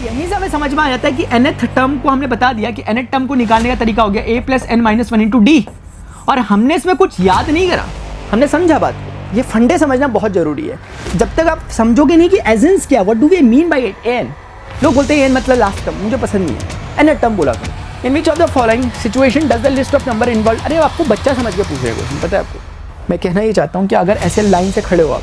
यहीं से हमें समझ में आ जाता है कि nth टर्म को हमने बता दिया कि nth टर्म को निकालने का तरीका हो गया a plus n minus one into D, और हमने इसमें कुछ याद नहीं करा, हमने समझा बात को। ये फंडे समझना बहुत जरूरी है। जब तक आप समझोगे नहीं कि एजेंस क्या, what do we mean by it, n, लोग बोलते हैं एन मतलब लास्ट टर्म, मुझे पसंद नहीं है, nth टर्म बोला करो। In which of the following situation does the list of number involve, अरे आपको बच्चा समझ के पूछ रहे हो, पता है आपको। मैं कहना ये चाहता हूँ कि अगर ऐसे लाइन से खड़े हो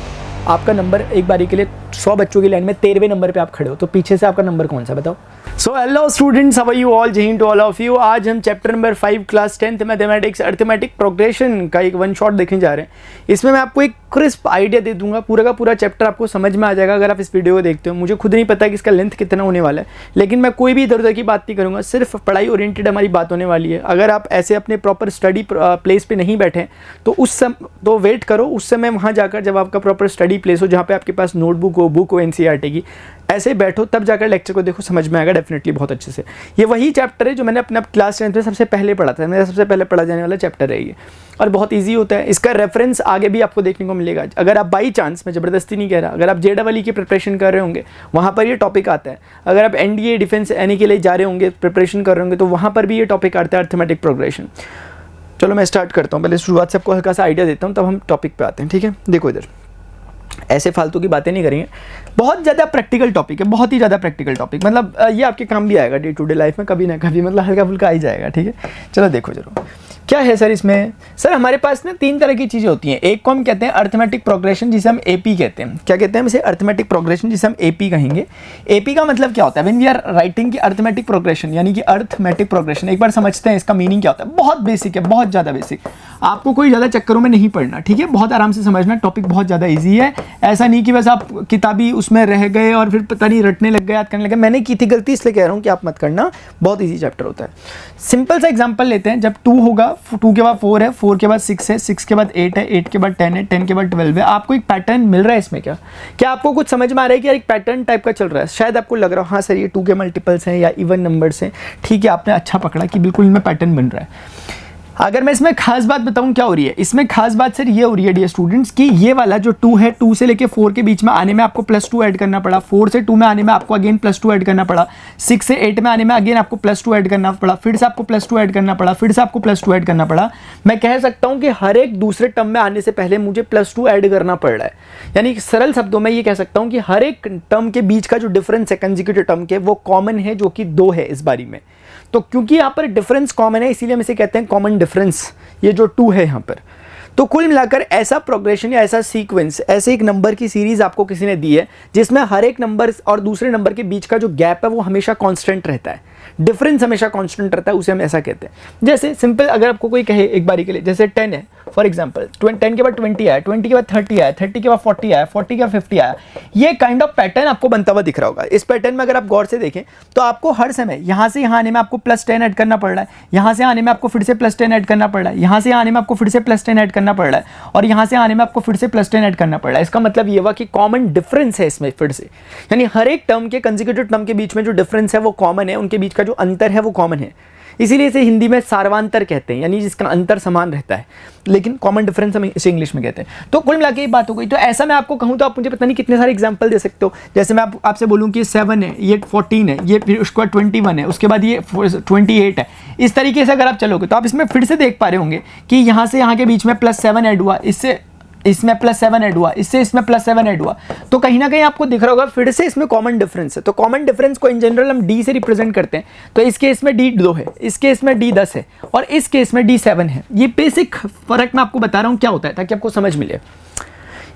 आपका नंबर एक बारी के लिए 100 बच्चों की लाइन में 13वें नंबर पे आप खड़े हो, तो पीछे से आपका नंबर कौन सा बताओ। So hello students, how are you all, Jai Hind to all of you. आज हम chapter number 5 class 10th mathematics arithmetic progression का एक वन शॉट देखने जा रहे हैं। इसमें मैं आपको एक क्रिस्प आइडिया दे दूंगा, पूरा का पूरा चैप्टर आपको समझ में आ जाएगा अगर आप इस वीडियो को देखते हो। मुझे खुद नहीं पता कि इसका लेंथ कितना होने वाला है, लेकिन मैं कोई भी इधर उधर की बात नहीं करूँगा, सिर्फ पढ़ाई ओरिएंटेड हमारी बात होने वाली है। अगर आप ऐसे अपने प्रॉपर स्टडी प्लेस पर नहीं बैठे तो वेट करो उस समय वहाँ जाकर, जब आपका प्रॉपर स्टडी प्लेस हो, जहाँ पे आपके पास नोटबुक हो, बुक हो एनसीईआरटी की, ऐसे बैठो, तब जाकर लेक्चर को देखो, समझ में आएगा डेफिनेटली बहुत अच्छे से। ये वही चैप्टर है जो मैंने अपना क्लास 10th में सबसे पहले पढ़ा था, मेरा सबसे पहले पढ़ा जाने वाला चैप्टर है ये, और बहुत इजी होता है। इसका रेफरेंस आगे भी आपको देखने को मिलेगा। अगर आप बाई चांस, मैं ज़बरदस्ती नहीं कह रहा, अगर आप JEE की प्रिपरेशन कर रहे होंगे वहाँ पर ये टॉपिक आता है। अगर आप NDA डिफेंस एनी के लिए जा रहे होंगे, प्रिपरेशन कर रहे होंगे, तो वहाँ पर भी ये टॉपिक आता है, अर्थमेटिक प्रोग्रेशन। चलो मैं स्टार्ट करता हूँ, पहले शुरुआत से आपको हल्का सा आइडिया देता हूँ, तब हम टॉपिक पे आते हैं, ठीक है। देखो इधर ऐसे फालतू की बातें नहीं करेंगे, बहुत ज़्यादा प्रैक्टिकल टॉपिक है, बहुत ही ज़्यादा प्रैक्टिकल टॉपिक, मतलब ये आपके काम भी आएगा डे टू डे लाइफ में कभी ना कभी, मतलब हल्का फुल्का आ ही जाएगा, ठीक है। चलो देखो जरूर क्या है सर इसमें। सर हमारे पास ना 3 तरह की चीज़ें होती हैं। एक को हम कहते हैं अर्थमेटिक प्रोग्रेशन, जिसे हम AP कहते हैं। क्या कहते हैं इसे? अर्थमेटिक प्रोग्रेशन, जिसे हम AP कहेंगे। AP का मतलब क्या होता है? व्हेन वी आर राइटिंग की अर्थमेटिक प्रोग्रेशन, यानी कि अर्थमेटिक प्रोग्रेशन, एक बार समझते हैं इसका मीनिंग क्या होता है। बहुत बेसिक है, बहुत ज़्यादा बेसिक, आपको कोई ज़्यादा चक्करों में नहीं पढ़ना, ठीक है। बहुत आराम से समझना, टॉपिक बहुत ज़्यादा ईजी है। ऐसा नहीं कि बस आप किताबी उसमें रह गए और फिर पता नहीं रटने लग गए, याद करने लगे। मैंने की थी गलती, इसलिए कह रहा हूँ कि आप मत करना, बहुत ईजी चैप्टर होता है। सिंपल सा एग्जाम्पल लेते हैं। जब 2 होगा, 2 के बाद 4 है, 4 के बाद 6 है, 6 के बाद 8 है, 8 के बाद 10 है, 10 के बाद 12 है। आपको एक पैटर्न मिल रहा है इसमें? क्या आपको कुछ समझ में आ रहा है कि यार एक पैटर्न टाइप का चल रहा है? शायद आपको लग रहा हो हाँ सर ये 2 के मल्टीपल्स हैं या इवन नंबर्स हैं, ठीक है, आपने अच्छा पकड़ा कि बिल्कुल इनमें पैटर्न बन रहा है। अगर मैं इसमें खास बात बताऊं क्या हो रही है, इसमें खास बात सर ये हो रही है डियर स्टूडेंट्स कि ये वाला जो 2 है, 2 से लेके 4 के बीच में आने में आपको +2 ऐड करना पड़ा, 4 से 2 में आने में आपको अगेन +2 ऐड करना पड़ा, 6 से 8 में आने में अगेन आपको +2 ऐड करना पड़ा, फिर से आपको +2 ऐड करना पड़ा, फिर से आपको +2 ऐड करना पड़ा। मैं कह सकता हूं कि हर एक दूसरे टर्म में आने से पहले मुझे +2 ऐड करना पड़ रहा है। यानी सरल शब्दों में ये कह सकता हूं कि हर एक टर्म के बीच का जो डिफरेंस है कंसेक्यूटिव टर्म के, वो कॉमन है, जो कि 2 है इस बारी में। तो क्योंकि यहाँ पर डिफरेंस कॉमन है, इसीलिए हम इसे कहते हैं कॉमन डिफरेंस, ये जो 2 है यहाँ पर। तो कुल मिलाकर ऐसा प्रोग्रेशन या ऐसा सीक्वेंस, ऐसे एक नंबर की सीरीज आपको किसी ने दी है जिसमें हर एक नंबर और दूसरे नंबर के बीच का जो गैप है वो हमेशा कांस्टेंट रहता है, डिफरेंस हमेशा कांस्टेंट रहता है, उसे हम ऐसा कहते हैं। जैसे सिंपल अगर आपको कोई कहे एक बारी के लिए, जैसे 10 है फॉर एग्जांपल, 10 के बाद 20 आया, 20 के बाद 30 आया, 30 के बाद 40 आया, 40 के बाद 50 आया। ये काइंड ऑफ पैटर्न आपको बनता हुआ दिख रहा होगा। इस पैटर्न में अगर आप गौर से देखें तो आपको हर समय यहाँ से यहाँ आने में आपको +10 ऐड करना पड़ रहा है, यहाँ से आने में आपको फिर से +10 ऐड करना पड़ रहा है, यहाँ से आने में आपको फिर से +10 ऐड करना पड़ रहा है, और यहाँ से आने में आपको फिर से +10 ऐड करना पड़ रहा है। इसका मतलब ये हुआ कि कॉमन डिफरेंस है इसमें फिर से, यानी हर एक टर्म के कंसेक्यूटिव टर्म के बीच में जो डिफरेंस है वो कॉमन है, उनके बीच का जो अंतर है वो कॉमन है। इसीलिए इसे हिंदी में सार्वांतर कहते हैं, यानी जिसका अंतर समान रहता है, लेकिन कॉमन डिफरेंस हम इसे इंग्लिश में कहते हैं। तो कुल मिला के ये बात हो गई। तो ऐसा मैं आपको कहूँ तो आप मुझे पता नहीं कितने सारे एग्जांपल दे सकते हो। जैसे मैं आपसे बोलूँ कि 7 है, ये 14 है, ये फिर उसके बाद 21 है, उसके बाद ये 28 है। इस तरीके से अगर आप चलोगे तो आप इसमें फिर से देख पा रहे होंगे कि यहाँ से यहाँ के बीच में +7 ऐड हुआ, इससे इसमें +7 ऐड हुआ, इससे इसमें +7 ऐड हुआ। तो कहीं ना कहीं आपको दिख रहा होगा फिर से इसमें कॉमन डिफरेंस है। तो कॉमन डिफरेंस को इन जनरल हम D से रिप्रेजेंट करते हैं। तो इस केस में D 2 है, इस केस में D 10 है, और इस केस में D 7 है। ये बेसिक फर्क मैं आपको बता रहा हूँ क्या होता है, ताकि आपको समझ मिले।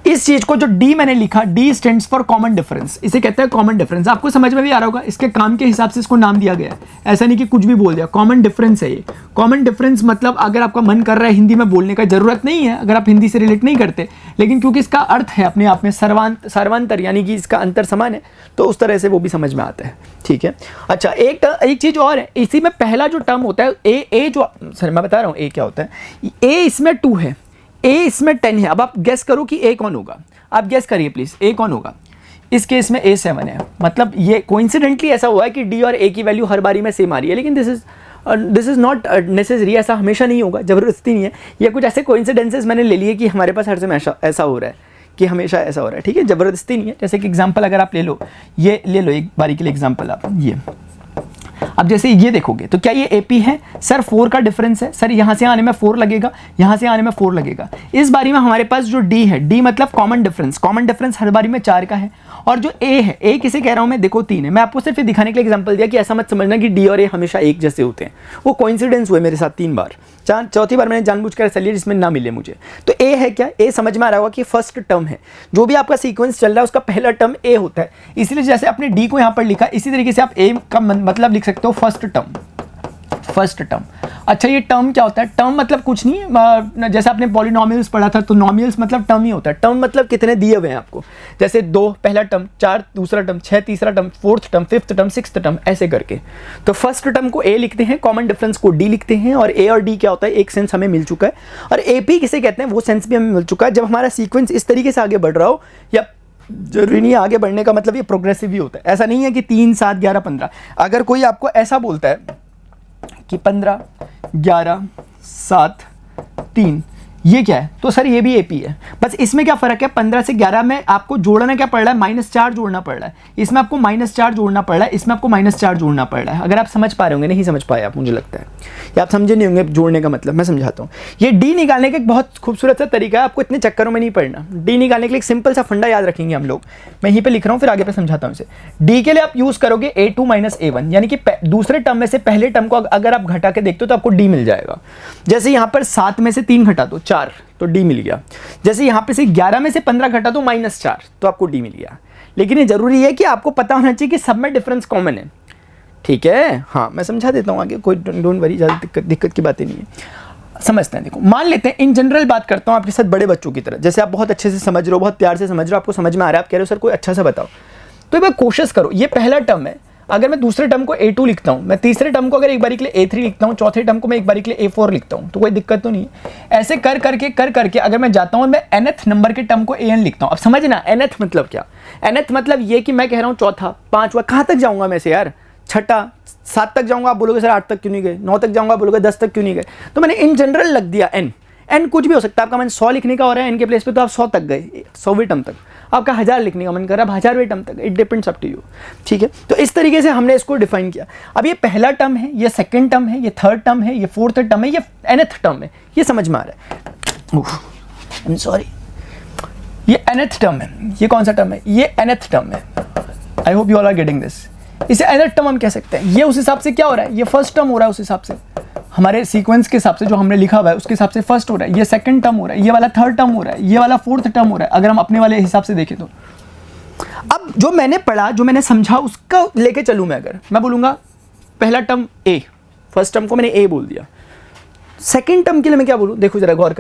इस चीज को जो D मैंने लिखा, D stands for common difference, इसे कहते हैं कॉमन डिफरेंस। आपको समझ में भी आ रहा होगा, इसके काम के हिसाब से इसको नाम दिया गया है, ऐसा नहीं कि कुछ भी बोल दिया। कॉमन डिफरेंस है ये। कॉमन डिफरेंस मतलब अगर आपका मन कर रहा है हिंदी में बोलने का, जरूरत नहीं है अगर आप हिंदी से रिलेट नहीं करते, लेकिन क्योंकि इसका अर्थ है अपने आप में सर्वांतर, यानी कि इसका अंतर समान है, तो उस तरह से वो भी समझ में आता है, ठीक है। अच्छा, एक चीज और है, इसी में पहला जो टर्म होता है ए जो सर मैं बता रहा हूँ ए क्या होता है। ए इसमें 2 है, ए इसमें 10 है। अब आप गेस करो कि ए कौन होगा, आप गेस करिए प्लीज, ए कौन होगा। इस केस में ए 7 है, मतलब ये कोइंसिडेंटली ऐसा हुआ है कि डी और ए की वैल्यू हर बारी में सेम आ रही है, लेकिन दिस इज नॉट नेसेसरी, ऐसा हमेशा नहीं होगा, जबरदस्ती नहीं है। ये कुछ ऐसे कोइंसिडेंसेस मैंने ले लिए कि हमारे पास हर समय ऐसा हो रहा है कि हमेशा ऐसा हो रहा है, ठीक है, ज़बरदस्ती नहीं है। जैसे कि एग्जांपल अगर आप ले लो, ये ले लो एक बारी के लिए एग्जांपल आप ये, अब जैसे ये देखोगे तो क्या ये AP है सर, 4 का डिफरेंस है सर, यहाँ से आने में 4 लगेगा, यहाँ से आने में 4 लगेगा। इस बारी में हमारे पास जो D है, D मतलब कॉमन डिफरेंस हर बारी में 4 का है। और जो A है, A किसे कह रहा हूँ मैं, देखो 3 है। मैं आपको सिर्फ दिखाने के लिए एग्जांपल दिया कि ऐसा मत समझना कि D और A हमेशा एक जैसे होते हैं, वो कोइंसिडेंस हुए मेरे साथ 3 बार, चौथी बार मैंने जानबूझकर ऐसा लिया जिसमें ना मिले मुझे। तो A है क्या, A समझ में आ रहा होगा कि फर्स्ट टर्म है, जो भी आपका सीक्वेंस चल रहा है उसका पहला टर्म A होता है, इसलिए जैसे आपने D को यहाँ पर लिखा इसी तरीके से आप A का मतलब लिख सकते हो फर्स्ट टर्म। अच्छा ये टर्म क्या होता है, टर्म मतलब कुछ नहीं है, जैसे आपने पॉलिनोमियल्स पढ़ा था तो नॉमिनल्स मतलब टर्म ही होता है। टर्म मतलब कितने दिए हुए हैं आपको, जैसे 2 पहला टर्म, 4 दूसरा टर्म, 6 तीसरा term, 4th term, 5th term, 6th term, ऐसे करके। तो फर्स्ट टर्म को A लिखते हैं, कॉमन डिफरेंस को D लिखते हैं, और A और D क्या होता है, एक सेंस हमें मिल चुका है, और AP किसे कहते हैं वो सेंस भी हमें मिल चुका है। जब हमारा सीक्वेंस इस तरीके से आगे बढ़ रहा हो, या जरूरी नहीं है आगे बढ़ने का मतलब ये प्रोग्रेसिव भी होता है, ऐसा नहीं है कि 3 7 11 15। अगर कोई आपको ऐसा बोलता है कि 15 11 7 3, ये क्या है, तो सर ये भी AP है, बस इसमें क्या फ़र्क है, 15 से 11 में आपको जोड़ना क्या पड़ रहा है, -4 जोड़ना पड़ रहा है, इसमें आपको -4 जोड़ना पड़ रहा है, इसमें आपको -4 जोड़ना पड़ रहा है। अगर आप समझ पा रहे होंगे, नहीं समझ पाए आप मुझे लगता है, या आप समझे नहीं होंगे जोड़ने का मतलब, मैं समझाता हूँ। ये D निकालने का एक बहुत खूबसूरत सा तरीका है, आपको इतने चक्करों में नहीं पड़ना। D निकालने के लिए एक सिंपल सा फंडा याद रखेंगे हम लोग, मैं यहीं पर लिख रहा हूँ, फिर आगे पे समझाता हूँ इसे। D के लिए आप यूज़ करोगे A2 - A1, यानी कि दूसरे टर्म में से पहले टर्म को अगर आप घटा के देखते हो तो आपको D मिल जाएगा। जैसे यहाँ पर 7 में से 3 घटा दो 4, तो D मिल गया। जैसे यहाँ पे से 11 में से 15 घटा तो -4, तो आपको D मिल गया। लेकिन ये जरूरी है कि आपको पता होना चाहिए कि सब में डिफरेंस कॉमन है, ठीक है। हाँ मैं समझा देता हूँ आगे, कोई डोंट वरी, ज़्यादा दिक्कत की बातें नहीं है, समझते हैं। देखो मान लेते हैं, इन जनरल बात करता हूँ आपके साथ बड़े बच्चों की तरह, जैसे आप बहुत अच्छे से समझ रहे हो, बहुत प्यार से समझ रहे हो, आपको समझ में आ रहा है, आप कह रहे हो सर कोई अच्छा सा बताओ, तो एक बार कोशिश करो, ये पहला टर्म है, अगर मैं दूसरे टर्म को A2 लिखता हूँ, मैं तीसरे टर्म को अगर एक बारी के लिए A3 लिखता हूँ, चौथे टर्म को मैं एक बारी के लिए A4 लिखता हूँ, तो कोई दिक्कत तो नहीं है। ऐसे कर करके अगर मैं जाता हूँ, मैं nth नंबर के टर्म को AN लिखता हूँ। अब समझना nth मतलब क्या, nth मतलब ये कि मैं कह रहा हूँ चौथा, पांचवा, कहाँ तक जाऊँगा मैं से यार, छठा, 7 तक जाऊँगा, आप बोलोगे सर 8 तक क्यों नहीं गए, 9 तक जाऊँगा, बोलोगे 10 तक क्यों नहीं गए, तो मैंने इन जनरल लग दिया n कुछ भी हो सकता है। आपका मन 100 लिखने का हो रहा है n के प्लेस पे, तो आप 100 तक गए, 100वें टर्म तक। आपका 1000 लिखने का मन कर रहा है, 1000वें टर्म तक, it depends up to you, ठीक है। तो इस तरीके से हमने इसको डिफाइन किया। अब ये पहला टर्म है, ये सेकंड टर्म है, ये थर्ड टर्म है, ये फोर्थ टर्म है, ये nth टर्म है, ये समझ में आ रहा है, आई एम सॉरी, ये nth टर्म है, ये कौन सा टर्म है, ये nth टर्म है। I hope you all are getting this. इसे nth टर्म हम कह सकते हैं। ये उस हिसाब से क्या हो रहा है, ये फर्स्ट टर्म हो रहा है, उस हिसाब से हमारे सीक्वेंस के हिसाब से जो हमने लिखा हुआ है उसके हिसाब से फर्स्ट हो रहा है, ये सेकंड टर्म हो रहा है, ये वाला थर्ड टर्म हो रहा है, ये वाला फोर्थ टर्म हो रहा है, अगर हम अपने वाले हिसाब से देखें तो। अब जो मैंने पढ़ा, जो मैंने समझा, उसका लेके चलूँ मैं, अगर मैं बोलूँगा पहला टर्म A, फर्स्ट टर्म को मैंने A बोल दिया, सेकंड टर्म के लिए मैं क्या बोलूँ, देखो जरा गौर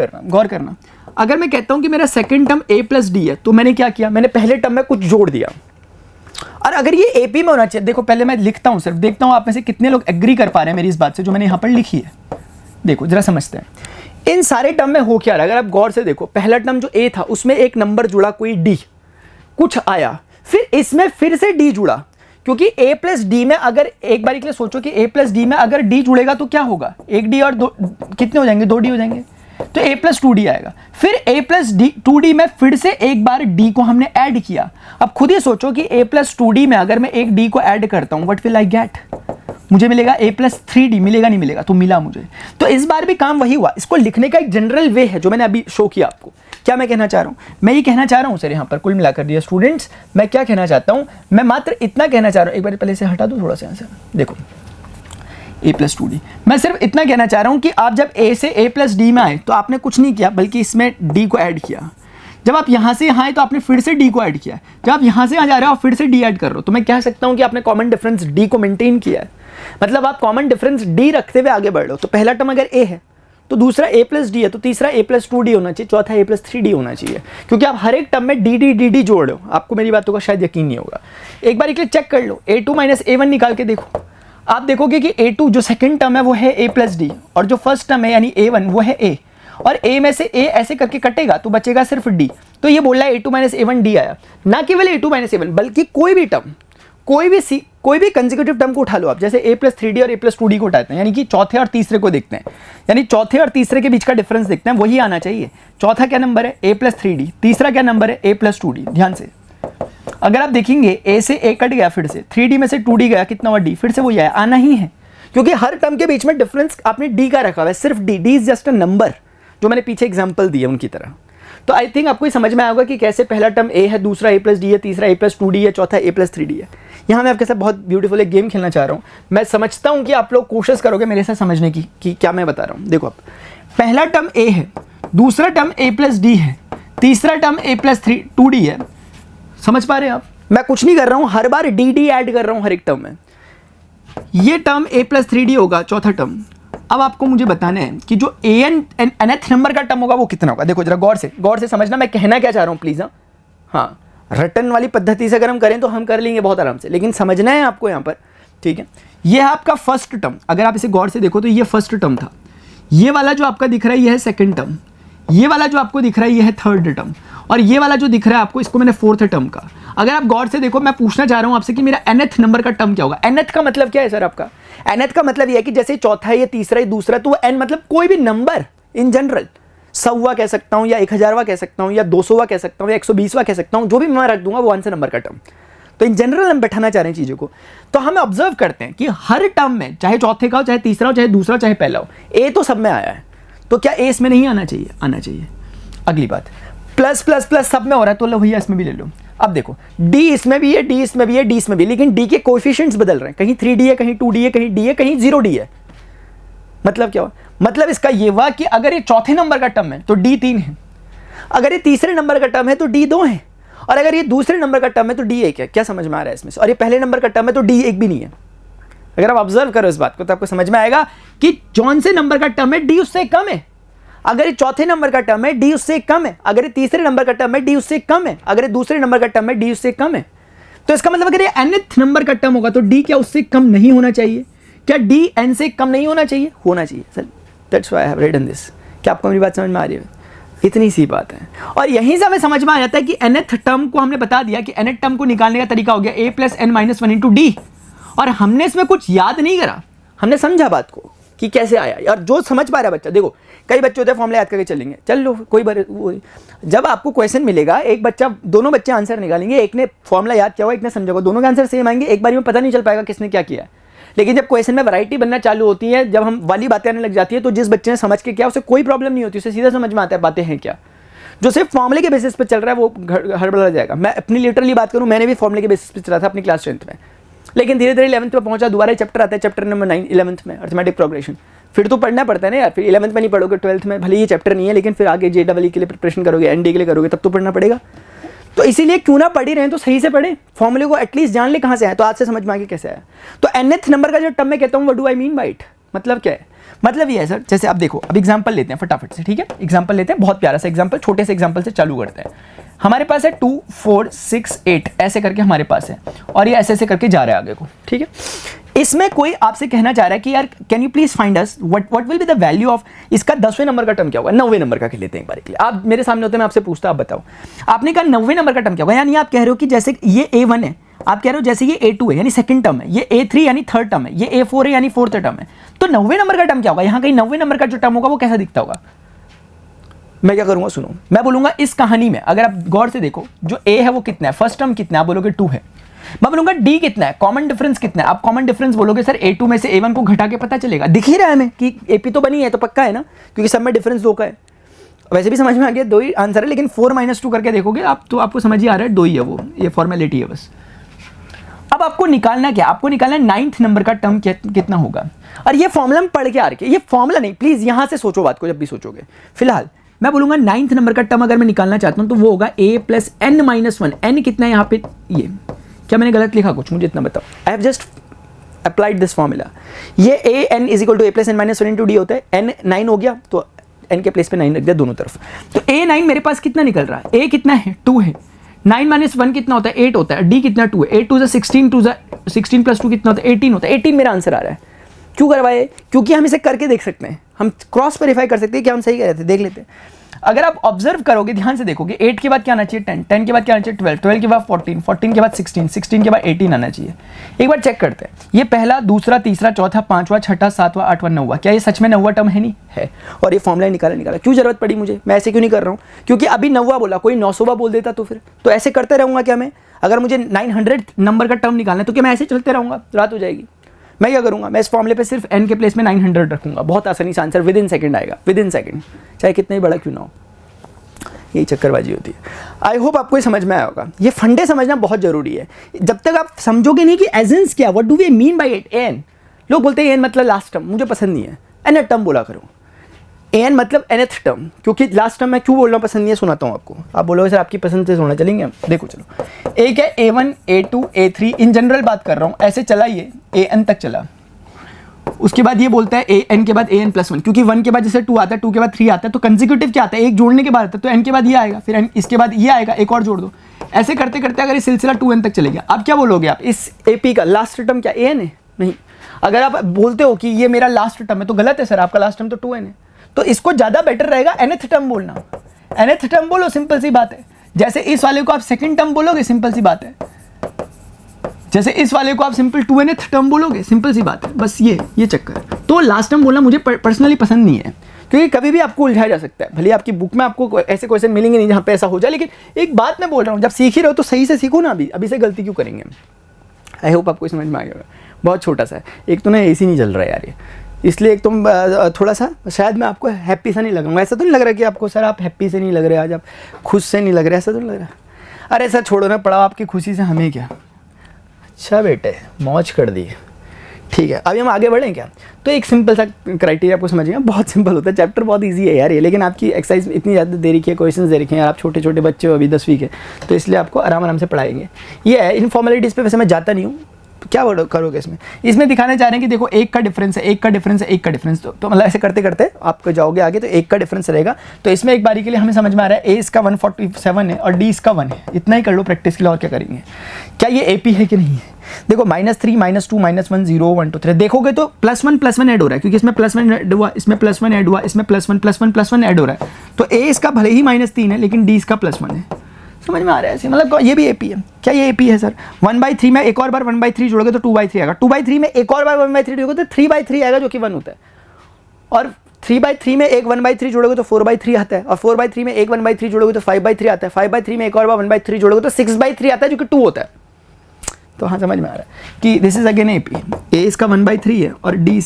करना। अगर मैं कहता हूँ कि मेरा सेकंड टर्म A + D है, तो मैंने क्या किया, मैंने पहले टर्म में कुछ जोड़ दिया। और अगर ये AP में होना चाहिए, देखो पहले मैं लिखता हूँ, सिर्फ देखता हूँ आप में से कितने लोग एग्री कर पा रहे हैं मेरी इस बात से जो मैंने यहाँ पर लिखी है। देखो जरा समझते हैं, इन सारे टर्म में हो क्या रहा है। अगर आप गौर से देखो, पहला टर्म जो A था उसमें एक नंबर जुड़ा, कोई D कुछ आया, फिर इसमें फिर से D जुड़ा, क्योंकि A + D में अगर एक बार के लिए सोचो कि A + D में अगर D जुड़ेगा तो क्या होगा, एक D और 2 कितने हो जाएंगे, 2 D हो जाएंगे, तो A + 2D आएगा। फिर A + 2D में फिर से एक बार D को हमने ऐड किया। अब खुद ही सोचो कि A + 2D में अगर मैं एक D को ऐड करता हूँ, व्हाट विल आई गेट, मुझे मिलेगा A + 3D, मिलेगा नहीं मिलेगा, तो मिला मुझे। तो इस बार भी काम वही हुआ। इसको लिखने का एक जनरल वे है जो मैंने अभी शो किया आपको। क्या मैं कहना चाह रहा हूँ, मैं ये कहना चाह रहा हूँ सर, यहाँ पर कुल मिलाकर दिया स्टूडेंट्स, मैं क्या कहना चाहता हूँ, मैं मात्र इतना कहना चाह रहा हूँ, एक बार पहले से हटा दो थोड़ा सा यहाँ से, देखो A + 2D, मैं सिर्फ इतना कहना चाह रहा हूँ कि आप जब A से A + D में आए तो आपने कुछ नहीं किया, बल्कि इसमें D को ऐड किया। जब आप यहाँ से यहाँ आए तो आपने फिर से D को ऐड किया। जब आप यहाँ से यहाँ जा रहे हो, आप फिर से D ऐड कर रहे हो, तो मैं कह सकता हूँ कि आपने कॉमन डिफरेंस D को मेंटेन किया है। मतलब आप कॉमन डिफरेंस D रखते हुए आगे बढ़ रहे हो। तो पहला टर्म अगर A है तो दूसरा A + D है, तो तीसरा A + 2D होना चाहिए, चौथा A + 3D होना चाहिए, क्योंकि आप हर एक टर्म में D जोड़ रहे हो। आपको मेरी बातों का शायद यकीन नहीं होगा। एक बार के लिए चेक कर लो, A2 - A1 निकाल के देखो, आप देखोगे कि A2 जो सेकंड टर्म है वो है A + D, और जो फर्स्ट टर्म है यानी A1 वो है A, और A में से A ऐसे करके कटेगा तो बचेगा सिर्फ D। तो ये बोल रहा है A2 - A1 D आया, ना केवल A2 - A1 बल्कि कोई भी टर्म, कोई भी कोई भी कंसेक्यूटिव टर्म को उठा लो आप, जैसे a+3d और a+2d को उठाते हैं, यानी कि चौथे और तीसरे को देखते हैं, यानी चौथे और तीसरे के बीच का डिफरेंस देखते हैं, वही आना चाहिए। चौथा क्या नंबर है a+3d, तीसरा क्या नंबर है a+2d। ध्यान से अगर आप देखेंगे a से a कट गया, फिर से 3d में से 2d गया, कितना हुआ d, फिर से वही आया, आना ही है, क्योंकि हर टर्म के बीच में डिफरेंस आपने d का रखा हुआ है, सिर्फ d is just a number, जो मैंने पीछे एग्जाम्पल दिए उनकी तरह। तो आई थिंक आपको समझ में आया होगा कि कैसे पहला टर्म a है, दूसरा a+d है, तीसरा a+2d है, चौथा a+3d है। यहाँ मैं आपके साथ बहुत ब्यूटीफुल एक गेम खेलना चाह रहा हूँ। मैं समझता हूँ कि आप लोग कोशिश करोगे मेरे साथ समझने की कि क्या मैं बता रहा हूँ। देखो, आप पहला टर्म a है, दूसरा टर्म a+d है, तीसरा टर्म a+2d है। समझ पा रहे हैं आप? मैं कुछ नहीं कर रहा हूँ, हर बार dd ऐड कर रहा हूँ हर एक टर्म में। ये टर्म a+3d होगा, चौथा टर्म। अब आपको मुझे बताना है कि जो nth नंबर का टर्म होगा वो कितना होगा। देखो जरा गौर से समझना मैं कहना क्या चाह रहा हूँ प्लीज। हाँ, रटन वाली पद्धति से अगर हम करें तो हम कर लेंगे बहुत आराम से, लेकिन समझना है आपको यहाँ पर, ठीक है। ये है आपका फर्स्ट टर्म, अगर आप इसे गौर से देखो तो ये फर्स्ट टर्म था। ये वाला जो आपका दिख रहा है ये है सेकंड टर्म, ये वाला जो आपको दिख रहा है ये है थर्ड टर्म, और ये वाला जो दिख रहा है आपको, इसको मैंने फोर्थ टर्म का। अगर आप गौर से देखो, मैं पूछना चाह रहा हूँ आपसे कि मेरा nth नंबर का टर्म क्या होगा। nth का मतलब क्या है सर आपका? nth का मतलब ये है कि जैसे चौथा है, ये तीसरा है, दूसरा, तो n मतलब कोई भी नंबर इन जनरल, 100वां कह सकता हूँ या 1000वां कह सकता हूँ या 200वां कह सकता हूँ या 120वां कह सकता हूँ, जो भी मैं रख दूंगा वो आंसर नंबर का टर्म। तो इन जनरल हम बैठाना चाह रहे हैं चीज़ों को। तो हम ऑब्जर्व करते हैं कि हर टर्म में, चाहे चौथे का हो, चाहे तीसरा हो, चाहे दूसरा हो, चाहे पहला हो, ए तो सब में आया है, तो क्या ए इसमें नहीं आना चाहिए? आना चाहिए। अगली बात, प्लस प्लस प्लस सब में हो रहा है, तो लो भैया इसमें भी ले लो। अब देखो, d इसमें भी है, d इसमें भी है, d इसमें भी, लेकिन d के कोएफिशिएंट्स बदल रहे हैं, कहीं 3d है, कहीं 2d है, कहीं d है, कहीं 0d है। मतलब क्या हुआ? मतलब इसका ये हुआ कि अगर ये चौथे नंबर का टर्म है तो d 3 है, अगर ये तीसरे नंबर का टर्म है तो d 2 है, और अगर ये दूसरे नंबर का टर्म है तो d 1 है। क्या समझ में आ रहा है इसमें से? और ये पहले नंबर का टर्म है तो d 1 भी नहीं है। अगर आप ऑब्जर्व करो इस बात को तो आपको समझ में आएगा कि जौन से नंबर का टर्म है d उससे कम है। अगर ये चौथे नंबर का टर्म है d उससे कम है, अगर ये तीसरे नंबर का टर्म है d उससे कम है, अगर ये दूसरे नंबर का टर्म है d उससे कम है। तो इसका मतलब अगर ये nth नंबर का टर्म होगा तो d क्या उससे कम नहीं होना चाहिए? क्या d n से कम नहीं होना चाहिए? होना चाहिए sir. That's why I have written this. क्या आपको मेरी बात समझ में आ रही है? इतनी सी बात है। और यहीं से हमें समझ में आ जाता है कि nth टर्म को हमने बता दिया कि nth टर्म को निकालने का तरीका हो गया a + n - 1 × d, और हमने इसमें कुछ याद नहीं करा, हमने समझा बात को कि कैसे आया। और जो समझ पा रहा है बच्चा, देखो कई बच्चे होते हैं फॉर्मूला याद करके चलेंगे, चल लो कोई बार वो, जब आपको क्वेश्चन मिलेगा, एक बच्चा, दोनों बच्चे आंसर निकालेंगे, एक ने फॉर्मूला याद किया हुआ, एक ने समझा हुआ, दोनों के आंसर सेम आएंगे, एक बार में पता नहीं चल पाएगा किसने क्या किया। लेकिन जब क्वेश्चन में वैरायटी बनना चालू होती है, जब हम वाली बातें आने लग जाती है, तो जिस बच्चे ने समझ के किया उसे कोई प्रॉब्लम नहीं होती, उसे सीधा समझ में आता है बातें हैं क्या। जो सिर्फ फॉर्मूले के बेसिस पर चल रहा है वो हड़बड़ा जाएगा। मैं अपनी लिटरली बात करूँ, मैंने भी फॉर्मूले के बेसिस पर चला था अपनी क्लास 10th में, लेकिन धीरे धीरे 11th में पहुंचा, दोबारा चैप्टर आता है, चैप्टर नंबर 9 11th में, अर्थमेटिक प्रोग्रेशन। फिर तो पढ़ना पड़ता है ना यार, फिर 11th में नहीं पढ़ोगे 12th में, भले ये चैप्टर नहीं है, लेकिन फिर आगे JEE के लिए प्रिपरेशन करोगे, ND के लिए करोगे, तब तो पढ़ना पड़ेगा। तो इसीलिए क्यों ना पढ़ ही रहे हैं तो सही से पढ़े, फॉर्मूले को एटलीस्ट जान ले कहाँ से आया, तो आज से समझ में आगे कैसे आया। तो nth नंबर का जो टर्म मैं कहता हूँ, what do I mean by it, मतलब क्या है? मतलब ये है सर, जैसे आप देखो, अब एग्जांपल लेते हैं फटाफट से, ठीक है। एग्जांपल लेते हैं, बहुत प्यारा सा एग्जांपल, छोटे से एग्जांपल से चालू करते हैं। हमारे पास है 2 4 6 8 ऐसे करके हमारे पास है, और ये ऐसे ऐसे करके जा रहा है आगे को, ठीक है। इसमें कोई आपसे कहना चाह रहा है कि यार can you please find us what will be the value of, इसका 10वें नंबर का टर्म क्या होगा, 9वें नंबर का लेते हैं एक बार के लिए। आप मेरे सामने होते, मैं आपसे पूछता, आप बताओ। आपने कहा 9वें नंबर का टर्म क्या होगा, यानी आप कह रहे हो कि जैसे ये A1 है, आप कह रहे हो जैसे ये A2 है यानी सेकंड टर्म है, ये A3 यानी थर्ड टर्म है, ये A4 है यानी फोर्थ टर्म है, तो 9वें नंबर का टर्म क्या होगा? यहाँ कहीं 9वें नंबर का जो टर्म होगा वो कैसा दिखता होगा? मैं क्या करूंगा, सुनो, मैं बोलूंगा इस कहानी में अगर आप गौर से देखो, जो A है वो कितना है, फर्स्ट टर्म कितना है, आप बोलोगे 2 है। मैं बोलूंगा D कितना है, कॉमन डिफरेंस कितना है, आप कॉमन डिफरेंस बोलोगे सर A2 में से A1 को घटा के पता चलेगा, दिख ही रहा है हमें कि AP तो बनी है, तो पक्का है ना, क्योंकि सब में डिफरेंस 2 का है। वैसे भी समझ में आ गया 2 ही आंसर है, लेकिन 4 - 2 करके देखोगे आप तो आपको समझ ही आ रहा है 2 ही है, वो ये फॉर्मेलिटी है बस। अब आपको निकालना क्या, आपको निकालना 9th नंबर का टर्म कितना होगा। और ये फॉर्मूला हम पढ़ के आ रखे, ये फॉर्मूला नहीं, प्लीज यहां से सोचो बात को जब भी सोचोगे। फिलहाल मैं बोलूंगा 9th नंबर का टर्म अगर मैं निकालना चाहता हूं तो वो होगा a + n - 1। n कितना है यहाँ पे, ये क्या मैंने गलत लिखा कुछ, मुझे इतना बताओ। I have just applied this formula. ये a n = a + n - 1 × d होता है। n 9 हो गया तो n के प्लेस पे 9 रख दिया दोनों तरफ। तो a 9 मेरे पास कितना निकल रहा है, a कितना है 2 है, 9 - 1 कितना होता है 8 होता है, d कितना 2 है, 8 2 16 2 16 + 2 कितना होता है 18 होता है। 18 मेरा आंसर आ रहा है। क्यों करवाए? क्योंकि हम इसे करके देख सकते हैं, हम क्रॉस वेरीफाई कर सकते हैं कि हम सही कह रहे थे, देख लेते हैं। अगर आप ऑब्जर्व करोगे, ध्यान से देखोगे, 8 के बाद क्या आना चाहिए 10, 10 के बाद क्या आना चाहिए 12, 12 के बाद 14, 14 के बाद 16, 16 के बाद 18 आना चाहिए। एक बार चेक करते हैं, ये पहला, दूसरा, तीसरा, चौथा, पांचवा, छठा, सातवां, आठवां, नौवां, क्या ये सच में नौवां टर्म है? नहीं है। और ये फॉर्मूला निकाला, क्यों जरूरत पड़ी मुझे? मैं ऐसे क्यों नहीं कर रहा हूँ? क्योंकि अभी नौवां बोला, कोई 900वां बोल देता तो फिर तो ऐसे करते रहूँगा क्या मैं? अगर मुझे 900 नंबर का टर्म निकालना है तो क्या मैं ऐसे चलते रहूँगा? रात हो जाएगी। मैं क्या करूँगा? मैं इस फॉर्मूले पे सिर्फ n के प्लेस में 900 रखूँगा, बहुत आसानी से आंसर विद इन सेकंड आएगा, विद इन सेकंड, चाहे कितना ही बड़ा क्यों ना हो। यही चक्करबाजी होती है। आई होप आपको ये समझ में आया होगा। ये फंडे समझना बहुत जरूरी है। जब तक आप समझोगे नहीं कि एजेंस क्या, what do we mean by it, n, लोग बोलते हैं एन मतलब लास्ट टर्म, मुझे पसंद नहीं है, एन टर्म बोला करो। एन मतलब nth टर्म, क्योंकि लास्ट टर्म मैं क्यों बोल रहा हूँ पसंद नहीं है, सुनाता हूँ आपको। आप बोलोगे सर आपकी पसंद से सुना, चलेंगे हम? देखो चलो, एक है A1, A2, A3, in general बात कर रहा हूँ, ऐसे चला ये AN तक चला। उसके बाद ये बोलता है AN के बाद AN+1, क्योंकि 1 के बाद जैसे 2 आता है, 2 के बाद 3 आता है, तो कंसेक्यूटिव क्या आता है? एक जोड़ने के बाद आता है, तो n के बाद ये आएगा, फिर n इसके बाद ये आएगा, एक और जोड़ दो। ऐसे करते करते अगर ये सिलसिला 2n तक चलेगा, अब क्या बोलोगे आप? इस AP का लास्ट टर्म क्या AN है? नहीं। अगर आप बोलते हो कि ये मेरा लास्ट टर्म है तो गलत है सर, आपका लास्ट टर्म तो 2n है। तो इसको ज़्यादा बेटर रहेगा nth टर्म बोलना। nth टर्म बोलो, सिंपल सी बात है। जैसे इस वाले को आप सेकंड टर्म बोलोगे, सिंपल सी बात है। जैसे इस वाले को आप सिंपल 2nth टर्म बोलोगे, सिंपल सी बात है। बस ये चक्कर है। तो लास्ट टर्म बोलना मुझे पर्सनली पसंद नहीं है, क्योंकि कभी भी आपको उलझाया जा सकता है। भले आपकी बुक में आपको ऐसे क्वेश्चन मिलेंगे नहीं जहाँ पे ऐसा हो जाए, लेकिन एक बात मैं बोल रहा हूँ, जब सीख ही रहे हो तो सही से सीखो ना। अभी से गलती क्यों करेंगे? आई होप आपको समझ में आ गया। बहुत छोटा सा है। एक तो ना AC नहीं चल रहा है यार ये, इसलिए एक तुम थोड़ा सा शायद मैं आपको हैप्पी सा नहीं लग रहा हूँ। ऐसा तो नहीं लग रहा कि आपको सर आप हैप्पी से नहीं लग रहे, आज आप खुश से नहीं लग रहे, ऐसा तो नहीं लग रहा? अरे सर छोड़ो ना, पढ़ाओ, आपकी खुशी से हमें क्या। अच्छा बेटे, मौज कर दी, ठीक है। अभी हम आगे बढ़ें क्या? तो एक सिंपल सा क्राइटेरिया आपको समझिएगा, बहुत सिंपल होता है, चैप्टर बहुत इजी है यार ये, लेकिन आपकी एक्सरसाइज इतनी ज़्यादा दे रखी है, क्वेश्चंस दे रखे हैं यार, आप छोटे छोटे बच्चे हो अभी 10वीं के, तो इसलिए आपको आराम से पढ़ाएंगे। ये है, इन फॉर्मेलिटीज़ पे वैसे मैं जाता नहीं हूँ। क्या करोगे इसमें दिखाना चाह रहे हैं कि देखो एक का डिफरेंस है, एक का डिफरेंस है, एक का डिफरेंस, तो मतलब ऐसे करते करते आप जाओगे आगे, तो एक का डिफरेंस रहेगा। तो इसमें एक बारी के लिए हमें समझ में आ रहा है A इसका 147 है और D इसका 1 है। इतना ही कर लो प्रैक्टिस के लिए, और क्या करेंगे। क्या ये AP है कि नहीं है? देखो -3, -2, -1, 0, 1, 2, 3 देखोगे तो +1 ऐड हो रहा है, क्योंकि इसमें +1 ऐड हुआ, इसमें +1 ऐड हुआ, इसमें +1 ऐड हो रहा है। तो A इसका भले ही -3 है, लेकिन D इसका +1 है। समझ में आ रहा है ऐसे? मतलब ये भी AP है। क्या ये AP है सर? 1/3 में एक और बार 1/3 जोड़ोगे तो 2/3 आएगा। 2/3 में एक और बार 1/3 जोड़ोगे तो 3/3 आएगा, जो कि 1 होता है। और 3/3 में एक 1/3 जोड़ोगे तो 4/3 आता है, और 4/3 में एक 1/3 जोड़ोगे तो 5/3 आता है, 5/3 में एक और बार 1/3 जोड़ोगे तो 6/3 आता है, जो कि 2 होता है। तो हाँ, समझ में आ रहा है कि this is again AP। A इसका 1/3 है और D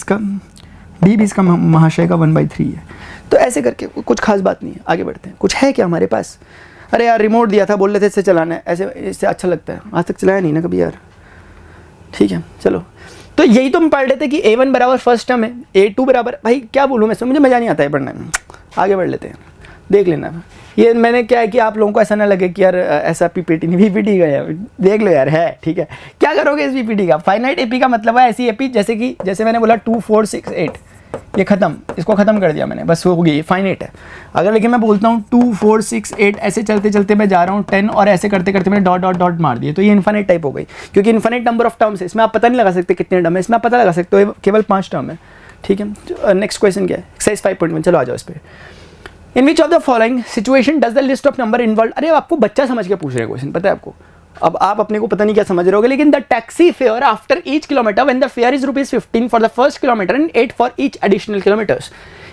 भी इसका महाशय का 1/3 है। तो ऐसे करके कुछ खास बात नहीं है, आगे बढ़ते हैं। कुछ है क्या हमारे पास? अरे यार रिमोट दिया था, बोल रहे थे इससे चलाना है, ऐसे इससे अच्छा लगता है। आज तक चलाया नहीं ना कभी यार, ठीक है चलो। तो यही तो हम पढ़ रहे थे कि A1 बराबर फर्स्ट टर्म है, A2 बराबर, भाई क्या बोलूँ मैं, मुझे मज़ा नहीं आता है पढ़ने में। आगे बढ़ लेते हैं, देख लेना। ये मैंने क्या है कि आप लोगों को ऐसा ना लगे कि यार ऐसा PPT नहीं, PPT का यार देख लो यार, है ठीक है। क्या करोगे इस PPT का? फाइनाइट AP का मतलब है ऐसी AP जैसे मैंने बोला 2, 4, 6, 8, ये खत्म, इसको ख़त्म कर दिया मैंने, बस हो गई, फाइनाइट है। अगर लेकिन मैं बोलता हूँ 2, 4, 6, 8 ऐसे चलते चलते मैं जा रहा हूँ 10, और ऐसे करते करते मैंने डॉट डॉट डॉट मार दिए, तो ये इन्फिनिट टाइप हो गई, क्योंकि इन्फिनिट नंबर ऑफ टर्म्स है। इसमें आप पता नहीं लगा सकते कितने टर्म है, इसमें आप पता लगा सकते हो केवल 5 टर्म है, ठीक है। नेक्स्ट क्वेश्चन क्या है? एक्सरसाइज 5.1, चलो आ जाओ इस पर। In which of the following situation does the list of number involve. अरे आपको बच्चा समझ के पूछ रहे हैं क्वेश्चन, पता है आपको। अब आप अपने को पता नहीं क्या समझ रहे होगे, लेकिन the taxi fare after each kilometre when the fair is ₹15 for the first kilometre and 8 for each additional kilometres.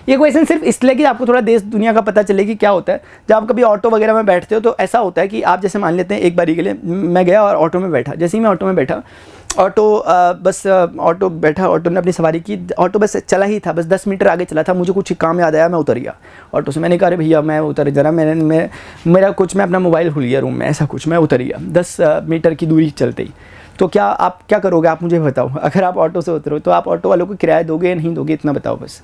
ये क्वेश्चन सिर्फ इसलिए कि आपको थोड़ा देश दुनिया का पता चले कि क्या होता है। जब आप कभी ऑटो वगैरह में बैठते हो तो ऐसा होता है कि आप जैसे मान लेते हैं, एक बारी के लिए मैं गया और ऑटो में बैठा। जैसे ही मैं ऑटो में बैठा, ऑटो बैठा, ऑटो ने अपनी सवारी की, ऑटो बस चला ही था, बस 10 मीटर आगे चला था। मुझे कुछ काम याद आया, मैं उतर गया ऑटो से। मैंने कहा अरे भैया मैं उतर जरा, मेरा कुछ, मैं अपना मोबाइल भूल गया रूम में, ऐसा कुछ, मैं उतर गया 10 मीटर की दूरी चलते ही। तो क्या आप क्या करोगे? आप मुझे बताओ। अगर आप ऑटो से उतरो तो आप ऑटो वालों को किराया दोगे या नहीं दोगे, इतना बताओ बस।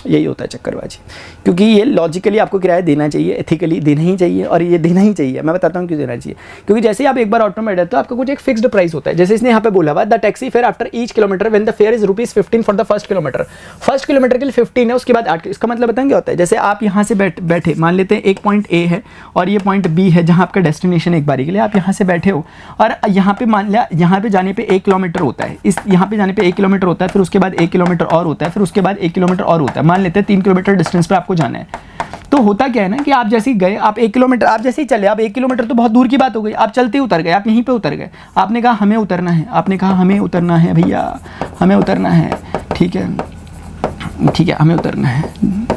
यही होता है चक्करबाजी, क्योंकि ये लॉजिकली आपको किराया देना चाहिए, एथिकली देना ही चाहिए, और ये देना ही चाहिए। मैं बताता हूँ क्यों देना चाहिए। क्योंकि जैसे ही आप एक बार ऑटो में बैठते हो, आपका कुछ एक फिक्स्ड प्राइस होता है। जैसे इसने यहाँ पे बोला हुआ, the taxi fare after each kilometre when the fair is ₹15 for the first kilometre. First kilometre के लिए 15 है, उसके बाद 8। इसका मतलब बताएं क्या होता है? जैसे आप यहाँ से बैठे, मान लेते हैं एक पॉइंट A है और ये पॉइंट B है, जहाँ आपका डेस्टिनेशन एक बारी के लिए। आप यहाँ से बैठे हो और यहाँ पे मान लिया, यहाँ पे जाने पे 1 किलोमीटर होता है, यहाँ पे जाने पे 1 किलोमीटर होता है, फिर उसके बाद 1 किलोमीटर और होता है, फिर उसके बाद 1 किलोमीटर और होता है। जाता है। मान लेते हैं 3 किलोमीटर डिस्टेंस पर आपको जाना है, तो होता क्या है ना कि आप जैसे ही गए, आप 1 किलोमीटर, आप जैसे ही चले, आप 1 किलोमीटर तो बहुत दूर की बात हो गई, आप चलते ही उतर गए, आप यहीं पे उतर गए, आपने कहा हमें उतरना है, आपने कहा हमें उतरना है भैया, हमें उतरना है, ठीक है हमें उतरना है,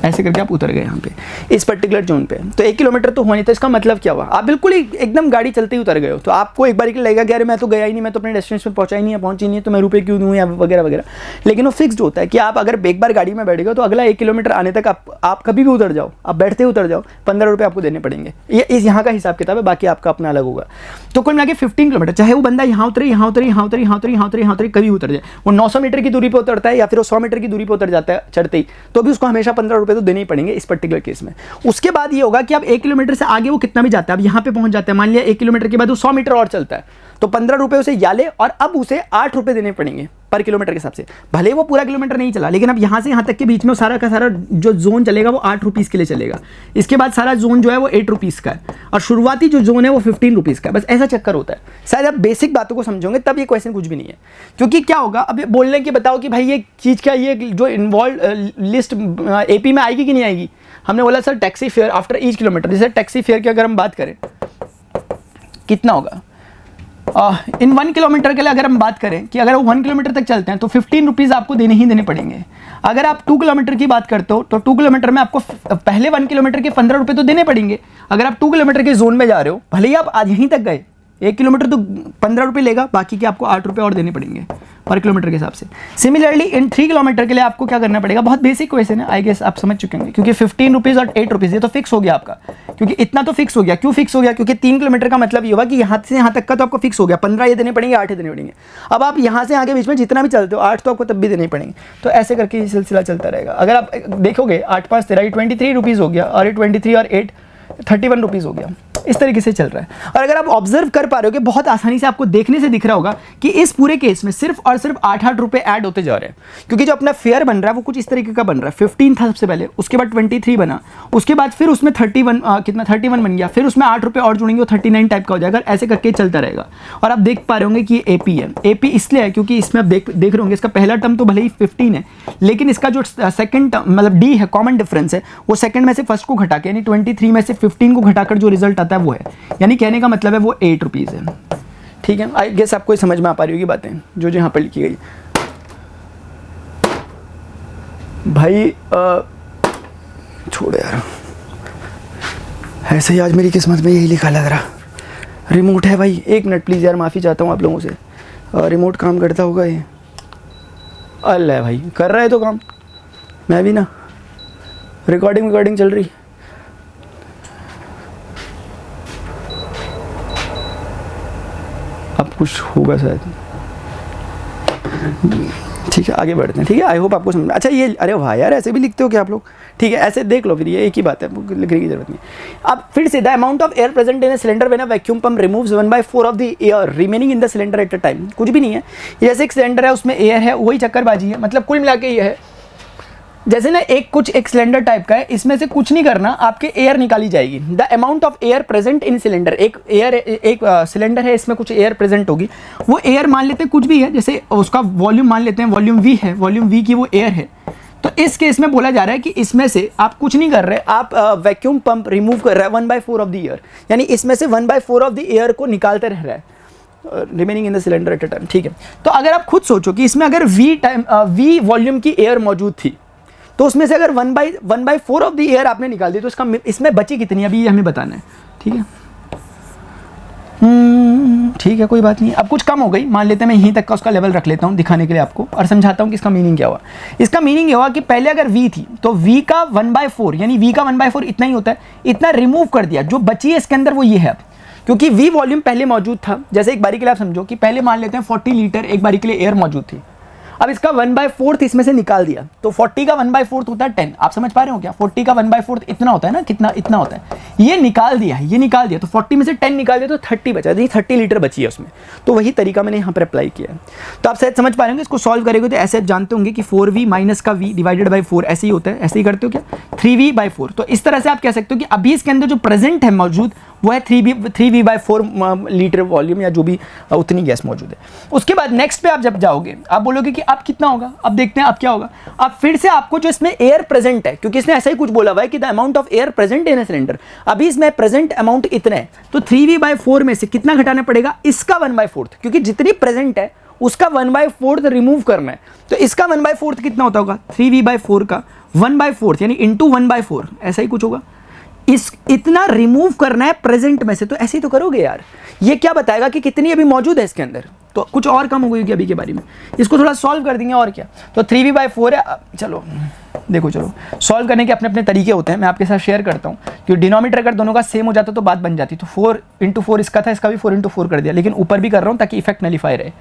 ऐसे करके आप उतर गए यहाँ पे इस पर्टिकुलर जोन पे। तो 1 किलोमीटर तो हुआ नहीं, तो इसका मतलब क्या हुआ, आप बिल्कुल ही एकदम गाड़ी चलते ही उतर गए हो, तो आपको एक बार के लगेगा कि अरे मैं तो गया ही नहीं, मैं तो अपने डेस्टिनेशन पे पहुंचा ही नहीं है, पहुंची नहीं है, तो मैं रुपये क्यों दूँ या वगैरह वगैरह। लेकिन वो फिक्स्ड होता है कि आप अगर एक बार गाड़ी में बैठ गए तो अगला 1 किलोमीटर आने तक आप कभी भी उतर जाओ, आप बैठते ही उतर जाओ, 15 रुपये आपको देने पड़ेंगे। ये इस यहाँ का हिसाब किताब है, बाकी आपका अपना अलग होगा। तो कुल मिला के 15 किलोमीटर, चाहे वो बंदा यहाँ उतरे, यहाँ उतरे, यहाँ उतरे, यहाँ उतरे, यहाँ उतरे, यहाँ उतरे, कभी उतर जाए, वो 900 मीटर की दूरी पर उतरता है या फिर वो 100 मीटर की दूरी पर उतर जाता है चढ़ते ही, तो भी उसको हमेशा 15 रुपये तो देने ही पड़ेंगे इस पर्टिकुलर केस में। उसके बाद ये होगा कि अब 1 किलोमीटर से आगे वो कितना भी जाता है, अब यहाँ पे पहुंच जाता है, मान लिया 1 किलोमीटर के बाद वो 100 मीटर और चलता है, तो 15 रुपये उसे या ले, और अब उसे 8 रुपये देने पड़ेंगे पर किलोमीटर के हिसाब से। भले वो पूरा किलोमीटर नहीं चला, लेकिन अब यहाँ से यहाँ तक के बीच में सारा का सारा जो जोन चलेगा वो 8 रुपीज़ के लिए चलेगा। इसके बाद सारा जोन जो है वो 8 रुपीज़ का है, और शुरुआती जो जोन है वो 15 रुपीज़ का है। बस ऐसा चक्कर होता है। शायद आप बेसिक बातों को समझोगे तब ये क्वेश्चन कुछ भी नहीं है, क्योंकि क्या होगा, अब बोलने के बताओ कि भाई ये चीज़ क्या, ये जो इन्वॉल्व लिस्ट AP में आएगी कि नहीं आएगी। हमने बोला sir taxi fare after each kilometre, जैसे टैक्सी फेयर की अगर हम बात करें कितना होगा इन 1 किलोमीटर के लिए, अगर हम बात करें कि अगर वो 1 किलोमीटर तक चलते हैं तो 15 रुपीज़ आपको देने ही देने पड़ेंगे। अगर आप 2 किलोमीटर की बात करते हो तो 2 किलोमीटर में आपको पहले 1 किलोमीटर के 15 रुपये तो देने पड़ेंगे। अगर आप 2 किलोमीटर के जोन में जा रहे हो, भले ही आप आज यहीं तक गए, 1 किलोमीटर तो 15 रुपये लेगा, बाकी के आपको 8 रुपये और देने पड़ेंगे पर किलोमीटर के हिसाब से। सिमिलरली इन 3 किलोमीटर के लिए आपको क्या करना पड़ेगा, बहुत बेसिक क्वेश्चन है, आई गेस आप समझ चुके होंगे, क्योंकि 15 रुपीज़ और 8 रुपीज़ ये तो फिक्स हो गया आपका, क्योंकि इतना तो फिक्स हो गया। क्यों फिक्स हो गया, क्योंकि 3 किलोमीटर का मतलब ये होगा कि यहाँ से यहाँ तक का तो आपको फिक्स हो गया, 15 ये देने पड़ेंगे, 8 ये देने पड़ेंगे। अब आप यहाँ से आगे बीच में जितना भी चलते हो 8 तो आपको तब भी देने पड़ेंगे। तो ऐसे करके ये सिलसिला चलता रहेगा। अगर आप देखोगे 8 5 13 23 रुपीज़ हो गया, और ये 23 और 8 31 रुपीज़ हो गया। इस तरीके से चल रहा है। और अगर आप ऑब्जर्व कर पा रहे हो कि बहुत आसानी से आपको देखने से दिख रहा होगा कि इस पूरे केस में सिर्फ और सिर्फ 8-8 रुपये ऐड होते जा रहे हैं, क्योंकि जो अपना फेयर बन रहा है वो कुछ इस तरीके का बन रहा है। 15 था सबसे पहले, उसके बाद 23 बना, उसके बाद फिर उसमें 31 बन गया, फिर उसमें 8 रुपये और जुड़ेंगे, वो 39 टाइप का हो जाएगा। ऐसे करके चलता रहेगा। और आप देख पा रहे होंगे कि ये AP है। AP इसलिए है क्योंकि इसमें आप देख रहे होंगे इसका पहला टर्म तो भले ही 15 है, लेकिन इसका जो सेकंड टर्म मतलब D है, कॉमन डिफरेंस है, वो सेकंड में से फर्स्ट को घटा के, यानी 23 में से 15 को घटाकर जो रिजल्ट आता है वो है, यानी कहने का मतलब है वो 8 रुपीज़ है। ठीक है, आई गेस आपको समझ में आ पा रही होगी बातें जो यहाँ पर लिखी गई। भाई छोड़ यार, ऐसे ही आज मेरी किस्मत में यही लिखा लग रहा। रिमोट है भाई, 1 मिनट प्लीज़ यार, माफ़ी चाहता हूँ आप लोगों से। रिमोट काम करता होगा ये, अल्लाह भाई कर रहा है तो काम, मैं भी ना, रिकॉर्डिंग चल रही। अब कुछ होगा शायद। ठीक है, आगे बढ़ते हैं। ठीक है, आई होप आपको समझ में। अच्छा ये, अरे वाह यार, ऐसे भी लिखते हो क्या आप लोग? ठीक है, ऐसे देख लो, फिर ये एक ही बात है, लिखने की जरूरत नहीं। अब फिर से, the amount of air present in a cylinder when a vacuum pump removes 1/4 of the air remaining in the cylinder at a time. कुछ भी नहीं है, जैसे एक सिलेंडर है उसमें एयर है, वही चक्करबाजी है। मतलब कुल मिला के ये है, जैसे ना एक सिलेंडर टाइप का है, इसमें से कुछ नहीं करना, आपके एयर निकाली जाएगी। The amount of air present in cylinder, एक सिलेंडर है, इसमें कुछ एयर प्रेजेंट होगी। वो एयर मान लेते हैं कुछ भी है, जैसे उसका वॉल्यूम मान लेते हैं, वॉल्यूम V है, वॉल्यूम V की वो एयर है। तो इस केस में बोला जा रहा है कि इसमें से आप कुछ नहीं कर रहे, आप वैक्यूम पंप रिमूव कर रहे हैं 1/4 ऑफ द एयर, यानी इसमें से 1/4 ऑफ द एयर को निकालते रह रहा है, remaining in the cylinder at a time. ठीक है, तो अगर आप खुद सोचो कि इसमें अगर V वॉल्यूम की एयर मौजूद थी, तो उसमें से अगर 1/4 ऑफ द एयर आपने निकाल दी, तो इसका इसमें बची कितनी, अभी ये हमें बताना है। ठीक है, ठीक है, कोई बात नहीं। अब कुछ कम हो गई, मान लेते हैं मैं यहीं तक का उसका लेवल रख लेता हूँ दिखाने के लिए आपको, और समझाता हूँ कि इसका मीनिंग क्या हुआ। इसका मीनिंग ये हुआ कि पहले अगर V थी तो V का 1/4, यानी V का 1/4 इतना ही होता है, इतना रिमूव कर दिया। जो बची है इसके अंदर वो ये है, क्योंकि V वॉल्यूम पहले मौजूद था। जैसे एक बारी के लिए आप समझो कि पहले मान लेते हैं 40 लीटर एक बारी के लिए एयर मौजूद थी। अब इसका 1/4 इसमें से निकाल दिया, तो 40 का 1/4 होता है 10। आप समझ पा रहे हो क्या? 40 का 1/4 इतना होता है ना, कितना इतना होता है। ये निकाल दिया है, ये निकाल दिया, तो 40 में से 10 निकाल दिया तो 30 बचा, 30 लीटर बची है उसमें। तो वही तरीका मैंने यहाँ पर अप्लाई किया है। तो आप शायद समझ पा रहे होंगे, इसको सॉल्व करेंगे तो ऐसे आप जानते होंगे कि 4V माइनस का V डिवाइडेड बाई 4 ऐसे ही होता है। ऐसे ही करते हो क्या, 3V/4। तो इस तरह से आप कह सकते हो कि अभी इसके अंदर जो प्रेजेंट है मौजूद वो है 3V/4 लीटर वॉल्यूम, या जो भी उतनी गैस मौजूद है। उसके बाद नेक्स्ट पे आप जब जाओगे, आप बोलोगे कि अब कितना होगा, अब देखते हैं अब क्या होगा। अब फिर से आपको जो इसमें एयर प्रेजेंट है, क्योंकि इसने ऐसा ही कुछ बोला हुआ है कि the amount of air present in a cylinder, अभी इसमें प्रेजेंट अमाउंट इतना है, तो 3v/4 में से कितना घटाना पड़ेगा, इसका 1/4, क्योंकि जितनी प्रेजेंट है उसका 1/4 रिमूव करना है। तो इसका 1/4 कितना होता होगा, 3v/4 का 1/4 यानी इंटू 1/4, ऐसा ही कुछ होगा। इस इतना रिमूव करना है प्रेजेंट में से, तो ऐसे ही तो करोगे यार। ये क्या बताएगा कि कितनी अभी मौजूद है इसके अंदर, तो कुछ और कम हो गई अभी के बारे में। इसको थोड़ा सॉल्व कर देंगे और क्या। तो 3v/4 है। चलो देखो, चलो सॉल्व करने के अपने अपने तरीके होते हैं, मैं आपके साथ शेयर करता हूँ। क्योंकि डिनोमीटर अगर दोनों का सेम हो जाता तो बात बन जाती। तो 4 × 4 इसका था, इसका भी 4 × 4 कर दिया, लेकिन ऊपर भी कर रहा हूँ ताकि इफेक्ट नलीफाई रहे,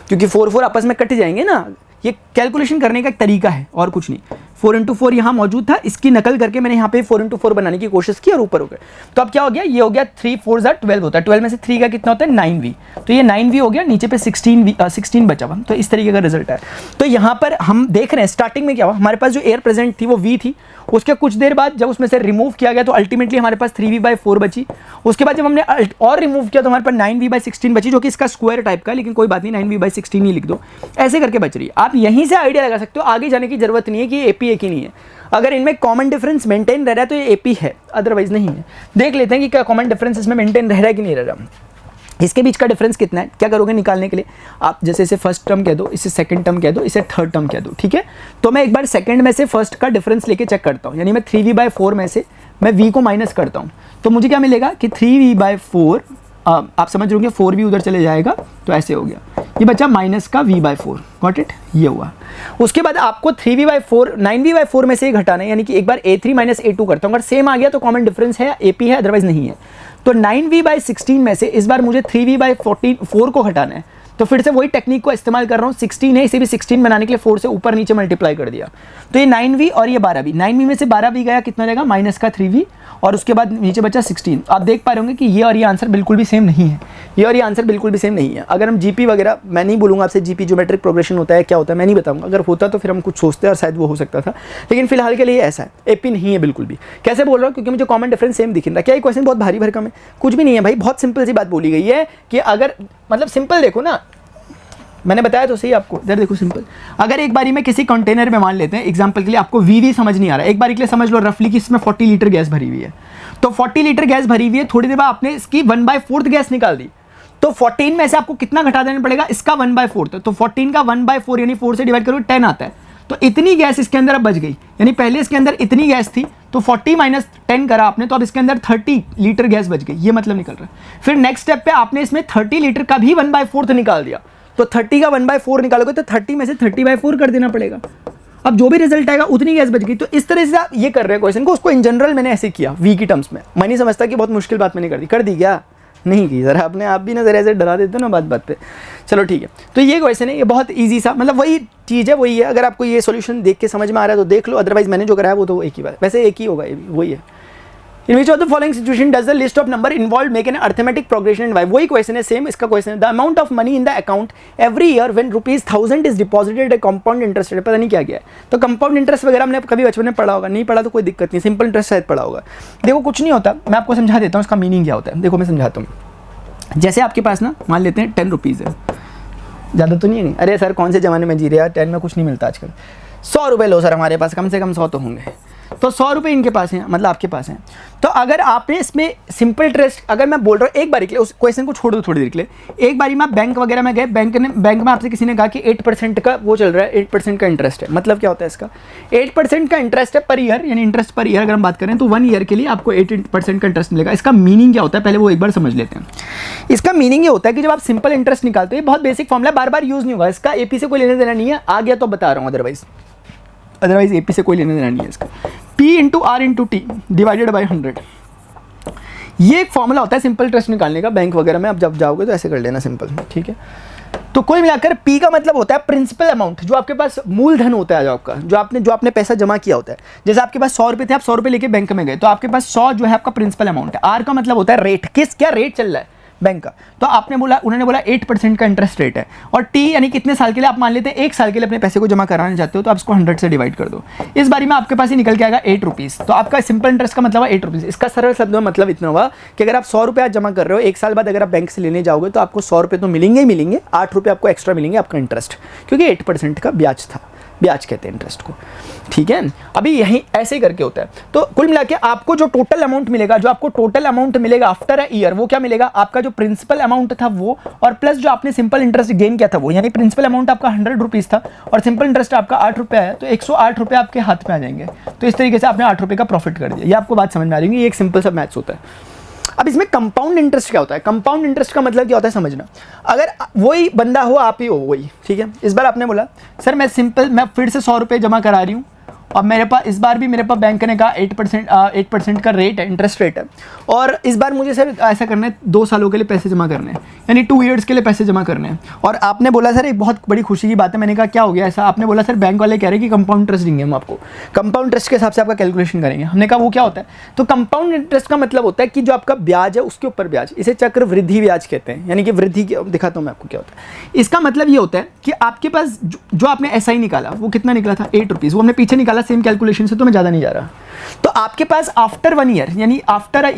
क्योंकि 4 आपस में कट जाएंगे ना। ये कैलकुलेशन करने का एक तरीका है और कुछ नहीं। 4 × 4 यहाँ मौजूद था, इसकी नकल करके मैंने यहाँ पे 4 × 4 बनाने की कोशिश की और ऊपर हो गया। तो अब क्या हो गया, ये हो गया 3 4 12 होता है, 12 में से 3 का कितना होता है 9v, तो ये 9v हो गया, नीचे पे 16 बचा हुआ। तो इस तरीके का रिजल्ट है। तो यहाँ पर हम देख रहे हैं स्टार्टिंग में क्या हुआ, हमारे पास जो एयर प्रेजेंट थी वो v थी, उसके कुछ देर बाद जब उसमें से रिमूव किया गया तो अल्टीमेटली हमारे पास 3v/4 बची। उसके बाद जब हमने और रिमूव किया तो हमारे पास 9v/16 बची, जो कि इसका स्क्वायर टाइप का, लेकिन कोई बात नहीं, 9v/16 ही लिख दो, ऐसे करके बच रही है। आप यहीं से आइडिया लगा सकते हो, आगे जाने की जरूरत नहीं है कि ये AP एक ही नहीं है। अगर इनमें कॉमन डिफरेंस मेंटेन रह रहा है तो ये AP है, अदरवाइज नहीं है। देख लेते हैं कि क्या कॉमन डिफरेंस इसमें मेंटेन रह रहा है कि नहीं रह रहा। इसके बीच का डिफरेंस कितना है, क्या करोगे निकालने के लिए, आप जैसे इसे फर्स्ट टर्म कह दो, इसे सेकंड टर्म कह दो, इसे थर्ड टर्म कह दो, ठीक है। तो मैं एक बार सेकंड में से फर्स्ट का डिफरेंस लेके चेक करता हूँ, यानी मैं 3v/4 में से मैं v को माइनस करता हूँ, तो मुझे क्या मिलेगा कि 3v/4, आप समझ रहे होंगे 4v उधर चले जाएगा, तो ऐसे हो गया, ये बचा माइनस का v/4, गॉट इट, ये हुआ। उसके बाद आपको 3v/4 9v/4 में से ही घटाना है, यानी कि एक बार a3 - a2 करता हूँ, अगर सेम आ गया तो कॉमन डिफरेंस है, AP है, अदरवाइज नहीं है। तो 9v/16 में से इस बार मुझे 3v/4 को घटाना है, तो फिर से वही टेक्निक को इस्तेमाल कर रहा हूँ। 16 है, इसे भी 16 बनाने के लिए 4 से ऊपर नीचे मल्टीप्लाई कर दिया, तो ये 9v और ये 12v, 9v में से 12v गया, कितना रहेगा माइनस का 3v, और उसके बाद नीचे बचा 16। आप देख पा रहे होंगे कि ये और ये आंसर बिल्कुल भी सेम नहीं है, ये और ये आंसर बिल्कुल भी सेम नहीं है। अगर हम GP वगैरह, मैं नहीं बोलूँगा आपसे GP ज्योमेट्रिक प्रोग्रेशन होता है क्या होता है, मैं नहीं बताऊँगा, अगर होता तो फिर हम कुछ सोचते हैं और शायद वो हो सकता था, लेकिन फिलहाल के लिए ऐसा है, AP नहीं है बिल्कुल भी। कैसे बोल रहा हूँ, क्योंकि मुझे कॉमन डिफरेंस सेम दिख रहा है। क्या ये क्वेश्चन बहुत भारी भरकम है, कुछ भी नहीं है भाई, बहुत सिंपल सी बात बोली गई है कि अगर मतलब सिंपल देखो ना, मैंने बताया तो सही आपको, इधर देखो सिंपल। अगर एक बारी में किसी कंटेनर में मान लेते हैं एग्जांपल के लिए, आपको वी समझ नहीं आ रहा है, एक बारी के लिए समझ लो रफली कि इसमें 40 लीटर गैस भरी हुई है, तो 40 लीटर गैस भरी हुई है, थोड़ी देर बाद आपने इसकी 1/4 गैस निकाल दी, तो 14 में से आपको कितना घटा देना पड़ेगा, इसका 1/4, तो 14 का 1/4 यानी 4 से डिवाइड करो 10 आता है, तो इतनी गैस इसके अंदर अब बच गई। यानी पहले इसके अंदर इतनी गैस थी, तो 40 - 10 करा आपने, तो अब इसके अंदर 30 लीटर गैस बच गई, ये मतलब निकल रहा है। फिर नेक्स्ट स्टेप पे आपने इसमें 30 लीटर का भी 1/4 निकाल दिया, तो 30 का 1/4 निकालोगे तो 30 में से 30/4 कर देना पड़ेगा। अब जो भी रिजल्ट आएगा उतनी गैस बच गई। तो इस तरह से आप ये कर रहे हैं क्वेश्चन को, उसको इन जनरल मैंने ऐसे किया वी की टर्म्स में। मैं नहीं समझता कि बहुत मुश्किल बात मैंने कर दी क्या नहीं की, जरा अपने आप भी ना जरा ऐसे डरा देते हो ना बात बात पे। चलो ठीक है, तो ये क्वेश्चन है, ये बहुत ईजी सा, मतलब वही चीज़ है, वही है। अगर आपको ये सॉल्यूशन देख के समझ में आ रहा है तो देख लो, अदरवाइज मैंने जो कराया वो तो एक ही बात, वैसे एक ही होगा, ये भी वही है। In which of the following situation does the list of number involved make an arithmetic progression and why? वही क्वेश्चन है, सेम इसका क्वेश्चन है। The amount of money in the account every year when ₹1000 is deposited at compound interest rate, पता नहीं क्या गया है, तो कंपाउंड इंटरेस्ट वगैरह हमने कभी बचपन में पढ़ा होगा, नहीं पढ़ा तो कोई दिक्कत नहीं, सिंपल इंटरेस्ट शायद पढ़ा होगा। देखो कुछ नहीं होता, मैं आपको समझा देता हूँ इसका मीनिंग क्या होता है। देखो मैं समझाता हूँ, जैसे आपके पास ना मान लेते हैं 10 रुपीज़ है, ज़्यादा तो नहीं है, अरे सर कौन से ज़माने में जी रहे यार, 10 में कुछ नहीं मिलता आजकल, 100 रुपये लो सर हमारे पास, कम से कम 100 तो होंगे, तो 100 रुपये इनके पास हैं, मतलब आपके पास हैं। तो अगर आपने इसमें सिंपल इंटरेस्ट, अगर मैं बोल रहा हूँ एक बारी के लिए, उस क्वेश्चन को छोड़ दो थोड़ी देर के लिए, एक बारी में बैंक वगैरह में गए, बैंक में आपसे किसी ने कहा कि 8% का वो चल रहा है, 8% का इंटरेस्ट है। मतलब क्या होता है इसका, 8% का इंटरेस्ट है पर ईयर, यानी इंटरेस्ट पर ईयर अगर हम बात करें तो 1 ईयर के लिए आपको 8% का इंटरेस्ट मिलेगा। इसका मीनिंग क्या होता है पहले वो एक बार समझ लेते हैं। इसका मीनिंग ये होता है कि जब आप सिंपल इंटरेस्ट निकालते हो, ये बहुत बेसिक फॉर्मूला, बार बार यूज़ नहीं होगा, इसका AP से कोई लेने देना नहीं है, आ गया तो बता रहा हूँ, अदरवाइज AP से कोई लेने देना नहीं है इसका। P × R × T divided by 100, ये एक फॉर्मूला होता है सिंपल इंटरेस्ट निकालने का। बैंक वगैरह में आप जब जाओगे तो ऐसे कर लेना सिंपल, ठीक है। तो कोई मिलाकर P का मतलब होता है प्रिंसिपल अमाउंट, जो आपके पास मूलधन होता है, जो आपका जो आपने पैसा जमा किया होता है। जैसे आपके पास 100 रुपये थे, आप 100 रुपये लेके बैंक में गए, तो आपके पास 100 जो है आपका प्रिंसिपल अमाउंट है। R का मतलब होता है रेट, क्या रेट चल रहा है, बैंक का। तो आपने बोला, उन्होंने बोला 8% का इंटरेस्ट रेट है, और टी यानी कितने साल के लिए आप मान लेते हैं, 1 साल के लिए अपने पैसे को जमा कराना चाहते हो, तो आप इसको 100 से डिवाइड कर दो। इस बारी में आपके पास ही निकल के आएगा 8 रुपीज़। तो आपका सिंपल इंटरेस्ट का मतलब 8 रुपीज़। इसका सरल शब्द में मतलब इतना हुआ कि अगर आप 100 रुपये आज जमा कर रहे हो, 1 साल बाद अगर आप बैंक से लेने जाओगे तो आपको 100 रुपये तो मिलेंगे ही मिलेंगे, 8 रुपये आपको एक्स्ट्रा मिलेंगे आपका इंटरेस्ट, क्योंकि 8% का ब्याज था, ब्याज कहते हैं इंटरेस्ट को, ठीक है। अभी यही ऐसे ही करके होता है। तो कुल मिला के आपको जो टोटल अमाउंट मिलेगा, जो आपको टोटल अमाउंट मिलेगा आफ्टर अ ईयर, वो क्या मिलेगा, आपका जो प्रिंसिपल अमाउंट था वो, और प्लस जो आपने सिंपल इंटरेस्ट गेन किया था वो, यानी प्रिंसिपल अमाउंट आपका 100 रुपीज़ था और सिंपल इंटरेस्ट आपका 8 रुपये है, तो 108 रुपये आपके हाथ में आ जाएंगे। तो इस तरीके से आपने 8 रुपये का प्रॉफिट कर दिया। ये आपको बात समझ में आ रही है, ये एक सिंपल सा मैथ्स होता है। अब इसमें कंपाउंड इंटरेस्ट क्या होता है? कंपाउंड इंटरेस्ट का मतलब क्या होता है समझना। अगर वही बंदा हो, आप ही हो वही, ठीक है, इस बार आपने बोला सर मैं फिर से 100 रुपये जमा करा रही हूँ, और मेरे पास इस बार भी मेरे पास बैंक ने कहा 8% का रेट है, इंटरेस्ट रेट है, और इस बार मुझे सर ऐसा करना है 2 सालों के लिए पैसे जमा करने हैं, यानी 2 ईयर्स के लिए पैसे जमा करने हैं। और आपने बोला सर एक बहुत बड़ी खुशी की बात है, मैंने कहा क्या हो गया ऐसा? आपने बोला सर बैंक वाले कह रहे हैं कि कंपाउंड इंटरेस्ट देंगे हम आपको, कंपाउंड इंटरेस्ट के हिसाब से आपका कैलकुलेशन करेंगे। हमने कहा वो क्या होता है? तो कंपाउंड इंटरेस्ट का मतलब होता है कि जो आपका ब्याज है उसके ऊपर ब्याज, इसे चक्रवृद्धि ब्याज कहते हैं, यानी कि वृद्धि। दिखाता हूँ मैं आपको क्या होता है। इसका मतलब ये होता है कि आपके पास जो आपने SI निकाला वो कितना निकला था, 8 रुपीज़, वो हमने पीछे निकाला सेम कैलकुलेशन से, तो मैं ज़्यादा नहीं जा रहा। तो आपके पास आफ्टर 1 ईयर, यानी आफ्टर अ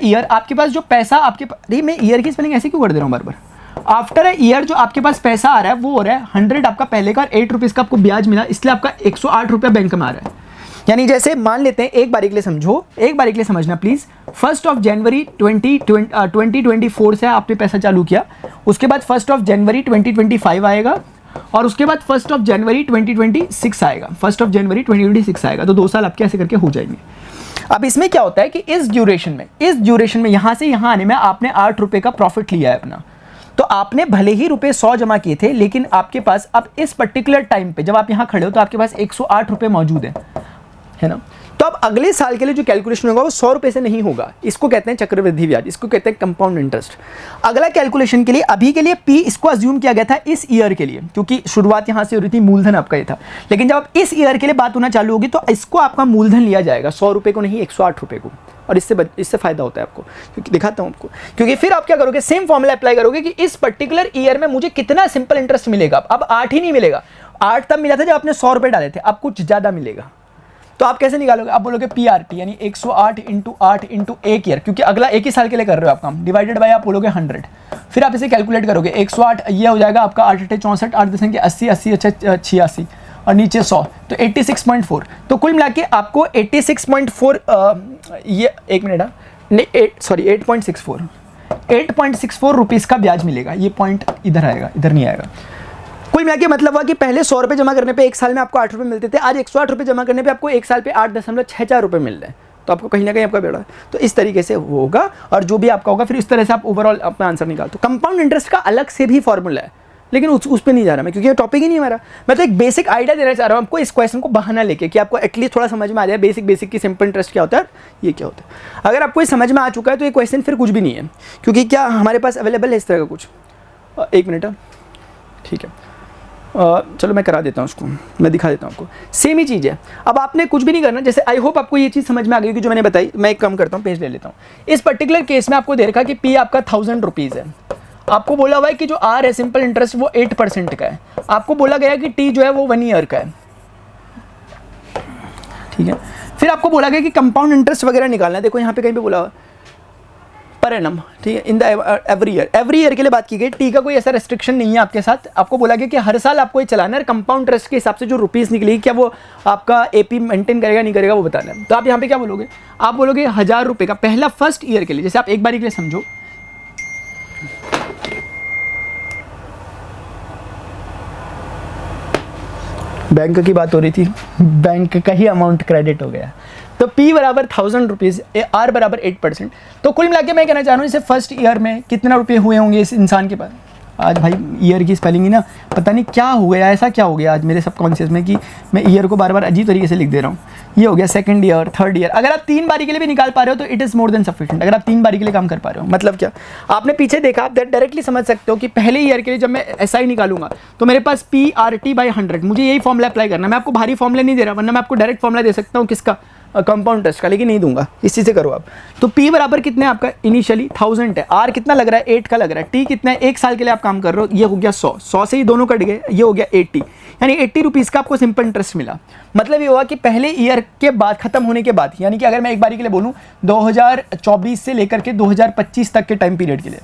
ईयर आपके पास जो पैसा आपके, अरे मैं ईयर की स्पेलिंग ऐसे क्यों कर दे रहा हूँ बार बार। आफ्टर अ ईयर जो आपके पास पैसा आ रहा है वो हो रहा है 100 आपका पहले का, 8 रुपीज़ का आपको ब्याज मिला, इसलिए आपका 108 रुपये बैंक में आ रहा है। यानी जैसे मान लेते हैं, एक बारी के लिए समझो, एक बारी के लिए समझना प्लीज़। 1 जनवरी 2024 से आपने पैसा चालू किया, उसके बाद 1 जनवरी 2025 आएगा, और उसके बाद 1 जनवरी 2026 आएगा, 1 जनवरी 2026 आएगा। तो 2 साल आपके ऐसे करके हो जाएंगे। अब इसमें क्या होता है कि इस ड्यूरेशन में यहाँ से यहाँ आने में आपने 8 रुपये का प्रॉफिट लिया है अपना। तो आपने भले ही रुपए 100 जमा किए थे, लेकिन आपके पास अब इस पर्टिकुलर टाइम पे जब आप यहाँ खड़े हो तो आपके पास 108 रुपये मौजूद है ना। तो अब अगले साल के लिए जो कैलकुलेशन होगा वो 100 रुपये से नहीं होगा, इसको कहते हैं चक्रवृद्धि ब्याज, इसको कहते हैं कंपाउंड इंटरेस्ट। अगला कैलकुलेशन के लिए अभी के लिए P इसको अज्यूम किया गया था इस ईयर के लिए, क्योंकि शुरुआत यहाँ से हो रही थी, मूलधन आपका ये था। लेकिन जब आप इस ईयर के लिए बात होना चालू होगी तो इसको आपका मूलधन लिया जाएगा, 100 रुपये को नहीं, 108 रुपये को। और इससे फायदा होता है आपको, क्योंकि दिखाता हूँ आपको, क्योंकि फिर आप क्या करोगे, सेम फॉर्मूला अप्लाई करोगे कि इस पर्टिकुलर ईयर में मुझे कितना सिंपल इंटरेस्ट मिलेगा। अब 8 ही नहीं मिलेगा, 8 तब मिला था जब आपने 100 रुपये डाले थे, अब कुछ ज़्यादा मिलेगा। तो आप कैसे निकालोगे? आप बोलोगे PRT, यानी 108 × 8 × 1 ईयर, क्योंकि अगला एक ही साल के लिए कर रहे हो आप काम, डिवाइडेड बाय आप बोलोगे 100। फिर आप इसे कैलकुलेट करोगे, 108 ये हो जाएगा आपका 8 × 8 = 64, 8 10 × 80, 80 × 86, और नीचे 100, तो 86.4। तो कुल मिला के आपको 86.4 ये 1 मिनट, नहीं 8.64 रुपीज़ का ब्याज मिलेगा। ये पॉइंट इधर आएगा, इधर नहीं आएगा। कुल मिला के मतलब हुआ कि पहले 100 रुपये जमा करने पे 1 साल में आपको 8 रुपये मिलते थे, आज 108 रुपये जमा करने पे आपको 1 साल पे 8.64 रुपये मिल रहे हैं। तो आपको कहीं ना कहीं आपका बेड़ा है। तो इस तरीके से होगा, और जो भी आपका होगा फिर इस तरह से आप ओवरऑल अपना आंसर निकालते हो। कंपाउंड इंटरेस्ट का अलग से भी फॉर्मूला है, लेकिन उस पर नहीं जा रहा मैं, क्योंकि ये टॉपिक ही नहीं हमारा। मैं तो एक बेसिक आइडिया देना चाह रहा हूँ आपको, इस क्वेश्चन को बहाना लेके, कि आपको एटलीस्ट थोड़ा समझ में आ जाए बेसिक की सिंपल इंटरेस्ट क्या होता है, ये क्या होता है। अगर आपको ये समझ में आ चुका है तो ये क्वेश्चन फिर कुछ भी नहीं है, क्योंकि क्या हमारे पास अवेलेबल है इस तरह का कुछ। 1 मिनट, ठीक है, चलो मैं करा देता हूँ उसको, मैं दिखा देता हूँ आपको। सेम ही चीज़ है। अब आपने कुछ भी नहीं करना, जैसे आई होप आपको ये चीज़ समझ में आ गई कि जो मैंने बताई। मैं एक काम करता हूँ, पेज ले लेता हूँ। इस पर्टिकुलर केस में आपको दे रखा कि P आपका 1000 रुपीज़ है। आपको बोला हुआ है कि जो R है सिंपल इंटरेस्ट वो 8% का है। आपको बोला गया कि T जो है वो 1 ईयर का है, ठीक है। फिर आपको बोला गया कि कंपाउंड इंटरेस्ट वगैरह निकालना है। देखो यहाँ पे कहीं पे बोला हुआ पर एनम, ठीक है, इन द एवरी ईयर के लिए बात की गई। टी का कोई ऐसा रेस्ट्रिक्शन नहीं है आपके साथ। आपको बोला गया कि हर साल आपको ये चलाना है। कंपाउंड इंटरेस्ट के हिसाब से जो रुपीज़ निकलेगी, क्या वो आपका AP मेंटेन करेगा नहीं करेगा वो बताना है। तो आप यहाँ पे क्या बोलोगे? आप बोलोगे 1000 रुपये का पहला फर्स्ट ईयर के लिए। जैसे आप एक बारी के लिए समझो, बैंक की बात हो रही थी, बैंक का ही अमाउंट क्रेडिट हो गया। तो P बराबर 1000 रुपीज़, R बराबर 8%। तो कुल मिला के मैं कहना चाह रहा हूँ, इसे फर्स्ट ईयर में कितना रुपये हुए होंगे इस इंसान के पास। आज भाई ईयर की स्पेलिंग ही ना पता नहीं क्या हो गया, ऐसा क्या हो गया आज मेरे सबकॉन्शियस में कि मैं ईयर को बार बार अजीब तरीके से लिख दे रहा हूँ। ये हो गया सेकंड ईयर, थर्ड ईयर। अगर आप 3 बारी के लिए भी निकाल पा रहे हो तो it is more than sufficient. अगर आप 3 बारी के लिए काम कर पा रहे हो, मतलब क्या, आपने पीछे देखा, आप डायरेक्टली समझ सकते हो कि पहले ईयर के लिए जब मैं SI निकालूंगा तो मेरे पास PRT/100, मुझे यही फॉर्मूला अप्लाई करना है। मैं आपको भारी फॉर्मूला नहीं दे रहा, वरना मैं आपको डायरेक्ट फॉर्मूला दे सकता हूँ किसका, कंपाउंड इंटरेस्ट का, लेकिन नहीं दूंगा, इसी से करो आप। तो P बराबर कितने आपका इनिशियली 1000 है, R कितना लग रहा है 8 का लग रहा है, T कितना है 1 साल के लिए आप काम कर रहे हो, ये हो गया 100 से ही दोनों कट गए, ये हो गया 80, यानी 80 रुपीज़ का आपको सिंपल इंटरेस्ट मिला। मतलब ये हुआ कि पहले ईयर के बाद खत्म होने के बाद, यानी कि अगर मैं एक बारी के लिए बोलूँ 2024 से लेकर के 2025 तक के टाइम पीरियड के लिए,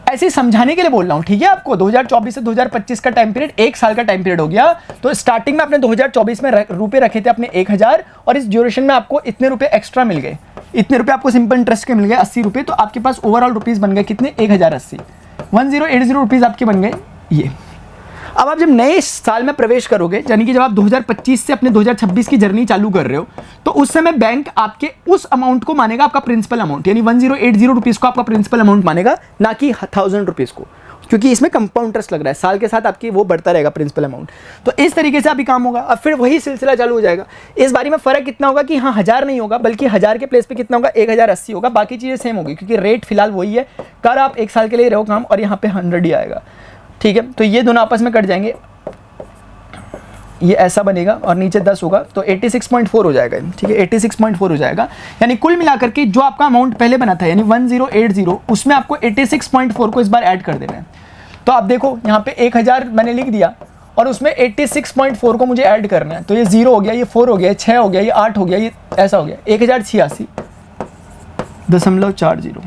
ऐसे समझाने के लिए बोल रहा हूँ, ठीक है आपको। 2024 से 2025 का टाइम पीरियड 1 साल का टाइम पीरियड हो गया। तो स्टार्टिंग में आपने 2024 में रुपए रखे थे अपने 1000, और इस ड्यूरेशन में आपको इतने रुपए एक्स्ट्रा मिल गए, इतने रुपए आपको सिंपल इंटरेस्ट के मिल गए 80 रुपए। तो आपके पास ओवरऑल रुपीस बन गए कितने 1080, 1080 रुपीज़ आपके बन गए ये। अब आप जब नए साल में प्रवेश करोगे, यानी कि जब आप 2025 से अपने 2026 की जर्नी चालू कर रहे हो, तो उस समय बैंक आपके उस अमाउंट को मानेगा आपका प्रिंसिपल अमाउंट, यानी 1080 रुपीज़ को आपका प्रिंसिपल अमाउंट मानेगा, ना कि 1000 रुपीज़ को, क्योंकि इसमें कंपाउंड इंटरेस्ट लग रहा है, साल के साथ आपकी वो बढ़ता रहेगा प्रिंसिपल अमाउंट। तो इस तरीके से अभी काम होगा। अब फिर वही सिलसिला चालू हो जाएगा। इस बारी में फ़र्क कितना होगा कि हाँ 1000 नहीं होगा, बल्कि 1000 के प्लेस पे कितना होगा 1080 होगा, बाकी चीज़ें सेम होगी, क्योंकि रेट फिलहाल वही है। कर आप 1 साल के लिए रहो काम, और यहाँ पे 100 ही आएगा, ठीक है। तो ये दोनों आपस में कट जाएंगे, ये ऐसा बनेगा और नीचे 10 होगा, तो 86.4 हो जाएगा, ठीक है 86.4 हो जाएगा। यानी कुल मिलाकर के जो आपका अमाउंट पहले बना था, यानी 1080, उसमें आपको 86.4 को इस बार ऐड कर देना है। तो आप देखो यहाँ पे 1000 मैंने लिख दिया, और उसमें 86.4 को मुझे ऐड करना है। तो ये 0 हो गया, ये 4 हो गया, ये 6 हो गया, ये 8 हो गया, ये ऐसा हो गया 1086.40।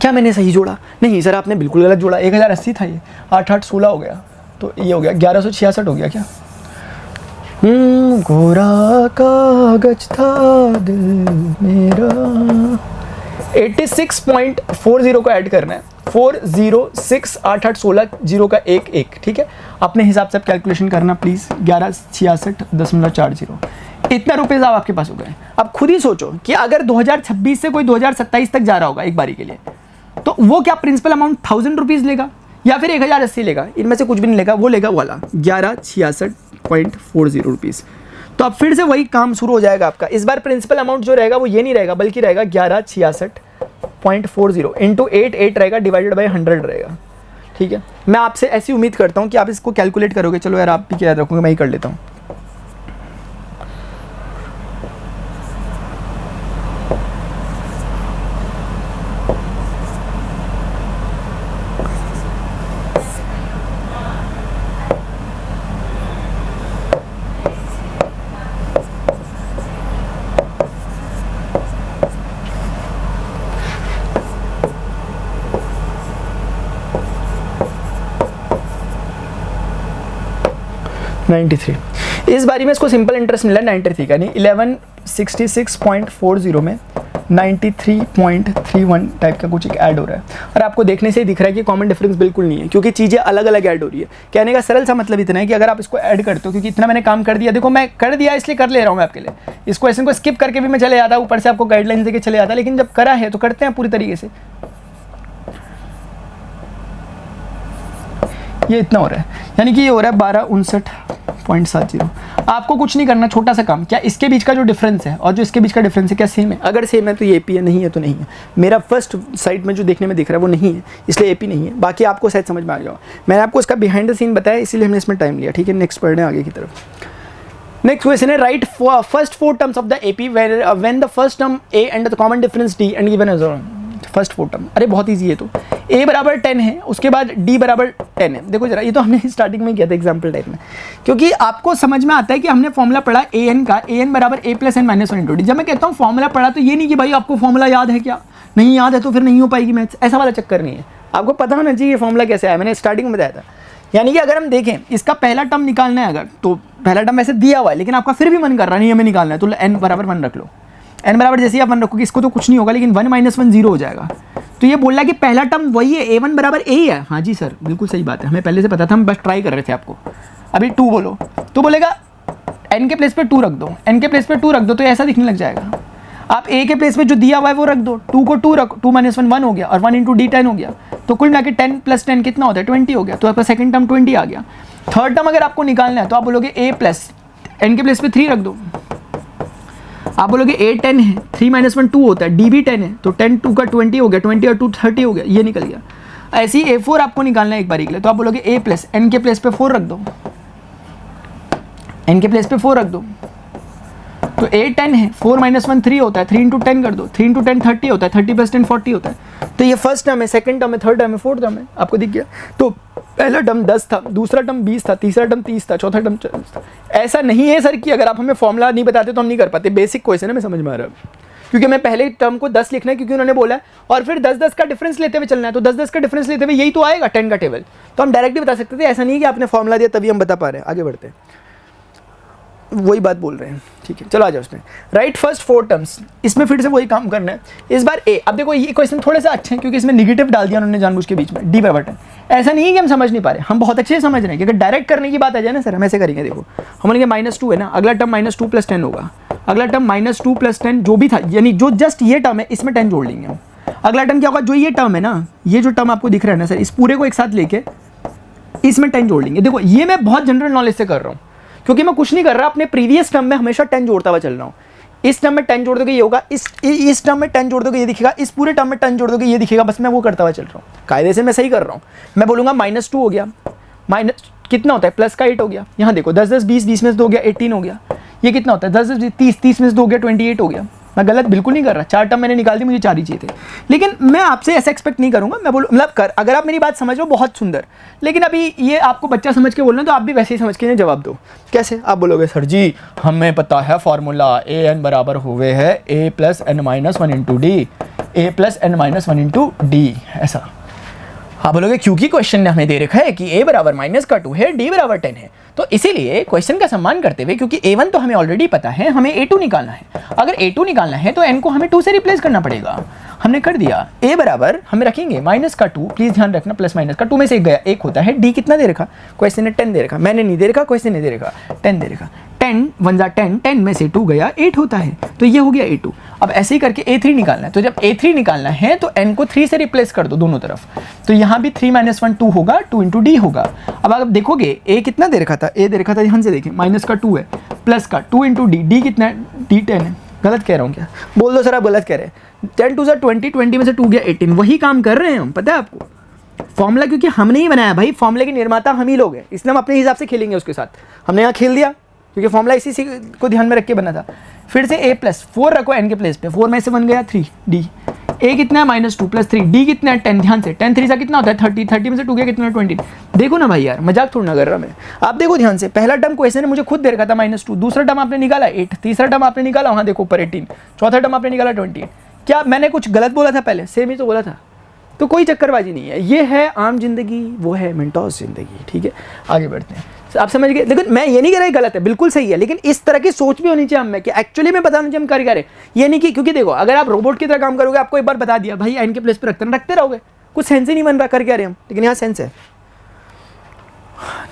क्या मैंने सही जोड़ा? नहीं सर आपने बिल्कुल गलत जोड़ा, 1080 था, ये 8 8 16 हो गया, तो ये हो गया 1166 हो गया क्या। गोरा कागज था दिल मेरा। 86.40 को ऐड करना है, 4068816 0 का 1 1, ठीक है। अपने हिसाब से आप कैलकुलेशन करना प्लीज़। 1166.40 इतना रुपये आपके पास हो गए। अब खुद ही सोचो कि अगर 2026 से कोई 2027 तक जा रहा होगा एक बारी के लिए, तो वो क्या प्रिंसिपल अमाउंट 1000 रुपीज़ लेगा या फिर 1080 लेगा? इनमें से कुछ भी नहीं लेगा, वो लेगा वाला 1166.40 रुपीज़। तो अब फिर से वही काम शुरू हो जाएगा आपका। इस बार प्रिंसिपल अमाउंट जो रहेगा वो ये नहीं रहेगा, बल्कि रहेगा 1166.40 इंटू 8 रहेगा, डिवाइडेड बाई 100 रहेगा, ठीक है। मैं आपसे ऐसी उम्मीद करता हूँ कि आप इसको कैलकुलेट करोगे। चलो यार आप भी क्या याद रखोगे, मैं ही कर लेता हूँ। इस बारी में इसको सिंपल इंटरेस्ट मिला 93 का, नहीं 1166.40 में 93.31 टाइप का कुछ एक ऐड हो रहा है। और आपको देखने से ही दिख रहा है कि कॉमन डिफरेंस बिल्कुल नहीं है, क्योंकि चीज़ें अलग अलग ऐड हो रही है। कहने का सरल सा मतलब इतना है कि अगर आप इसको ऐड करते हो, क्योंकि इतना मैंने काम कर दिया, देखो मैं कर दिया इसलिए कर ले रहा हूँ मैं आपके लिए। इस क्वेश्चन को स्किप करके भी मैं चले जाता, ऊपर से आपको गाइडलाइंस देके चले जाता, लेकिन जब करा है तो करते हैं पूरी तरीके से। ये इतना हो रहा है, यानी कि ये हो रहा है 1259.70। आपको कुछ नहीं करना, छोटा सा काम, क्या इसके बीच का जो डिफरेंस है और जो इसके बीच का डिफरेंस है क्या सेम है? अगर सेम है तो ये एपी है, नहीं है तो नहीं है। मेरा फर्स्ट साइड में जो देखने में दिख रहा है वो नहीं है, इसलिए एपी नहीं है। बाकी आपको शायद समझ में आ जाओ। मैंने आपको इसका बिहाइंड द सीन बताया, इसीलिए हमने इसमें टाइम लिया, ठीक है। नेक्स्ट पढ़ने आगे की तरफ। नेक्स्ट क्वेश्चन है, write first 4 terms of the AP when the first term a and the common difference d and given as first 4 term. अरे बहुत ईजी है। तो a बराबर 10 है, उसके बाद d बराबर 10 है। देखो जरा, ये तो हमने स्टार्टिंग में किया था एग्जाम्पल टाइप में, क्योंकि आपको समझ में आता है कि हमने फॉर्मूला पढ़ा an का, an बराबर a plus n minus 1 into D. जब मैं कहता हूँ फॉर्मूला पढ़ा, तो ये नहीं कि भाई आपको फॉर्मूला याद है, क्या नहीं याद है तो फिर नहीं हो पाएगी मैथ्स, ऐसा वाला चक्कर नहीं है। आपको पता होना चाहिए फॉर्मूला कैसे आया, मैंने स्टार्टिंग में बताया था। यानी कि अगर हम देखें इसका पहला टर्म निकालना है अगर, तो पहला टर्म वैसे दिया हुआ है, लेकिन आपका फिर भी मन कर रहा नहीं हमें निकालना है, तो n बराबर 1 रख लो। n बराबर जैसे ही आप 1 रखोगे, इसको तो कुछ नहीं होगा, लेकिन 1 माइनस 1 0 हो जाएगा। तो ये बोल रहा है कि पहला टर्म वही है, a1 बराबर a ही है। हाँ जी सर, बिल्कुल सही बात है, हमें पहले से पता था, हम बस ट्राई कर रहे थे आपको। अभी 2 बोलो, तो बोलेगा n के प्लेस पे 2 रख दो, n के प्लेस पे 2 रख दो, तो ऐसा दिखने लग जाएगा। आप a के प्लेस पे जो दिया हुआ है वो रख दो, 2 को 2 रखो, 2 माइनस 1 1 हो गया, और 1 इंटू डी 10 हो गया। तो कुल मिला के 10 प्लस 10 कितना होता है? 20 हो गया। तो आपका सेकंड टर्म 20 आ गया। थर्ड टर्म अगर आपको निकालना है तो आप बोलोगे a प्लस n के प्लेस पे 3 रख दो। आप बोलोगे a 10 है, 3 माइनस 1 2 होता है, d भी 10 है, तो 10 2 का 20 हो गया, 20 और 2 30 हो गया, ये निकल गया। ऐसे ही a4 आपको निकालना है एक बारी के लिए, तो आप बोलोगे a प्लस n के प्लेस पे 4 रख दो, n के प्लेस पे 4 रख दो। तो ए 10 है, 4 - 1 3 होता है, 3 × 10 कर दो, 3 × 10 30 होता है, 30 + 10 40 होता है। तो ये फर्स्ट टर्म है, सेकंड टर्म है, थर्ड टर्म है, फोर्थ टर्म है, आपको दिख गया। तो पहला टर्म 10 था, दूसरा टर्म 20 था, तीसरा टर्म 30 था, चौथा टर्म 40 था। ऐसा नहीं है सर कि अगर आप हमें फॉर्मूला नहीं बताते तो हम नहीं कर पाते, बेसिक क्वेश्चन है, मैं समझ में आ रहा है, क्योंकि मैं पहले टर्म को 10 लिखना है क्योंकि उन्होंने बोला है, और फिर 10-10 का डिफरेंस लेते हुए चलना है, तो 10-10 का डिफरेंस लेते हुए यही तो आएगा 10 का टेबल। तो हम डायरेक्टली बता सकते थे, ऐसा नहीं है कि आपने फॉर्मूला दिया तभी हम बता पा रहे हैं। आगे बढ़ते हैं, वही बात बोल रहे हैं, ठीक है, चलो आ जाओ उसमें। राइट फर्स्ट 4 टर्म्स, इसमें फिर से वही काम करना है इस बार ए। अब देखो ये क्वेश्चन थोड़े से अच्छे हैं क्योंकि इसमें निगेटिव डाल दिया उन्होंने जानबूझ के बीच में, डी बराबर 10। ऐसा नहीं है कि हम समझ नहीं पा रहे, हम बहुत अच्छे से समझ रहे हैं कि अगर डायरेक्ट करने की बात आ जाए ना सर, हम ऐसे करेंगे। देखो हम बोलेंगे -2 है ना, अगला टर्म -2 + 10 होगा, अगला टर्म -2 + 10 जो भी था, यानी जो जस्ट ये टर्म है इसमें 10 जोड़ लेंगे हम। अगला टर्म क्या होगा, जो ये टर्म है ना, ये जो टर्म आपको दिख रहा है ना सर, इस पूरे को एक साथ लेके इसमें 10 जोड़ लेंगे। देखो ये मैं बहुत जनरल नॉलेज से कर रहा हूँ क्योंकि मैं कुछ नहीं कर रहा, अपने प्रीवियस टर्म में हमेशा 10 जोड़ता हुआ चल रहा हूँ। इस टर्म में 10 जोड़ दोगे ये होगा, इस टर्म में 10 जोड़ दोगे ये दिखेगा, इस पूरे टर्म में 10 जोड़ दोगे ये दिखेगा, बस मैं वो करता हुआ चल रहा हूँ। कायदे से मैं सही कर रहा हूँ। मैं बोलूँगा -2 हो गया, माइनस कितना होता है, प्लस का 8 हो गया। यहाँ देखो 10-10 20, 20 में से 2 हो गया 18 हो गया। ये कितना होता है, 10-10 30, 30 में से 2 हो गया 28 हो गया। मैं गलत बिल्कुल नहीं कर रहा, 4 टर्म मैंने निकाल दी, मुझे 4 ही चाहिए थे। लेकिन मैं आपसे ऐसा एक्सपेक्ट नहीं करूंगा, मैं बोलूँ मतलब कर, अगर आप मेरी बात समझ लो बहुत सुंदर, लेकिन अभी ये आपको बच्चा समझ के बोलना है तो आप भी वैसे ही समझ के जवाब दो। कैसे आप बोलोगे, सर जी हमें पता है फॉर्मूला an बराबर हुए है a + n - 1 × d, a + n - 1 × d। ऐसा आप बोलोगे क्योंकि क्वेश्चन ने हमें दे रखा है कि a बराबर -2 है, d बराबर 10 है, तो इसीलिए क्वेश्चन का सम्मान करते हुए, क्योंकि a1 तो हमें ऑलरेडी पता है, हमें a2 निकालना है। अगर a2 निकालना है तो n को हमें 2 से रिप्लेस करना पड़ेगा। हमने कर दिया, a बराबर हम रखेंगे -2, प्लीज ध्यान रखना, प्लस माइनस का 2 में से एक गया, एक होता है। d कितना दे रखा, क्वेश्चन ने 10 दे रखा, मैंने नहीं दे रखा, क्वेश्चन ने दे रखा 10 दे रखा। 10 1 × 10, 10 में से 2 गया 8 होता है, तो ये हो गया a2। अब ऐसे ही करके a3 निकालना है, तो जब a3 निकालना है तो n को 3 से रिप्लेस कर दो दोनों तरफ, तो यहाँ भी 3 - 1 2 होगा, 2 × d होगा। अब आप देखोगे a कितना दे रखा था, a दे रखा था, ध्यान से देखिए, माइनस का 2 है, प्लस का 2 × d, d कितना है, d 10 है। गलत कह रहा हूँ क्या, बोल दो सर आप गलत कह रहे हैं। 10 2 20, 20 में से 2 गया 18, वही काम कर रहे हैं हम, पता है आपको। फॉर्मूला क्योंकि हमने ही बनाया भाई, फॉर्मूले के निर्माता हम ही लोग हैं, इसलिए हम अपने हिसाब से खेलेंगे उसके साथ। हमने यहाँ खेल दिया क्योंकि फॉर्मूला इसी को ध्यान में रख के बना था। फिर से a + 4 रखो n के प्लेस पे, 4 में से 1 गया 3 d, a कितना है -2 + 3, d कितना है 10, ध्यान से 10 3 सा कितना होता है 30, 30 में से 2 गया कितना 20। देखो ना भाई यार, मजाक थोड़ा ना कर रहा मैं, आप देखो ध्यान से। पहला टर्म क्वेश्चन ने मुझे खुद दे रखा था -2, दूसरा टर्म आपने निकाला 8, तीसरा टर्म आपने निकाला वहाँ देखो ऊपर 18, चौथा टर्म आपने निकाला 28। क्या मैंने कुछ गलत बोला था पहले, सेम ही तो बोला था, तो कोई चक्करबाजी नहीं है। ये है आम जिंदगी, वो है मेंटोस जिंदगी, ठीक है। आगे बढ़ते हैं, आप समझ गए। लेकिन मैं ये नहीं कह रहा गलत है, बिल्कुल सही है, लेकिन इस तरह की सोच भी होनी चाहिए हमें कि एक्चुअली में बताना चाहिए हम कर क्या रहे। ये नहीं कि क्योंकि देखो अगर आप रोबोट की तरह काम करोगे, आपको एक बार बता दिया भाई n के प्लेस पे रखते रहोगे, कुछ सेंस ही नहीं बन रहा कर क्या रहे हम, लेकिन यहाँ सेंस है।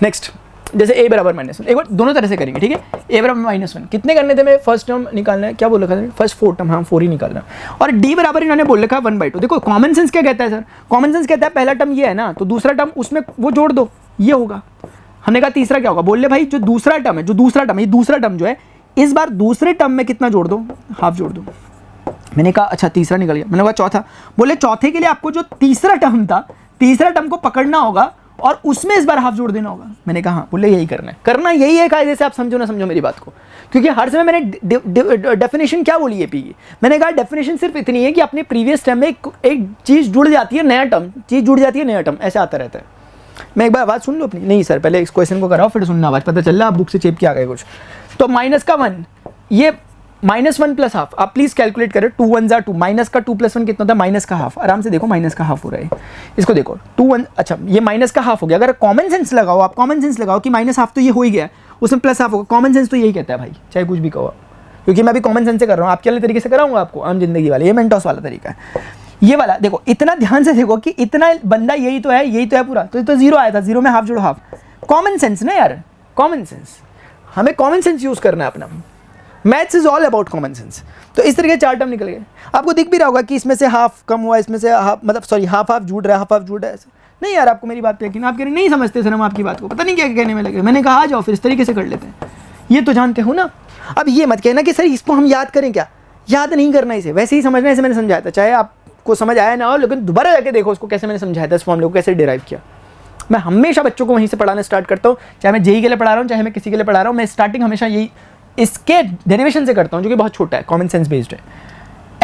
नेक्स्ट, जैसे a बराबर -1, एक बार दोनों तरह से करेंगे, ठीक है। a बराबर -1 कितने करने थे, मैं फर्स्ट टर्म निकालना है, क्या बोल रखा था फर्स्ट 4 टर्म, हाँ 4 ही निकालना। और d बराबर इन्होंने बोल रखा 1/2। देखो कॉमन सेंस क्या कहता है सर, कॉमन सेंस कहता है पहला टर्म ये है ना, तो दूसरा टर्म उसमें वो जोड़ दो, ये होगा। हमने कहा तीसरा क्या होगा, बोल ले भाई जो दूसरा टर्म है, ये दूसरा टर्म जो है, इस बार दूसरे टर्म में कितना जोड़ दो, हाफ जोड़ दो। मैंने कहा अच्छा तीसरा निकल गया, मैंने कहा चौथा, बोले चौथे के लिए आपको जो तीसरा टर्म था, तीसरा टर्म को पकड़ना होगा और उसमें इस बार हाफ जोड़ देना होगा। मैंने कहा हाँ, बोले यही करना यही है कायदे से, आप समझो ना समझो मेरी बात को, क्योंकि हर समय मैंने डेफिनेशन क्या बोली है पी की, मैंने कहा डेफिनेशन सिर्फ इतनी है कि अपने प्रीवियस टर्म में एक चीज़ जुड़ जाती है, नया टर्म, चीज़ जुड़ जाती है, नया टर्म, ऐसे आता रहता है। मैं एक बार आवाज़ सुन लो अपनी, नहीं सर पहले इस क्वेश्चन को कराओ फिर सुनना आवाज़, पता चल रहा आप बुक से चेप के आ गए कुछ। तो -1, ये -1 + हाफ, आप प्लीज़ कैलकुलेट करें, 2 1 = 2, माइनस का 2 + 1 कितना होता है, -½ आराम से देखो, -½ हो रहा है, इसको देखो 2 1, अच्छा ये -½ हो गया। अगर कॉमन सेंस लगाओ, आप कॉमन सेंस लगाओ कि -½ तो ये हो ही गया, उसमें +½ होगा, कॉमन सेंस तो यही कहता है भाई, चाहे कुछ भी कहो, क्योंकि मैं अभी कॉमन सेंस से कर रहा हूँ, आपके वाले तरीके से कराऊंगा आपको आम जिंदगी वाले, ये मेंटोस वाला तरीका है। ये वाला देखो, इतना ध्यान से देखो कि इतना बंदा यही तो है पूरा, तो 0 आया था, 0 में हाफ जोड़ो, हाफ कॉमन सेंस ना यार, कॉमन सेंस, हमें कॉमन सेंस यूज करना है अपना। Maths is all about common sense. तो इस तरह के 4 टर्म निकल गए, आपको दिख भी रहा होगा कि इसमें से हाफ कम हुआ, इसमें से हाफ, मतलब सॉरी हाफ जुड़ रहा है, हाफ जुड़ रहा है, ऐसा नहीं यार, आपको मेरी बात पे यकीन, आप कह रहे नहीं समझते सर हम आपकी बात को, पता नहीं क्या कहने में लगे। मैंने कहा आ जाओ फिर इस तरीके से कर लेते हैं, ये तो जानते हो ना। अब ये मत कहना कि सर इसको हम याद करें, क्या याद नहीं करना, इसे वैसे ही समझना, ऐसे मैंने समझाया था, चाहे आपको समझ आया ना हो, लेकिन दोबारा जाके देखो उसको कैसे मैंने समझाया था, इस फॉर्मूले को कैसे डिराइव किया। मैं हमेशा बच्चों को वहीं से पढ़ाना स्टार्ट करता हूँ, चाहे मैं जेई के लिए पढ़ा रहा हूँ, चाहे मैं किसी के लिए पढ़ा रहा हूँ, मैं स्टार्टिंग हमेशा यही इसके डेरिवेशन से करता हूँ, जो कि बहुत छोटा है, कॉमन सेंस बेस्ड है।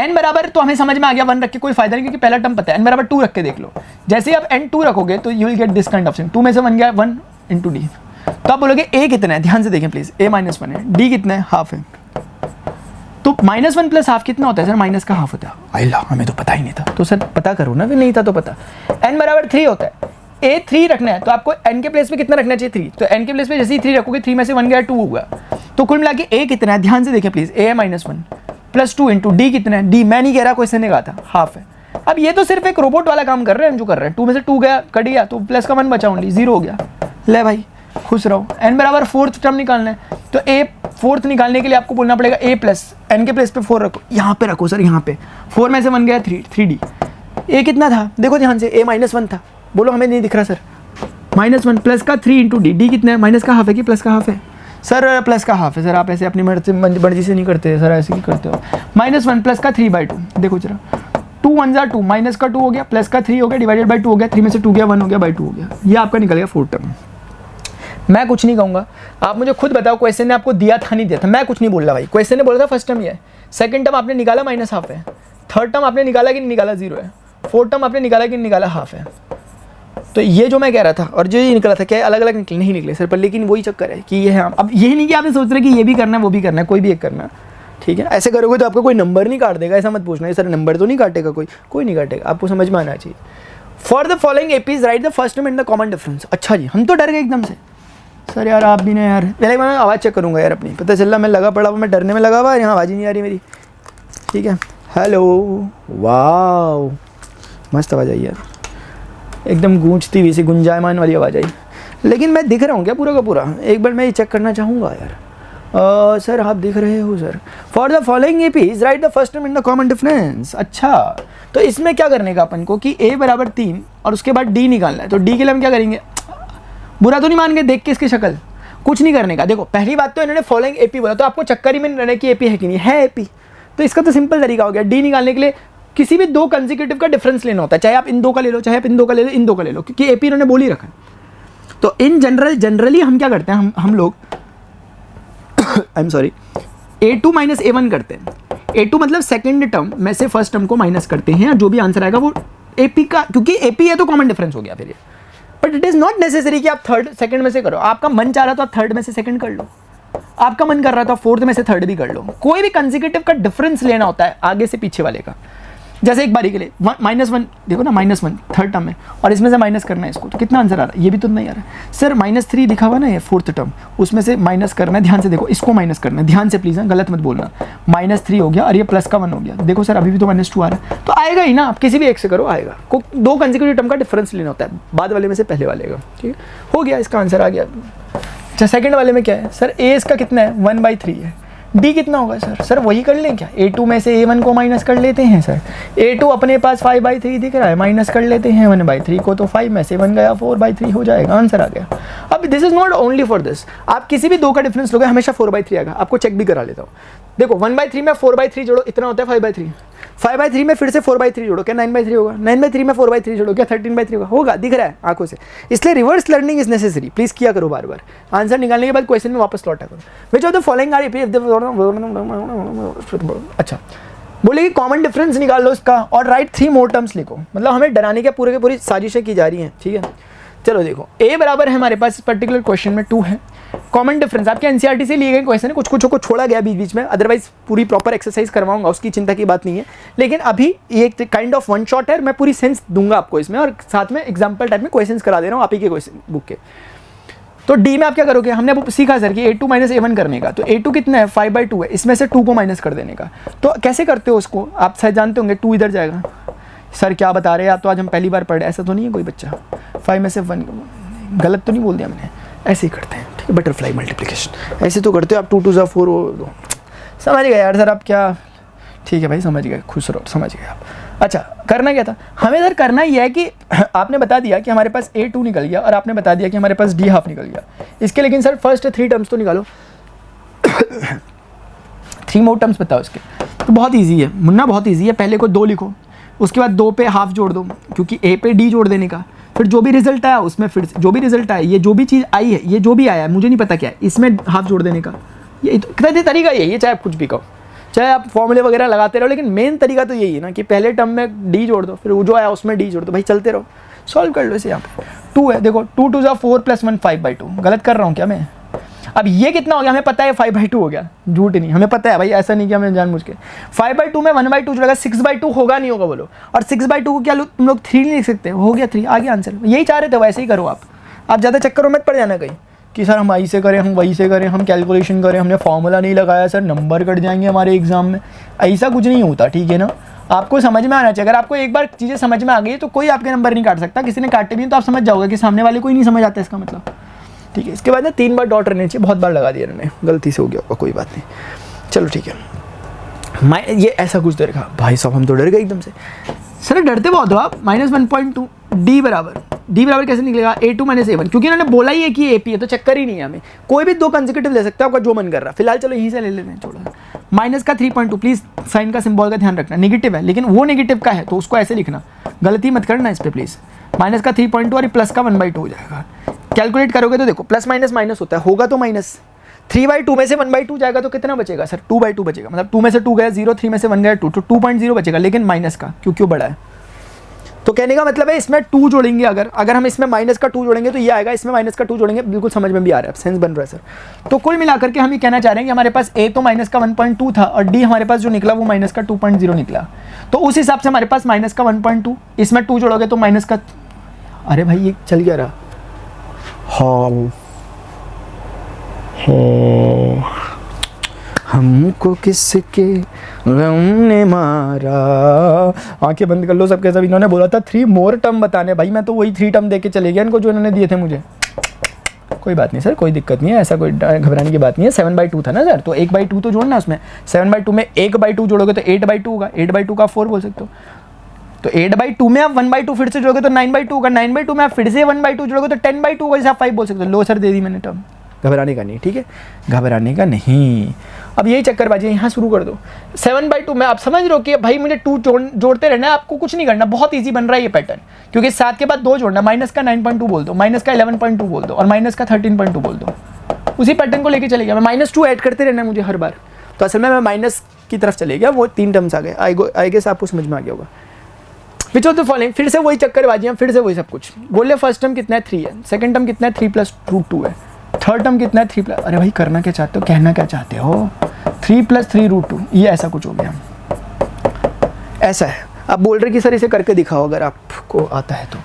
n बराबर तो हमें समझ में आ गया 1 रख के कोई फायदा नहीं, क्योंकि पहला टर्म पता है। n बराबर 2 रख के देख लो, जैसे ही आप n 2 रखोगे तो you will get this kind of thing. 2 में से 1 गया 1 इंटू डी। तो आप बोलोगे a कितना है, ध्यान से देखें प्लीज, a -1 है, d कितना है, हाफ है। तो -1 प्लस हाफ कितना होता है सर, माइनस का हाफ होता है। अल्लाह, हमें तो पता ही नहीं था। तो सर पता करो ना, फिर नहीं था तो पता। n बराबर 3 होता है, a 3 रखना है, तो आपको n के प्लेस पे कितना रखना चाहिए, 3। तो n के प्लेस पे जैसे ही 3 रखोगे, 3 में से 1 गया 2 होगा। तो कुल मिला के a कितना है, ध्यान से देखें प्लीज, a है -1 प्लस 2 इंटू डी कितना है, डी मैं नहीं कह रहा, क्वेश्चन ने कहा था, हाफ है। अब ये तो सिर्फ एक रोबोट वाला काम कर रहे हैं जो कर रहे हैं। 2 में से 2 गया, कट गया, तो प्लस का 1 बचा, ओनली 0 हो गया। ले भाई खुश रहो। n बराबर 4th टर्म निकालना है, तो a 4th निकालने के लिए आपको बोलना पड़ेगा a प्लस n के प्लेस पे 4 रखो, यहाँ पे रखो सर, यहाँ पे 4 में से 1 गया 3d। a कितना था, देखो ध्यान से, a -1 था, बोलो हमें नहीं दिख रहा सर, -1 प्लस का 3 इंटू डी, डी कितना है, माइनस का हाफ है कि प्लस का हाफ है सर, प्लस का हाफ है सर। आप ऐसे अपनी मर्जी से नहीं करते सर, ऐसे ही करते हो। -1 प्लस का 3/2, देखो जरा, 2 1 जा 2, माइनस का 2 हो गया, प्लस का 3 हो गया, डिवाइडेड बाई 2 हो गया, 3 में से 2 गया 1 हो गया, बाई 2 हो गया। ये आपका निकल गया 4th टर्म। मैं कुछ नहीं कहूँगा, आप मुझे खुद बताओ, क्वेश्चन ने आपको दिया था नहीं दिया था, मैं कुछ नहीं बोल रहा भाई। क्वेश्चन ने बोला था फर्स्ट टर्म ये है, सेकंड टर्म आपने निकाला -हाफ है, थर्ड टर्म आपने निकाला कि नहीं निकाला 0 है, फोर्थ टर्म आपने निकाला कि नहीं निकाला हाफ है। तो ये जो मैं कह रहा था और जो ये निकला था, क्या अलग अलग निकले नहीं निकले सर, पर लेकिन वही चक्कर है कि ये है। अब ये नहीं कि आपने सोच रहे कि ये भी करना है वो भी करना है, कोई भी एक करना है, ठीक है। ऐसे करोगे तो आपको कोई नंबर नहीं काट देगा, ऐसा मत पूछना, सर नंबर तो नहीं काटेगा कोई नहीं काटेगा, आपको समझ में आना चाहिए। For the following APs right the first term and the common difference. अच्छा जी, हम तो डर गए एकदम से सर, यार आप भी ना यार, पहले मैं आवाज़ चेक करूँगा यार अपनी, पता चल रहा मैं लगा पड़ा हुआ, मैं डरने में लगा हुआ, यहाँ आवाज़ ही नहीं आ रही मेरी, ठीक है। हेलो, वाओ मस्त आवाज़ आई यार, एकदम गूंजती हुई सी गुंजायमान वाली आवाज़ आई। लेकिन मैं दिख रहा हूँ क्या पूरा का पूरा, एक बार मैं ये चेक करना चाहूँगा यार। सर आप दिख रहे हो sir. For the following APs right the first term in the common difference. अच्छा, तो इसमें क्या करने का अपन को कि a बराबर 3 और उसके बाद d निकालना है। तो d के लिए हम क्या करेंगे, बुरा तो नहीं मान गए देख के इसकी शक्ल, कुछ नहीं करने का। देखो पहली बात तो इन्होंने फॉलोइंग एपी बोला, तो आपको चक्कर ही में नहीं रहना कि एपी है कि नहीं है, एपी। तो इसका तो सिंपल तरीका हो गया, डी निकालने के लिए किसी भी 2 कंसेक्यूटिव का डिफरेंस लेना होता है, चाहे आप इन 2 का ले लो, चाहे आप इन 2 का ले लो, इन 2 का ले लो, क्योंकि एपी इन्होंने बोल ही रखा है। तो इन जनरली हम क्या करते हैं, हम लोग I am sorry, a2 minus a1 करते हैं। a2 मतलब सेकंड टर्म में से फर्स्ट टर्म को माइनस करते हैं, और जो भी आंसर आएगा वो एपी का, क्योंकि एपी है तो कॉमन डिफरेंस हो गया फिर ये। But it is not necessary कि आप थर्ड सेकंड में से करो, आपका मन चाह रहा तो आप थर्ड में से सेकंड कर लो, आपका मन कर रहा था फोर्थ में से थर्ड भी कर लो। कोई भी कंसेक्यूटिव का डिफरेंस लेना होता है आगे से पीछे वाले का। जैसे एक बारी के लिए -1 देखो ना, -1 थर्ड टर्म में, और इसमें से माइनस करना है इसको, तो कितना आंसर आ रहा है, ये भी तो नहीं आ रहा है सर। -3 लिखा हुआ ना ये फोर्थ टर्म, उसमें से माइनस करना है, ध्यान से देखो, इसको माइनस करना है, ध्यान से प्लीज़, गलत मत बोलना। -3 हो गया और ये प्लस का 1 हो गया, देखो सर अभी भी तो -2 आ रहा है, तो आएगा ही ना, आप किसी भी एक से करो आएगा। 2 कंसेक्यूटिव टर्म का डिफरेंस लेना होता है, बाद वाले में से पहले वाले का, ठीक है, हो गया, इसका आंसर आ गया। अच्छा, सेकंड वाले में क्या है सर, a इसका कितना है 1/3 है, d कितना होगा सर वही कर लें क्या, a2 में से a1 को माइनस कर लेते हैं सर, a2 अपने पास 5/3 दिख रहा है, माइनस कर लेते हैं 1/3 को, तो 5 में से 1 गया 4/3 हो जाएगा, आंसर आ गया। अब this is not only for this, आप किसी भी 2 का डिफरेंस लोगे हमेशा 4/3 आएगा, आपको चेक भी करा लेता हूँ। देखो 1/3 में 4/3 जोड़ो, इतना होता है 5/3, 5/3 में फिर से 4/3 जोड़ो, क्या 9/3 होगा, 9/3 में 4/3 जोड़ो, क्या 13/3 होगा, दिख रहा है आंखों से। इसलिए reverse learning is necessary, please किया करो बार बार। आंसर निकालने के बाद क्वेश्चन में वापस लौटा करो। Which of the following are अच्छा, बोले कि कॉमन डिफरेंस निकाल लो इसका और राइट 3 मोर टर्म्स लिखो, मतलब हमें डराने के पूरी साजिशें की जा रही हैं, ठीक है। चलो देखो, a बराबर है हमारे पास इस पर्टिकुलर क्वेश्चन में 2 है, कॉमन डिफरेंस आपके एनसीईआरटी से लिए गए क्वेश्चन है, कुछ को छोड़ा गया बीच बीच में, अदरवाइज पूरी प्रॉपर एक्सरसाइज करवाऊंगा, उसकी चिंता की बात नहीं है। लेकिन अभी ये काइंड ऑफ वन शॉट है, मैं पूरी सेंस दूंगा आपको इसमें, और साथ में एग्जाम्पल टाइप में क्वेश्चंस करा दे रहा हूँ आप ही के क्वेश्चन बुक के। तो डी में आप क्या करोगे, हमने अब सीखा सर कि a2 माइनस a1 करने का, तो a2 कितना है 5/2 है, इसमें से 2 को माइनस कर देने का। तो कैसे करते हो उसको, आप शायद जानते होंगे, 2 इधर जाएगा। सर क्या बता रहे हैं आप, तो आज हम पहली बार पढ़े, ऐसा तो नहीं है कोई बच्चा, 5 में से 1 गलत तो नहीं बोल दिया मैंने, ऐसे ही करते हैं, ठीक है, बटरफ्लाई मल्टीप्लिकेशन ऐसे तो करते हो आप, 2 2 4 समझ गए यार सर आप, क्या ठीक है भाई समझ गए, खुश रहो, समझ गए आप। अच्छा, करना क्या था हमें सर, करना ये है कि आपने बता दिया कि हमारे पास a2 निकल गया और आपने बता दिया कि हमारे पास d हाफ निकल गया, इसके लेकिन सर फर्स्ट 3 टर्म्स तो निकालो 3 मोर टर्म्स बताओ इसके। तो बहुत ईजी है मुन्ना, बहुत ईजी है, पहले को 2 लिखो, उसके बाद 2 पे हाफ जोड़ दो, क्योंकि a पे d जोड़ देने का, फिर जो भी रिजल्ट आया उसमें फिर जो भी रिजल्ट आया, ये जो भी चीज़ आई है, ये जो भी आया है मुझे नहीं पता क्या है, इसमें हाफ जोड़ देने का, ये तो तरीका यही है, चाहे आप कुछ भी कहो, चाहे आप फॉर्मूले वगैरह लगाते रहो, लेकिन मेन तरीका तो यही है ना कि पहले टर्म में डी जोड़ दो, फिर वो जो आया उसमें डी जोड़ दो, भाई चलते रहो, सॉल्व कर लो इसे। यहाँ पे 2 है, देखो 2 2 4 + 1 5/2, गलत कर रहा हूँ क्या मैं? अब ये कितना हो गया हमें पता है, 5/2 हो गया, झूठ नहीं, हमें पता है भाई, ऐसा नहीं कि हमें जानबूझ के। 5/2 में 1/2 जुड़ेगा, 6/2 होगा नहीं होगा बोलो, और 6/2 को क्या तुम लोग 3 नहीं लिख सकते, हो गया 3, आ गया आंसर। यही चाह रहे थे, वैसे ही करो आप ज़्यादा चक्करों में पड़ जाना कहीं कि सर हम ऐसे करें, हम वही से करें, हम कैलकुलेशन करें, हमने फॉर्मूला नहीं लगाया सर, नंबर कट जाएंगे हमारे एग्जाम में। ऐसा कुछ नहीं होता, ठीक है ना? आपको समझ में आना चाहिए। अगर आपको एक बार चीज़ें समझ में आ गई तो कोई आपके नंबर नहीं काट सकता, किसी ने काटे भी तो आप समझ जाओगे कि सामने वाले को ही नहीं समझ आता, इसका मतलब, ठीक है। इसके बाद ना 3 बार डॉट रहने चाहिए, बहुत बार लगा दिया इन्होंने, गलती से हो गया होगा, कोई बात नहीं, चलो ठीक है। मैं ये ऐसा कुछ दे रखा, भाई साहब हम तो डर गए एकदम से। सर डरते बहुत हो आप। -1.2 डी बराबर कैसे निकलेगा? A2 - A1, क्योंकि इन्होंने बोला ही है कि AP है, तो चक्कर ही नहीं है हमें। कोई भी 2 कंसेक्यूटिव ले सकते हो, आपका जो मन कर रहा है। फिलहाल चलो यहीं से ले लेते हैं, छोड़ो। माइनस का 3.2, प्लीज साइन का सिंबल का ध्यान रखना, नेगेटिव है लेकिन वो नेगेटिव का है तो उसको ऐसे लिखना, गलती मत करना इस पर प्लीज। माइनस का 3.2 और प्लस का 1/2 हो जाएगा। कैलकुलेट करोगे तो देखो प्लस माइनस माइनस होता है, होगा तो माइनस। 3/2 में से 1/2 जाएगा तो कितना बचेगा सर? 2/2 बचेगा, मतलब 2 में से 2 गया 0, 3 में से 1 गया 2, तो 2.0 बचेगा, लेकिन माइनस का क्यों बड़ा है। तो कहने का मतलब है इसमें 2 जोड़ेंगे, अगर हम इसमें माइनस का 2 जोड़ेंगे तो ये आएगा, इसमें माइनस का 2 जोड़ेंगे, बिल्कुल समझ में भी आ रहा है, सेंस बन रहा है सर। तो कुल मिलाकर के हम ये कहना चाह रहे हैं कि हमारे पास A तो माइनस का 1.2 था और D हमारे पास जो निकला वो माइनस का 2.0 निकला। तो उस हिसाब से हमारे पास माइनस का 1.2, इसमें 2 जोड़ोगे तो माइनस का, अरे भाई ये चल गया रहा, हमको किसके गम ने मारा। आंखें बंद कर लो सबके सब। इन्होंने बोला था 3 मोर टर्म बताने, भाई मैं तो वही 3 टर्म दे के चले गया इनको जो इन्होंने दिए थे मुझे। कोई बात नहीं सर, कोई दिक्कत नहीं है, ऐसा कोई घबराने की बात नहीं है। 7/2 था ना सर, तो 1/2 तो जोड़ना उसमें। 7/2 में 1/2 जोड़ोगे तो 8/2 होगा, 8/2 का 4 बोल सकते हो। तो 8/2 में आप 1/2 फिर से जोड़ोगे तो 9/2 होगा, 9/2 में आप फिर से 1/2 जोड़ोगे तो 10/2 होगा, जैसे आप 5 बोल सकते हो। लो सर दे दी मैंने टर्म, घबराने का नहीं, ठीक है, घबराने का नहीं। अब यही चक्करबाजी यहाँ शुरू कर दो। 7/2 में आप समझ रहे हो कि भाई मुझे 2 जोड़ते रहना है, आपको कुछ नहीं करना, बहुत इजी बन रहा है ये पैटर्न, क्योंकि 7 के बाद 2 जोड़ना, माइनस का 9.2 बोल दो, माइनस का 11.2 बोल दो और माइनस का 13.2 बोल दो। उसी पैटर्न को लेके चले गया मैं, -2 ऐड करते रहना है मुझे हर बार। तो असल में मैं माइनस की तरफ चले गया, वो 3 टर्म्स आ गए। आई गेस आपको समझ में आ गया होगा। विच ऑफ द फॉलोइंग, फिर से वही चक्करबाजी, फिर से वही सब कुछ बोल रहे। फर्स्ट टर्म कितना है 3 है, सेकंड टर्म कितना है 3 + √2 है, थर्ड टर्म कितना है 3 +, अरे भाई करना क्या चाहते हो, कहना क्या चाहते हो, 3 + 3√2, ये ऐसा कुछ हो गया, ऐसा है। आप बोल रहे कि सर इसे करके दिखाओ अगर आपको आता है तो।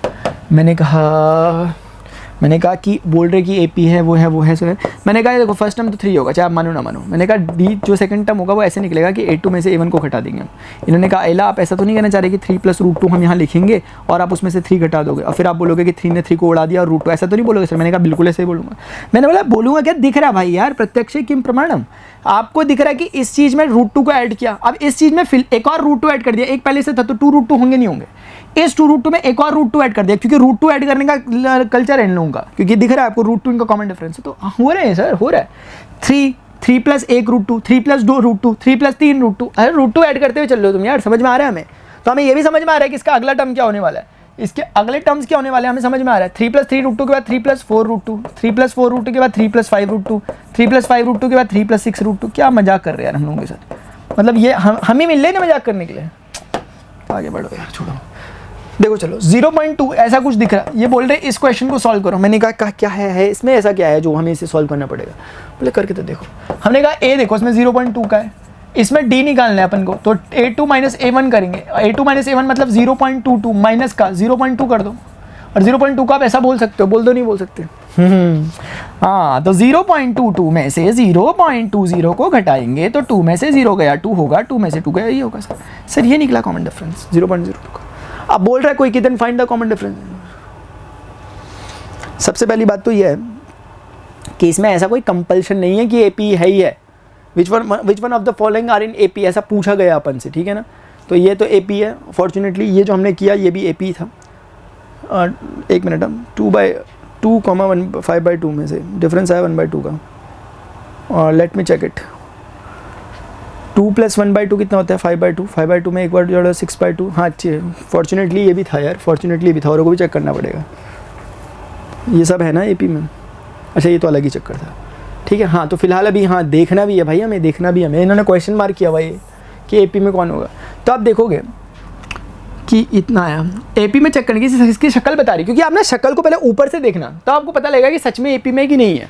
मैंने कहा कि बोल रहे कि AP है, वो है सर। मैंने कहा देखो फर्स्ट टर्म तो 3 होगा, चाहे आप मानो ना मानो। मैंने कहा D जो सेकंड टर्म होगा वो ऐसे निकलेगा कि A2 में से A1 को घटा देंगे। इन्होंने कहा एला आप ऐसा तो नहीं कहना चाह रहे कि 3 + √2 हम यहाँ लिखेंगे और आप उसमें से 3 घटा दोगे और फिर आप बोलोगे कि 3 ने 3 को उड़ा दिया और √2, ऐसा तो नहीं बोलोगे सर? मैंने कहा बिल्कुल ऐसे ही बोलूँगा। मैंने बोला बोलूँगा क्या, दिख रहा भाई यार, प्रत्यक्ष किम प्रमाणम। आपको दिख रहा है कि इस चीज़ में √2 को ऐड किया, अब इस चीज़ में फिर एक और √2 ऐड कर दिया, एक पहले से था तो 2 √2 होंगे नहीं होंगे, इस 2 √2 में एक और √2 ऐड कर दिया, क्योंकि √2 ऐड करने का कल्चर है इन लोगों का, क्योंकि दिख रहा है आपको √2 इनका कॉमन डिफरेंस है। तो हो रहे हैं सर, हो रहा है 3 + 1 √2, 3 + 2 √2, 3 + 3 √2। अरे √2 ऐड करते हुए चल रहे हो तुम यार, समझ में आ रहा है हमें। तो हमें ये भी समझ में आ रहा है कि इसका अगला टर्म क्या होने वाला है, इसके अगले टर्म्स क्या होने वाले हैं हमें समझ में आ रहा है। 3 + 3 √2 के बाद 3 + 4 √2, 3 + 4 √2 के बाद 3 + 5 √2, 3 + 5 √2 के बाद 3 + 6 √2। क्या मजाक कर रहे हैं यार हम लोगों के साथ, मतलब ये हम ही मिल रहे ना मजाक करने के लिए। आगे बढ़ो यार, छोड़ो। देखो चलो 0.2 ऐसा कुछ दिख रहा है, ये बोल रहे हैं इस क्वेश्चन को सॉल्व करो। मैंने कहा क्या है इसमें, ऐसा क्या है जो हमें इसे सॉल्व करना पड़ेगा। बोले करके तो देखो। हमने कहा A देखो इसमें 0.2 का है, इसमें D निकालना है अपन को, तो A2 - A1 करेंगे। A2 - A1 मतलब 0.22, माइनस का 0.2 कर दो, और 0.2 का आप ऐसा बोल सकते हो, बोल दो नहीं बोल सकते। हाँ, तो 0.22 में से 0.20 को घटाएंगे तो 2 में से 0 गया 2 होगा, 2 में से 2 गया ये होगा सर ये निकला कॉमन डिफरेंस 0.02 का। अब बोल रहा है कोई कि then find the common difference. सबसे पहली बात तो ये है कि इसमें ऐसा कोई कंपल्शन नहीं है कि AP है ही है। Which one of the following are in AP, ऐसा पूछा गया अपन से, ठीक है ना। तो ये तो AP है फॉर्चुनेटली, ये जो हमने किया ये भी AP था। और 1 मिनट, हम 2/2, 5/2 में से डिफरेंस आया 1/2 का, और लेट मी चेक इट। 2 + 1/2 कितना होता है 5/2, 5/2 में एक बार जोड़ो 6/2। हाँ अच्छी है, फॉर्चुनेटली ये भी था यार, फॉर्चुनेटली ये भी था, और को भी चेक करना पड़ेगा। ये सब है ना AP में, अच्छा ये तो अलग ही चक्कर था, ठीक ठीक है। हाँ तो फिलहाल अभी हाँ देखना भी है भाई, हमें देखना भी है हमें, इन्होंने क्वेश्चन मार्क किया भाई कि एपी में कौन होगा। तो आप देखोगे कि इतना आया एपी में चेक करने की इसकी शक्ल बता रही, क्योंकि आप ना शक्ल को पहले ऊपर से देखना तो आपको पता लगेगा कि सच में एपी में कि नहीं है।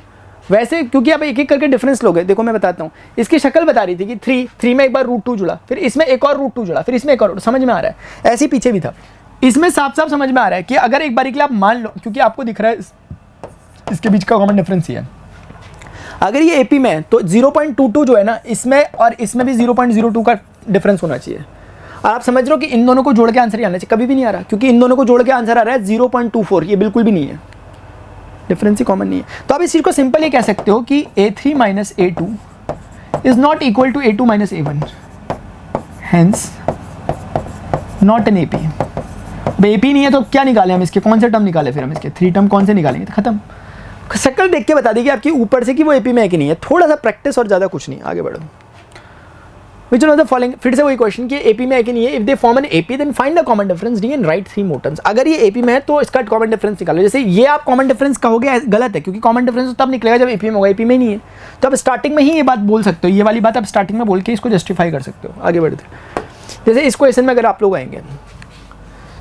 वैसे क्योंकि आप एक एक करके डिफरेंस लोगे, देखो मैं बताता हूँ, इसकी शक्ल बता रही थी कि 3 में एक बार √2 जुड़ा, फिर इसमें एक और √2 जुड़ा, फिर इसमें एक और, समझ में आ रहा है। ऐसे ही पीछे भी था, इसमें साफ साफ समझ में आ रहा है कि अगर एक बार के लिए आप मान लो, क्योंकि आपको दिख रहा है इसके बीच का कॉमन डिफरेंस ही है, अगर ये एपी में है तो 0.22 जो है ना इसमें और इसमें भी 0.02 का डिफरेंस होना चाहिए। और आप समझ रहे हो कि इन दोनों को जोड़ के आंसर ही आना चाहिए, कभी भी नहीं आ रहा, क्योंकि इन दोनों को जोड़ के आंसर आ रहा है 0.24, ये बिल्कुल भी नहीं है, डिफरेंस ही कॉमन नहीं है। तो आप इस चीज को सिंपल ये कह सकते हो कि a3 - a2 is not equal to a2 - a1, hence not an AP. अब एपी नहीं है तो क्या निकाले हम इसके, कौन से टर्म निकाले फिर हम इसके, 3 टर्म कौन से निकालेंगे, तो खत्म। शक्ल देख के बता देगी आपकी ऊपर से कि वो एपी में है कि नहीं है, थोड़ा सा प्रैक्टिस और ज़्यादा कुछ नहीं, आगे बढ़ो। Which one of the following, फिर से वही क्वेश्चन कि एपी में है कि नहीं है, if they form an AP then find the common difference d and write 3 more terms. अगर ये एपी में है तो इसका कॉमन डिफरेंस निकालो। जैसे ये आप कॉमन डिफरेंस कहोगे गलत है, क्योंकि कॉमन डिफरेंस तब निकलेगा जब एपी में होगा, एपी में नहीं है तो आप स्टार्टिंग में ही ये बात बोल सकते हो, ये वाली बात आप स्टार्टिंग में बोल के इसको जस्टिफाई कर सकते हो। आगे बढ़ते, जैसे इस क्वेश्चन में अगर आप लोग आएंगे,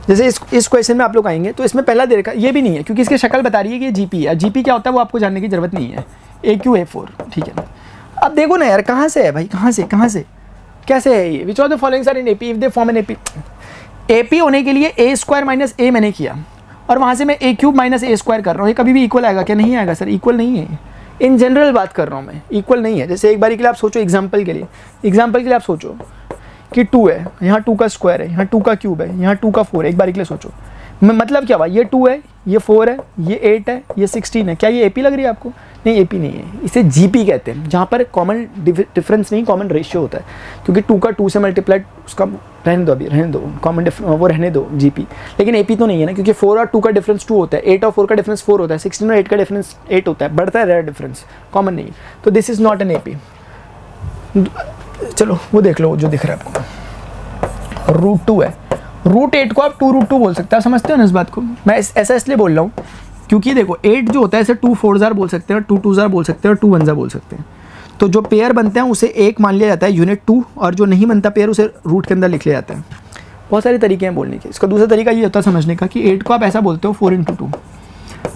जैसे इस क्वेश्चन में आप लोग आएंगे तो इसमें पहला दे रखा ये भी नहीं है, क्योंकि इसकी शक्ल बता रही है कि ये जीपी है। जीपी क्या होता है वो आपको जानने की जरूरत नहीं है, AQ A4, ठीक है। अब देखो ना यार कहाँ से है भाई, कहाँ से कैसे है ये, which of the followings are in AP if they form an AP. AP होने के लिए a² - a मैंने किया और वहाँ से मैं a³ - a² कर रहा हूँ, ये कभी भी इक्वल आएगा क्या, नहीं आएगा सर, इक्वल नहीं है। इन जनरल बात कर रहा हूँ मैं, इक्वल नहीं है। जैसे एक बार के लिए आप सोचो, एग्जाम्पल के लिए आप सोचो कि 2 है, यहाँ 2 का स्क्वायर है, यहाँ 2 का क्यूब है, यहाँ 2 का 4 है। एक बार के लिए सोचो, मतलब क्या हुआ, ये 2 है, ये 4 है, ये 8 है, ये 16 है। क्या ये एपी लग रही है आपको, नहीं एपी नहीं है, इसे जीपी कहते हैं, जहाँ पर कॉमन डिफरेंस नहीं कॉमन रेशियो होता है। क्योंकि 2 का 2 से मल्टीप्लाइड, उसका रहने दो, अभी रहने दो, कॉमन वो रहने दो जीपी। लेकिन एपी तो नहीं है ना, क्योंकि 4 और 2 का डिफरेंस 2 होता है, 8 और 4 का डिफरेंस 4 होता है, 16 और 8 का डिफरेंस 8 होता है, बढ़ता है रेयर डिफरेंस, कॉमन नहीं। तो this is not an AP. चलो वो देख लो जो दिख रहा है आपको, √2 है, √8 को आप 2√2 बोल सकते हैं। आप समझते हो ना इस बात को, मैं ऐसा इसलिए बोल रहा हूँ क्योंकि देखो 8 जो होता है इसे 2 4 बोल सकते हैं, 2 2 बोल सकते हैं और 2 1 बोल सकते हैं। तो जो पेयर बनते हैं उसे 1 मान लिया जाता है, यूनिट 2, और जो नहीं बनता पेयर उसे रूट के अंदर लिख लिया जाता है। बहुत सारे तरीके हैं बोलने के। इसका दूसरा तरीका ये होता है समझने का कि 8 को आप ऐसा बोलते हो 4 × 2।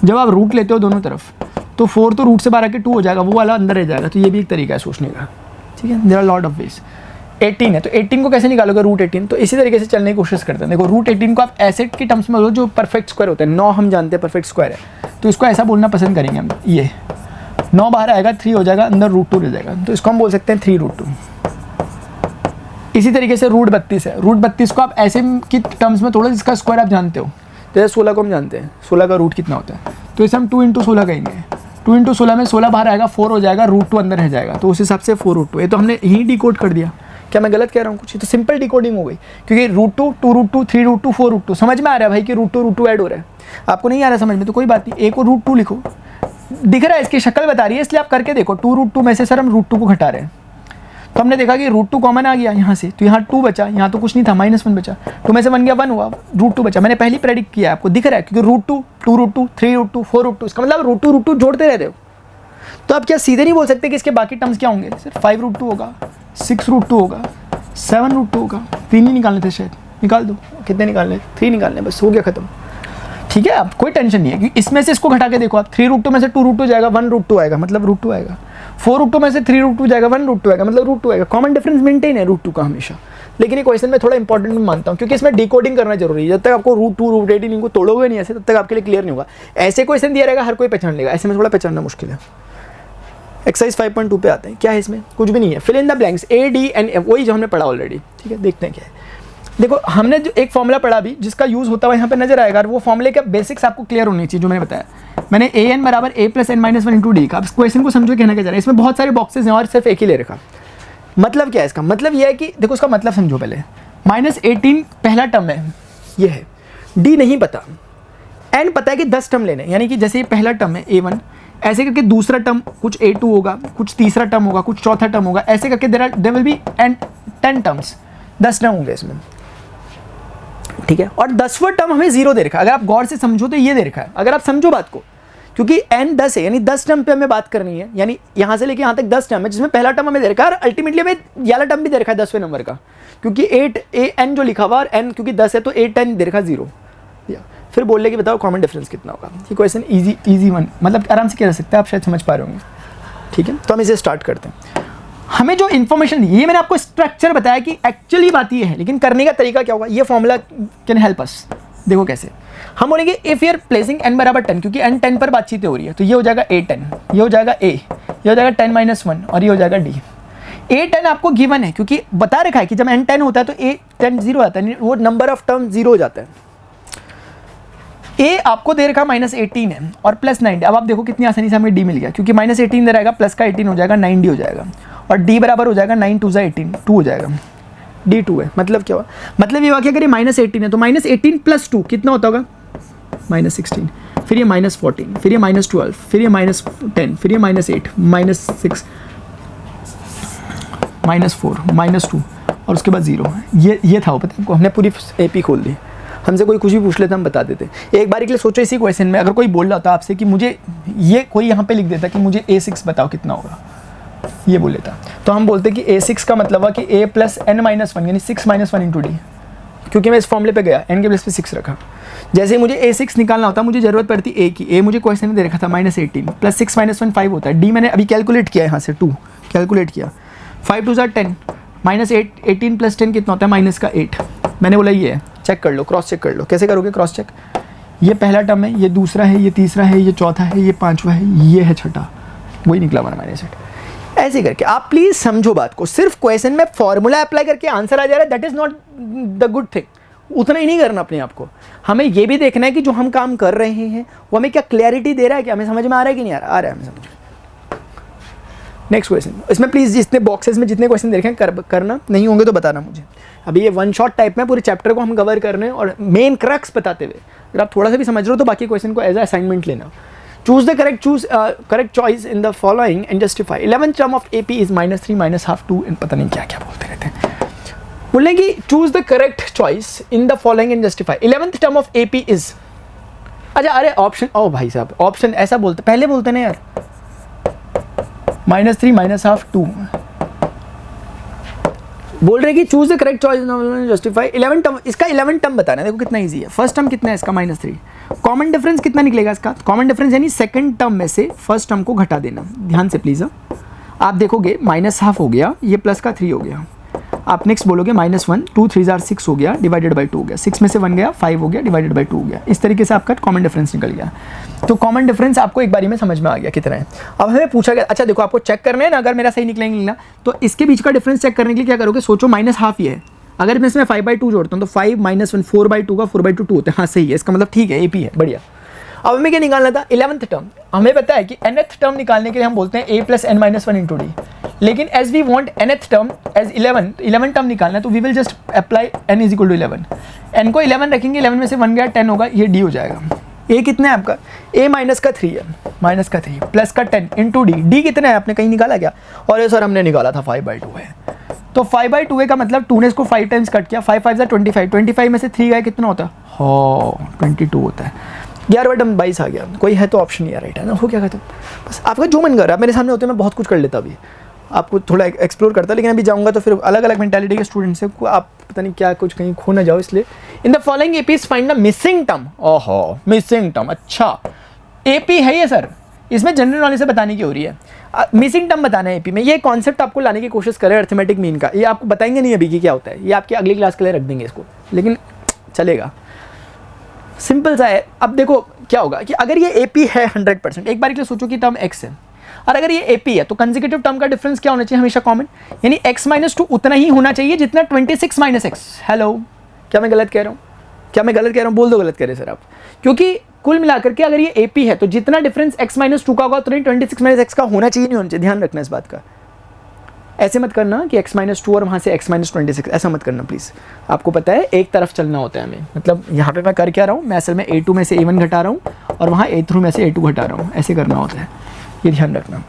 जब आप रूट लेते हो दोनों तरफ तो 4 तो रूट से बाहर आके 2 हो जाएगा, वो वाला अंदर रह जाएगा। तो ये भी एक तरीका है सोचने का, ठीक है। There are lot of ways. 18 है तो 18 को कैसे निकालोगे, √18। तो इसी तरीके से चलने की कोशिश करते हैं। देखो √18 को आप ऐसे के टर्म्स में बोलो जो परफेक्ट स्क्वायर होता है। 9 हम जानते हैं परफेक्ट स्क्वायर है, तो इसको ऐसा बोलना पसंद करेंगे हम। ये 9 बाहर आएगा, 3 हो जाएगा, अंदर √2 रह जाएगा, तो इसको हम बोल सकते हैं 3√2। इसी तरीके से √32 है, √32 को आप ऐसे की टर्म्स में तोड़ो जिसका स्क्वायर आप जानते हो। जैसे 16 को हम जानते हैं, 16 का रूट कितना होता है, तो इसे हम 2 × 16 कहेंगे। 2 × 16 में 16 बाहर आएगा, 4 हो जाएगा, √2 अंदर रह जाएगा, तो उस हिसाब से 4√2। ये तो हमने यही डिकोड कर दिया। क्या मैं गलत कह रहा हूँ कुछ? ये तो सिंपल डिकोडिंग हो गई, क्योंकि √2, 2√2, 3√2, 4√2 समझ में आ रहा है भाई कि √2 ऐड हो रहा है। आपको नहीं आ रहा है समझ में तो कोई बात नहीं, A को √2 लिखो, दिख रहा है, इसकी शक्ल बता रही है, इसलिए आप करके देखो। 2√2 में से सर हम √2 को घटा रहे हैं, तो हमने देखा कि √2 कॉमन आ गया यहाँ से, तो यहाँ 2 बचा, यहाँ तो कुछ नहीं था, -1 बचा, 2 में से 1 गया, 1 हुआ, √2 बचा। मैंने पहले प्रेडिक्ट किया, आपको दिख रहा है, क्योंकि √2, 2√2, 3√2, 4√2, इसका मतलब √2 जोड़ते रह रहे हो। तो आप क्या सीधे नहीं बोल सकते कि इसके बाकी टर्म्स क्या होंगे? सर 5√2 होगा, 6√2 होगा, 7√2 होगा, 3 ही निकालने थे शायद, निकाल दो। कितने निकालने? 3 निकालने, बस हो गया खत्म, ठीक है। आप कोई टेंशन नहीं है, क्योंकि इसमें से इसको घटा के देखो आप, 3√2 में से 2√2 जाएगा, 1√2 आएगा, मतलब √2 आएगा। 4√2 में से 3√2 जाएगा, 1√2 आएगा, मतलब √2 आएगा। कॉमन डिफरेंस मेंटेन है √2 का हमेशा। लेकिन ये क्वेश्चन में थोड़ा इंपॉर्टेंट मैं मानता हूँ, क्योंकि इसमें डिकोडिंग करना जरूरी है। जब तक आपको √2, √18 इनको तोड़ोगे नहीं ऐसे, तब तक आपके लिए क्लियर नहीं होगा। ऐसे क्वेश्चन दिया रहेगा, हर कोई पहचान लेगा, ऐसे में थोड़ा पहचानना मुश्किल है। एक्सरसाइज 5.2 पे आते हैं। क्या है इसमें? कुछ भी नहीं है, fill in the blanks A, D and F, वही जो हमने पढ़ा ऑलरेडी, ठीक है। देखते हैं क्या है। देखो हमने जो एक फॉर्मूला पढ़ा भी, जिसका यूज होता हुआ यहाँ पे नजर आएगा, और वो फॉर्मूले का बेसिक्स आपको क्लियर होनी चाहिए। जो मैंने बताया, मैंने AN = A + N - 1 × D का। अब इस क्वेश्चन को समझो कहना क्या जा रहा है। इसमें बहुत सारे बॉक्सेस हैं और सिर्फ एक ही ले रखा। मतलब क्या है इसका? मतलब ये है कि देखो इसका मतलब समझो पहले। -18 पहला टर्म है, ये है। D नहीं पता, N पता है कि 10 टर्म लेने, यानी कि जैसे ये पहला टर्म है A1, ऐसे करके दूसरा टर्म कुछ A2 होगा, कुछ तीसरा टर्म होगा, कुछ चौथा टर्म होगा, ऐसे करके there will be 10 terms, 10 term होंगे इसमें, ठीक है। और 10वां टर्म हमें 0 दे रखा है। अगर आप गौर से समझो तो ये दे रखा है, अगर आप समझो बात को क्योंकि n 10 है, यानी 10 टर्म पे हमें बात करनी है, यानी यहाँ से लेके यहाँ तक 10 टर्म है, जिसमें पहला टर्म हमें दे रखा है और अल्टीमेटली हमें ये वाला टर्म भी दे रखा है 10वें नंबर का, क्योंकि 8 n जो लिखा हुआ और n क्योंकि 10 है तो 8 n दे रखा 0। फिर बोल ले कि बताओ कॉमन डिफरेंस कितना होगा। ये क्वेश्चन इजी वन, मतलब आराम से कह सकते हैं, आप शायद समझ पा रहे होंगे। ठीक है, तो हम इसे स्टार्ट करते हैं। हमें जो इन्फॉर्मेशन दी, ये मैंने आपको स्ट्रक्चर बताया कि एक्चुअली बात ये है, लेकिन करने का तरीका क्या होगा, ये फॉर्मूला कैन हेल्प अस। देखो कैसे हम बोलेंगे, if you are placing n बराबर 10, क्योंकि n 10 पर बातचीत हो रही है, तो ये हो जाएगा a10, ये हो जाएगा a, ये हो जाएगा 10-1 और ये हो जाएगा d। a10 आपको गिवन है, क्योंकि बता रखा है कि जब n 10 होता है तो a10 0 आता है, वो नंबर ऑफ टर्म 0 हो जाता है। a आपको दे रखा -18 है और +9। अब आप देखो कितनी आसानी से हमें d मिल गया, क्योंकि -18 दे रहेगा, प्लस का 18 हो जाएगा, 9d हो जाएगा, और d बराबर हो जाएगा 9 2 18, 2 हो जाएगा, d 2 है। मतलब क्या हुआ, मतलब ये हुआ कि अगर ये -18 है तो -18 + 2 कितना होता होगा, -16, फिर ये -14, फिर ये -12, फिर ये -10, फिर ये -8, -6, -4, -2 और उसके बाद 0। ये था वो, पता है आपको, हमने पूरी AP खोल दी। हमसे कोई कुछ भी पूछ लेता हम बता देते। एक बार के लिए सोचो, इसी क्वेश्चन में अगर कोई बोल रहा होता आपसे कि मुझे ये, कोई यहाँ पे लिख देता कि मुझे a6 बताओ कितना होगा, ये बोल लेता, तो हम बोलते कि a6 का मतलब हुआ कि a + n-1 यानी 6 - 1 × d, क्योंकि मैं इस फॉर्मूले पे गया, n के प्लेस पे 6 रखा। जैसे ही मुझे a6 निकालना होता, मुझे जरूरत पड़ती a की। a मुझे क्वेश्चन में दे रखा था -18 + 6 - 1 5 होता है। d मैंने अभी कैलकुलेट किया, यहाँ से 2 कैलकुलेट किया, 5 2 = 10, -8 18 + 10 कितना होता है, -8। मैंने बोला ये है, चेक कर लो, क्रॉस चेक कर लो। कैसे करोगे क्रॉस चेक, ये पहला टर्म है, ये दूसरा है, ये तीसरा है, ये चौथा है, ये पांचवा है, ये है छठा, वही निकला हमारा -8। ऐसे करके आप प्लीज समझो बात को, सिर्फ क्वेश्चन में फॉर्मूला अप्लाई करके आंसर आ जा रहा है, that is not the good thing. उतना ही नहीं करना अपने आप को, हमें ये भी देखना है कि जो हम काम कर रहे हैं वो हमें क्या क्लैरिटी दे रहा है, क्या हमें समझ में आ रहा है कि नहीं आ रहा है हमें समझ। नेक्स्ट क्वेश्चन, इसमें प्लीज जितने बॉक्सेस में जितने क्वेश्चन देखें करना, नहीं होंगे तो बताना मुझे। अभी ये वन शॉट टाइप में पूरे चैप्टर को हम कवर कर रहे हैं और मेन क्रक्स बताते हुए, अगर आप थोड़ा सा भी समझ रहे हो तो बाकी क्वेश्चन को एज अ असाइनमेंट लेना। Choose the correct choice in the following and justify. 11th term of AP is -3 -12 2 and पता नहीं क्या क्या बोलते रहते हैं। बोलने की choose the correct choice in the following and justify. 11th term of AP is, अच्छा अरे ऑप्शन, ओ भाई साहब ऑप्शन ऐसा बोलते, पहले बोलते ना यार, -3 -12 2 बोल रहे कि choose the correct choice justify. 11 term, इसका 11 टर्म बताना है, देखो कितना इजी है। फर्स्ट टर्म कितना है इसका, -3। कॉमन डिफरेंस कितना निकलेगा इसका, कॉमन डिफरेंस यानी सेकंड टर्म में से फर्स्ट टर्म को घटा देना। ध्यान से प्लीज, आप देखोगे -12 हो गया, ये प्लस का 3 हो गया। आप नेक्स्ट बोलोगे -1 2 3 6 हो गया, डिवाइडेड बाई 2 हो गया, 6 में से 1 गया, 5 हो गया, डिवाइडेड बाई 2 हो गया। इस तरीके से आपका कॉमन डिफरेंस निकल गया। तो कॉमन डिफरेंस आपको एक बारी में समझ में आ गया कितना है। अब हमें पूछा गया, अच्छा देखो आपको चेक करना है ना, अगर मेरा सही निकलेंगे ना, तो इसके बीच का डिफरेंस चेक करने के लिए क्या करोगे, सोचो -12 ये है, अगर मैं इसमें 5/2 जोड़ता हूँ तो 5 - 1 4/2 का 4/2 2 होता है। हाँ सही है, इसका मतलब ठीक है, AP है, बढ़िया। अब हमें क्या निकालना था, 11th टर्म। हमें पता है कि nth टर्म निकालने के लिए हम बोलते हैं a + n-1 × d, लेकिन as we want nth term as 11 term निकालना है, तो we will just apply n = 11। n को 11 रखेंगे, 11 में से 1 गया, 10 होगा, ये d हो जाएगा। a कितना है आपका, a -3 है, -3 प्लस का 10 × d। d कितना है आपने कहीं निकाला क्या, और ये सर हमने निकाला था 5/2 है। तो 5/2 का मतलब 2 ने इसको 5 टाइम्स कट किया, 5 5 25, 25 में से 3 गया, कितना होता है, हाँ 22 होता है। 11/22 आ गया। कोई है तो ऑप्शन नहीं राइट है ना, हो क्या कहते हो, बस आपका जो मन कर रहा है। मेरे सामने होते मैं बहुत कुछ कर लेता, अभी आपको थोड़ा एक्सप्लोर करता, लेकिन अभी जाऊंगा तो फिर अलग अलग मेंटालिटी के स्टूडेंट्स से आप पता नहीं क्या कुछ कहीं खो ना जाओ, इसलिए in the following APs find the missing term. ओहो मिसिंग टर्म, अच्छा AP है ये सर, इसमें जनरल नॉलेज से बताने की हो रही है। मिसिंग टर्म बताना है AP में, ये कॉन्सेप्ट आपको लाने की कोशिश करें अर्थमेटिक मीन का। ये आपको बताएंगे नहीं अभी कि क्या होता है, ये आपकी अगली क्लास के लिए रख देंगे इसको, लेकिन चलेगा, सिंपल सा है। अब देखो क्या होगा कि अगर ये AP है 100%, एक बार के लिए सोचो कि टर्म x है, और अगर ये AP है तो कंसेक्यूटिव टर्म का डिफरेंस क्या होना चाहिए, हमेशा कॉमन, यानी x - 2 उतना ही होना चाहिए जितना 26 - x। हेलो, क्या मैं गलत कह रहा हूँ, क्या मैं गलत कह रहा हूँ, बोल दो गलत कह रहे सर आप, क्योंकि कुल मिलाकर के अगर ये AP है तो जितना डिफरेंस x - 2 का होगा उतना 26 - x का होना चाहिए, नहीं होना चाहिए। ध्यान रखना इस बात का, ऐसे मत करना कि x - 2 और वहाँ से x - 26, ऐसा मत करना प्लीज़। आपको पता है एक तरफ चलना होता है हमें, मतलब यहाँ पे मैं कर क्या रहा हूँ, मैं असल में A2 में से A1 घटा रहा हूँ और वहाँ A3 में से A2 घटा रहा हूँ, ऐसे करना होता है, ये ध्यान रखना।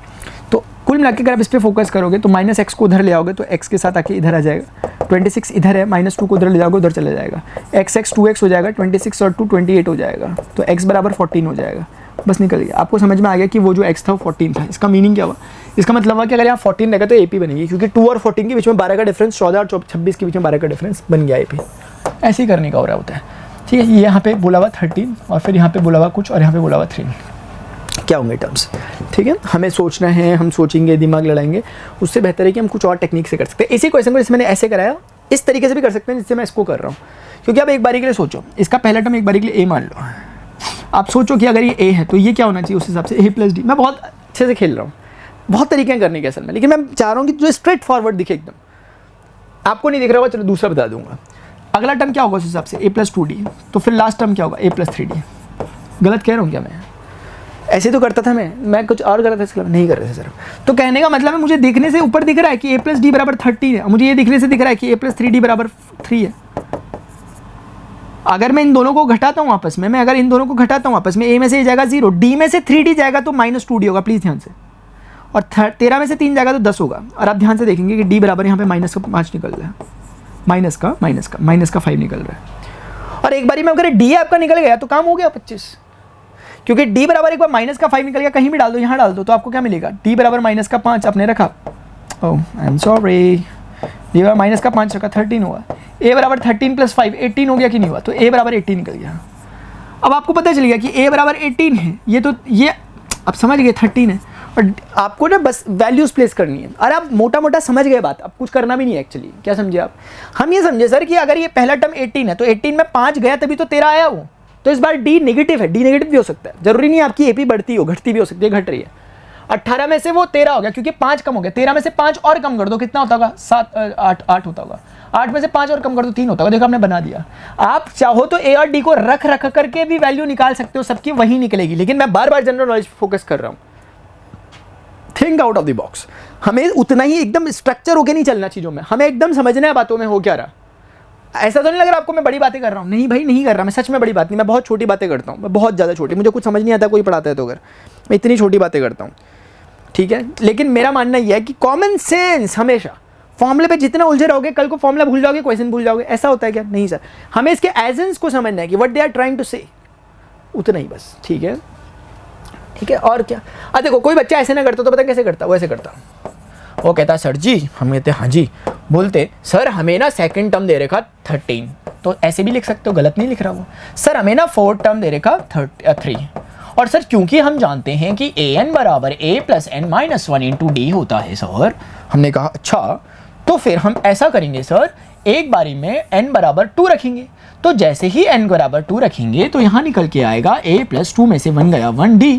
तो कुल मिलाकर अगर आप इस पर फोकस करोगे तो -x को उधर ले आओगे तो x के साथ आके इधर आ जाएगा, 26 इधर है, -2 को उधर ले जाओगे उधर चला जाएगा, x 2x हो जाएगा, 26 और 2 28 हो जाएगा, तो x = 14 हो जाएगा, बस निकल गया। आपको समझ में आ गया कि वो जो x था वो 14 था। इसका मीनिंग क्या हुआ? इसका मतलब हुआ कि अगर यहाँ 14 रहेगा तो AP बनेगी, क्योंकि 2 और 14 के बीच में 12 का डिफरेंस, 14 और 26 के बीच में 12 का डिफरेंस बन गया AP। ऐसे ही करने का हो रहा होता है, ठीक है। ये यहाँ पे बोला हुआ 13 और फिर यहाँ पे बोला हुआ कुछ और यहाँ पे बोला हुआ 3, क्या होंगे टर्म्स, ठीक है। हमें सोचना है, हम सोचेंगे, दिमाग लड़ाएंगे, उससे बेहतर है कि हम कुछ और टेक्निक से कर सकते हैं। इसी क्वेश्चन को जैसे मैंने ऐसे कराया, इस तरीके से भी कर सकते हैं जिससे मैं इसको कर रहा हूँ। क्योंकि आप एक बारी के लिए सोचो, इसका पहला टर्म एक बारी के लिए A मान लो। आप सोचो कि अगर ये A है तो ये क्या होना चाहिए, उस हिसाब से A + D। मैं बहुत अच्छे से खेल रहा हूँ, बहुत तरीके हैं करने के असल में, लेकिन मैं चाह रहा हूँ कि जो स्ट्रेट फॉरवर्ड दिखे एकदम। आपको नहीं दिख रहा होगा, चलो दूसरा बता दूंगा। अगला टर्म क्या होगा उस हिसाब से, A + 2D। तो फिर लास्ट टर्म क्या होगा, A + 3D। गलत कह रहा हूँ क्या मैं? ऐसे तो करता था मैं कुछ और कर रहा था, इसके अलावा नहीं कर रहे थे सर। तो कहने का मतलब है मुझे देखने से ऊपर दिख रहा है कि A + D = 13 है, मुझे ये दिखने से दिख रहा है कि A + 3D = 3 है। अगर मैं इन दोनों को घटाता हूँ आपस में, अगर इन दोनों को घटाता हूँ आपस में, A में से ये जाएगा 0, D में से 3D जाएगा तो -2D होगा, प्लीज़ ध्यान से। और 13 में से 3 जाएगा तो 10 होगा। और आप ध्यान से देखेंगे कि D बराबर यहाँ पे -5 निकल रहा है, -5 निकल रहा है। और एक बारी में अगर D आपका निकल गया तो काम हो गया 25, क्योंकि D बराबर एक बार -5 निकल गया, कहीं भी डाल दो, यहाँ डाल दो, तो आपको क्या मिलेगा, D बराबर -5 आपने रखा, ओह आई एम सॉरी, D बराबर -5 रखा, 13 हुआ। A बराबर 13 + 5 18 हो गया कि नहीं हुआ, तो A बराबर 18 निकल गया। अब आपको पता चल गया कि A बराबर 18 है, ये आप समझ गए 13 है। और आपको ना बस वैल्यूज प्लेस करनी है, और आप मोटा मोटा समझ गए बात, अब कुछ करना भी नहीं है एक्चुअली। क्या समझे आप? हम ये समझे सर कि अगर ये पहला टर्म 18 है तो 18 में 5 गया तभी तो 13 आया वो, तो इस बार D नेगेटिव है, D नेगेटिव भी हो सकता है, जरूरी नहीं है आपकी AP बढ़ती हो, घटती भी हो सकती है, घट रही है। 18 में से वो 13 हो गया क्योंकि 5 कम हो गया, 13 में से 5 और कम कर दो, कितना होता होगा, 8 होता होगा। 8 में से 5 और कम कर दो, 3 होता होगा। देखो आपने बना दिया। आप चाहो तो A और D को रख करके भी वैल्यू निकाल सकते हो, सबकी वही निकलेगी, लेकिन मैं बार बार जनरल नॉलेज फोकस कर रहा हूँ। Think out of the box. हमें उतना ही एकदम स्ट्रक्चर होके नहीं चलना चीज़ों में, हमें एकदम समझना है बातों में हो क्या रहा। ऐसा तो नहीं लग रहा आपको मैं बड़ी बातें कर रहा हूँ? नहीं भाई, नहीं कर रहा मैं, सच में बड़ी बात नहीं, मैं बहुत छोटी बातें करता हूँ, मैं बहुत ज़्यादा छोटी, मुझे कुछ समझ नहीं आता कोई पढ़ाता है तो, अगर मैं इतनी छोटी बातें करता हूँ, ठीक है। लेकिन मेरा मानना यह है कि कॉमन सेंस, हमेशा फॉर्मूले पे जितना उलझे रहोगे, कल को फॉर्मूला भूल जाओगे, क्वेश्चन भूल जाओगे। ऐसा होता है क्या? नहीं सर, हमें इसके एजेंस को समझना है कि what they are trying to say, उतना ही बस, ठीक है, ठीक है। और क्या, देखो कोई बच्चा ऐसे ना करता तो पता कैसे करता, वो ऐसे करता, वो कहता सर जी, हम कहते हाँ जी, बोलते सर हमें ना सेकंड टर्म दे रखा 13, तो ऐसे भी लिख सकते हो, गलत नहीं लिख रहा वो। सर हमें ना फोर्थ टर्म दे रखा 3, और सर क्योंकि हम जानते हैं कि an बराबर A + n-1 × D होता है सर, हमने कहा अच्छा, तो फिर हम ऐसा करेंगे सर, एक बारी में n बराबर 2 रखेंगे, तो जैसे ही n बराबर 2 रखेंगे तो यहाँ निकल के आएगा A + 2 में से 1 गया 1D,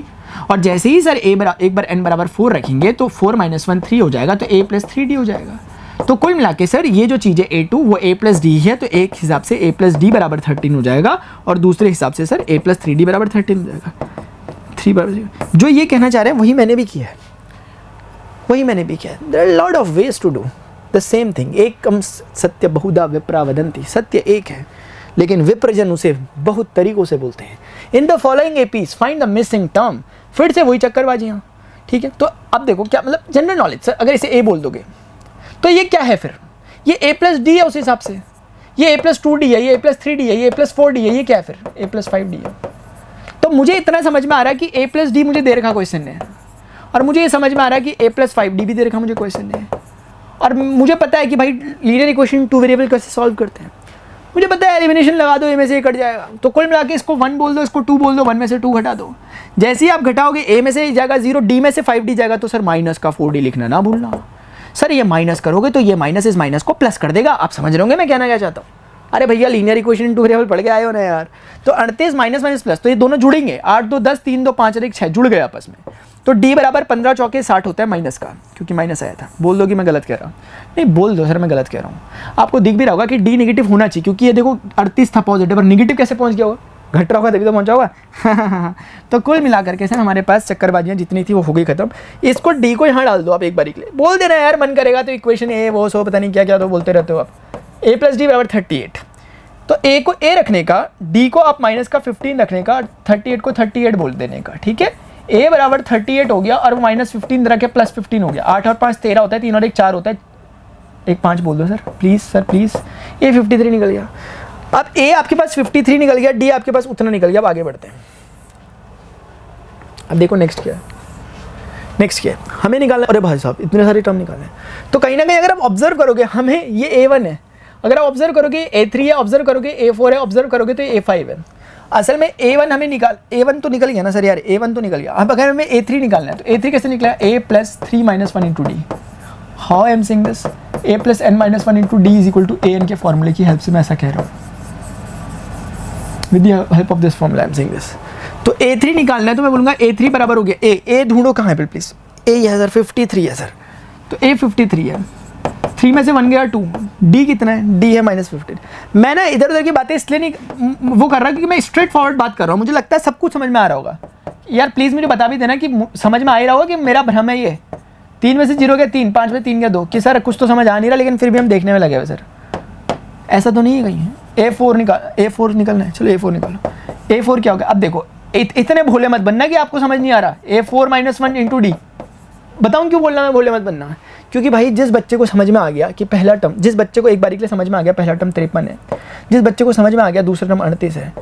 और जैसे ही सर एक बार n बराबर 4 रखेंगे तो 4 - 1 3 हो जाएगा, तो A + 3D हो जाएगा। तो कुल मिला के सर ये जो चीज़ है A2 वो A + D है, तो एक हिसाब से A + D = 13 हो जाएगा, और दूसरे हिसाब से सर A + 3D = 13 हो जाएगा। 3 बराबर, जो ये कहना चाह रहे हैं वही मैंने भी किया है, वही मैंने भी किया है। There are lot of ways to do the same thing. एकम सत्य बहुधा विप्रा वदंती, सत्य एक है लेकिन विप्रजन उसे बहुत तरीकों से बोलते हैं। In the following APs find the missing term, फिर से वही चक्करबाजियाँ, ठीक है। तो अब देखो क्या मतलब जनरल नॉलेज, सर अगर इसे A बोल दोगे तो ये क्या है, फिर ये A + D है, उस हिसाब से ये A + 2D है, ये A + 3D है, ये A + 4D है, ये क्या है फिर A + 5D है। तो मुझे इतना समझ में आ रहा है कि A + D मुझे दे रखा क्वेश्चन ने, और मुझे ये समझ में आ रहा है कि A + 5D भी दे रखा मुझे क्वेश्चन ने, और मुझे पता है कि भाई लीनियर इक्वेशन 2 वेरिएबल कैसे सॉल्व करते हैं, मुझे पता है एलिमिनेशन लगा दो, A में से A कट जाएगा, तो कुल मिला के इसको 1 बोल दो, इसको 2 बोल दो, 1 में से 2 घटा दो। जैसे ही आप घटाओगे A में से जाएगा 0, D में से 5D जाएगा, तो सर माइनस का 4D लिखना ना भूलना। सर ये माइनस करोगे तो ये माइनस इस माइनस को प्लस कर देगा। आप समझ रहे होंगे मैं कहना क्या चाहता हूँ? अरे भैया लीनियर इक्वेशन 2 वेरिएबल पढ़ के आए हो ना यार। तो 38 माइनस माइनस प्लस, तो ये दोनों जुड़ेंगे, 8 2 10, 3 2 5 और 1 6 जुड़ गए आपस में। तो D बराबर 15 चौके 60 होता है माइनस का, क्योंकि माइनस आया था। बोल दो कि मैं गलत कह रहा हूँ? नहीं बोल दो सर मैं गलत कह रहा हूँ। आपको दिख भी रहा होगा कि D नेगेटिव होना चाहिए, क्योंकि ये देखो 38 था पॉजिटिव, और नेगेटिव कैसे पहुँच गया होगा? घट रहा होगा तभी तो पहुंचा होगा। तो कुल मिलाकर के सर हमारे पास चक्करबाजियाँ जितनी थी वो हो गई खत्म। इसको D को यहाँ डाल दो आप एक बारी के लिए, बोल देना यार मन करेगा तो इक्वेशन A वो सो पता नहीं क्या क्या तो बोलते रहते हो आप। A + D = 38, तो A को A रखने का, D को आप माइनस का 15 रखने का, 38 को 38 बोल देने का, ठीक है। A बराबर 38 हो गया, और वो -15 रख के +15 हो गया। 8 और 5 13 होता है, 3 और 1 4 होता है, 1 5 बोल दो sir please, sir please. A 53 निकल गया। अब A आपके पास 53 निकल गया, D आपके पास उतना निकल गया। अब आगे बढ़ते हैं। अब देखो नेक्स्ट क्या है, नेक्स्ट क्या है, हमें निकालना है, अरे भाई साहब इतने सारे टर्म निकालने हैं। तो कहीं ना कहीं अगर आप ऑब्जर्व करोगे, हमें ये A1 है, अगर आप ऑब्जर्व करोगे A3 है, ऑब्जर्व करोगे A4 है, ऑब्जर्व करोगे तो A5 है। असल में A1 हमें A1 तो निकल गया ना सर यार, A1 तो निकल गया। अब अगर हमें A3 निकालना है तो A3 कैसे निकला, A + 3 - 1 × D। How I am saying this, A + n - 1 × D = AN के फॉर्मूले की हेल्प से मैं ऐसा कह रहा हूँ, with the help of this formula I am saying this. तो A3 निकालना है तो मैं बोलूँगा A3 बराबर हो गया A ढूंढो कहाँ है प्लीज़, A है सर 53 है सर, तो A 53 है, 3 में से 1 गया 2, D कितना है, D है -15। मैं ना इधर उधर की बातें इसलिए नहीं वो कर रहा क्योंकि मैं स्ट्रेट फॉरवर्ड बात कर रहा हूँ, मुझे लगता है सब कुछ समझ में आ रहा होगा यार। प्लीज़ मुझे बता भी देना कि समझ में आ ही रहा होगा कि मेरा भ्रम है ये, 3 में से 0 गया 3, 5 में 3 गया 2, कि सर कुछ तो समझ आ नहीं रहा लेकिन फिर भी हम देखने में लगे हुए सर, ऐसा तो नहीं है कहीं। A4 निकलना है, चलो A4 निकालो। A4 क्या होगा, अब देखो इतने भोले मत बनना कि आपको समझ नहीं आ रहा। A4 - 1 × D, बताऊँ क्यों बोल रहा मैं भोले मत बनना, क्योंकि भाई जिस बच्चे को समझ में आ गया कि पहला टर्म, जिस बच्चे को एक बारी के लिए समझ में आ गया पहला टर्म 53 है, जिस बच्चे को समझ में आ गया दूसरा टर्म 38 है,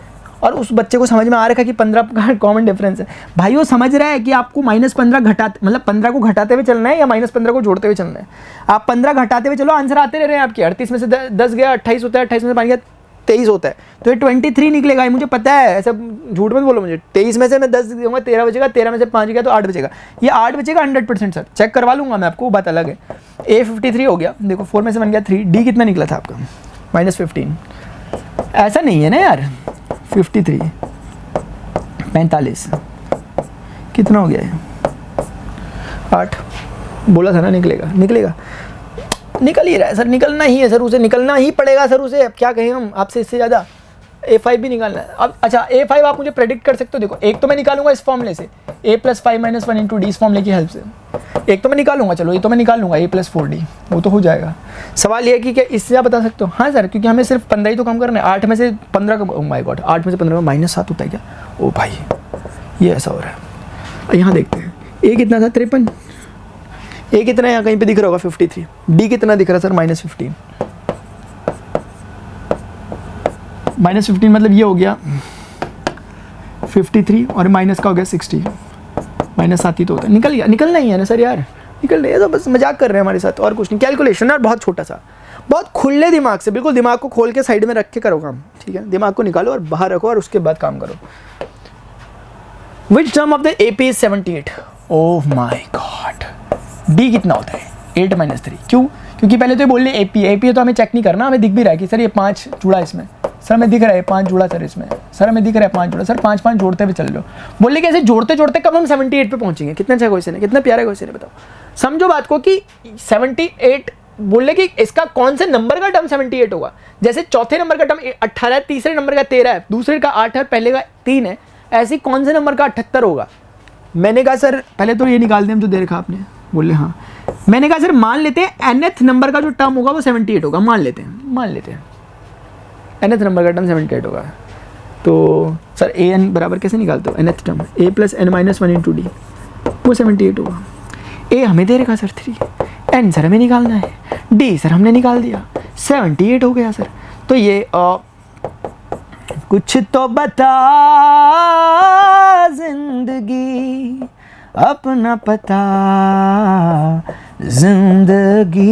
और उस बच्चे को समझ में आ रखा कि 15 का कॉमन डिफरेंस है, भाई वो समझ रहा है कि आपको -15 घटाते, मतलब 15 को घटाते हुए चलना है या -15 को जोड़ते हुए चलना है। आप 15 घटाते हुए चलो, आंसर आते रह रहे हैं आपके, 38 में से 10 गया 28 होता है, 28 में से 5 गया 23 होता है, तो ये 23 निकलेगा, ये मुझे पता है, ऐसा झूठ मत बोलो मुझे। 23 में से मैं 10 दूंगा 13 बचेगा, 13 में से 5 गया तो 8 बचेगा, ये 8 बचेगा 100% सर, चेक करवा लूंगा मैं आपको, बात अलग है। A 53 हो गया, देखो 4 में से 1 गया 3, D कितना निकला था आपका -15, ऐसा नहीं है ना यार, 53 45 कितना हो गया है 8, बोला था ना निकलेगा, निकल ही रहा है सर, निकलना ही है सर, उसे निकलना ही पड़ेगा सर उसे, अब क्या कहें हम आपसे इससे ज़्यादा। A5 भी निकालना है। अब अच्छा A5 आप मुझे प्रेडिक्ट कर सकते हो, देखो एक तो मैं निकालूंगा इस फॉर्मूले से, A + 5 - 1 × D इस फॉर्मूले की हेल्प से, एक तो मैं निकालूंगा, चलो ये तो मैं निकाल लूँगा A + 4D, वो तो हो जाएगा। सवाल ये है कि क्या इससे आप बता सकते हो, हाँ सर, क्योंकि हमें सिर्फ 15 ही तो कम करना है, 8 में से 15 का, ओह माय गॉड, 8 में से 15 का -7 होता है क्या, ओ भाई ये ऐसा हो रहा है। यहाँ देखते हैं A कितना था 53, A कितना है यहाँ कहीं पे दिख रहा होगा 53, D कितना दिख रहा है सर -15, -15 मतलब ये हो गया 53 और माइनस का हो गया 60, -7 ही तो होता है, निकल गया, निकलना ही है ना सर यार, निकल रही है, तो बस मजाक कर रहे हैं हमारे साथ और कुछ नहीं। कैलकुलेशन यार बहुत छोटा सा, बहुत खुले दिमाग से, बिल्कुल दिमाग को खोल के साइड में रख के करो काम, ठीक है, दिमाग को निकालो और बाहर रखो और उसके बाद काम करो। Which term of the AP is 78? Oh my God! D कितना होता है 8 - 3, क्यों, क्योंकि पहले तो ये बोल रहे AP है तो हमें चेक नहीं करना, हमें दिख भी रहा है कि सर ये 5 जुड़ा इसमें, सर हमें दिख रहा है 5 जुड़ा सर इसमें, सर हमें दिख रहा है 5 जुड़ा, सर 5 जोड़ते हुए चल लो, बोले कि ऐसे जोड़ते जोड़ते कब हम 78 पे पहुंचेंगे। कितना अच्छा क्वेश्चन है, कितना प्यारा क्वेश्चन है, बताओ, समझो बात को कि 78 बोले कि इसका कौन से नंबर का टर्म 78 होगा, जैसे चौथे नंबर का टर्म 18 है, तीसरे नंबर का 13 है, दूसरे का 8 है, पहले का 3 है, ऐसी कौन से नंबर का 78 होगा। मैंने कहा सर पहले तो ये निकाल दें हम, जो दे रखा आपने, बोले हाँ, मैंने कहा सर मान लेते हैं nth नंबर का जो टर्म होगा वो 78 होगा, मान लेते हैं nth नंबर का टर्म 78 होगा, तो सर an बराबर कैसे निकालते हो, nth term A + n - 1 × D, वो 78 होगा। A हमें दे रखा सर 3, n सर हमें निकालना है, D सर हमने निकाल दिया, 78 हो गया सर। तो ये कुछ तो बता जिंदगी अपना पता जिंदगी,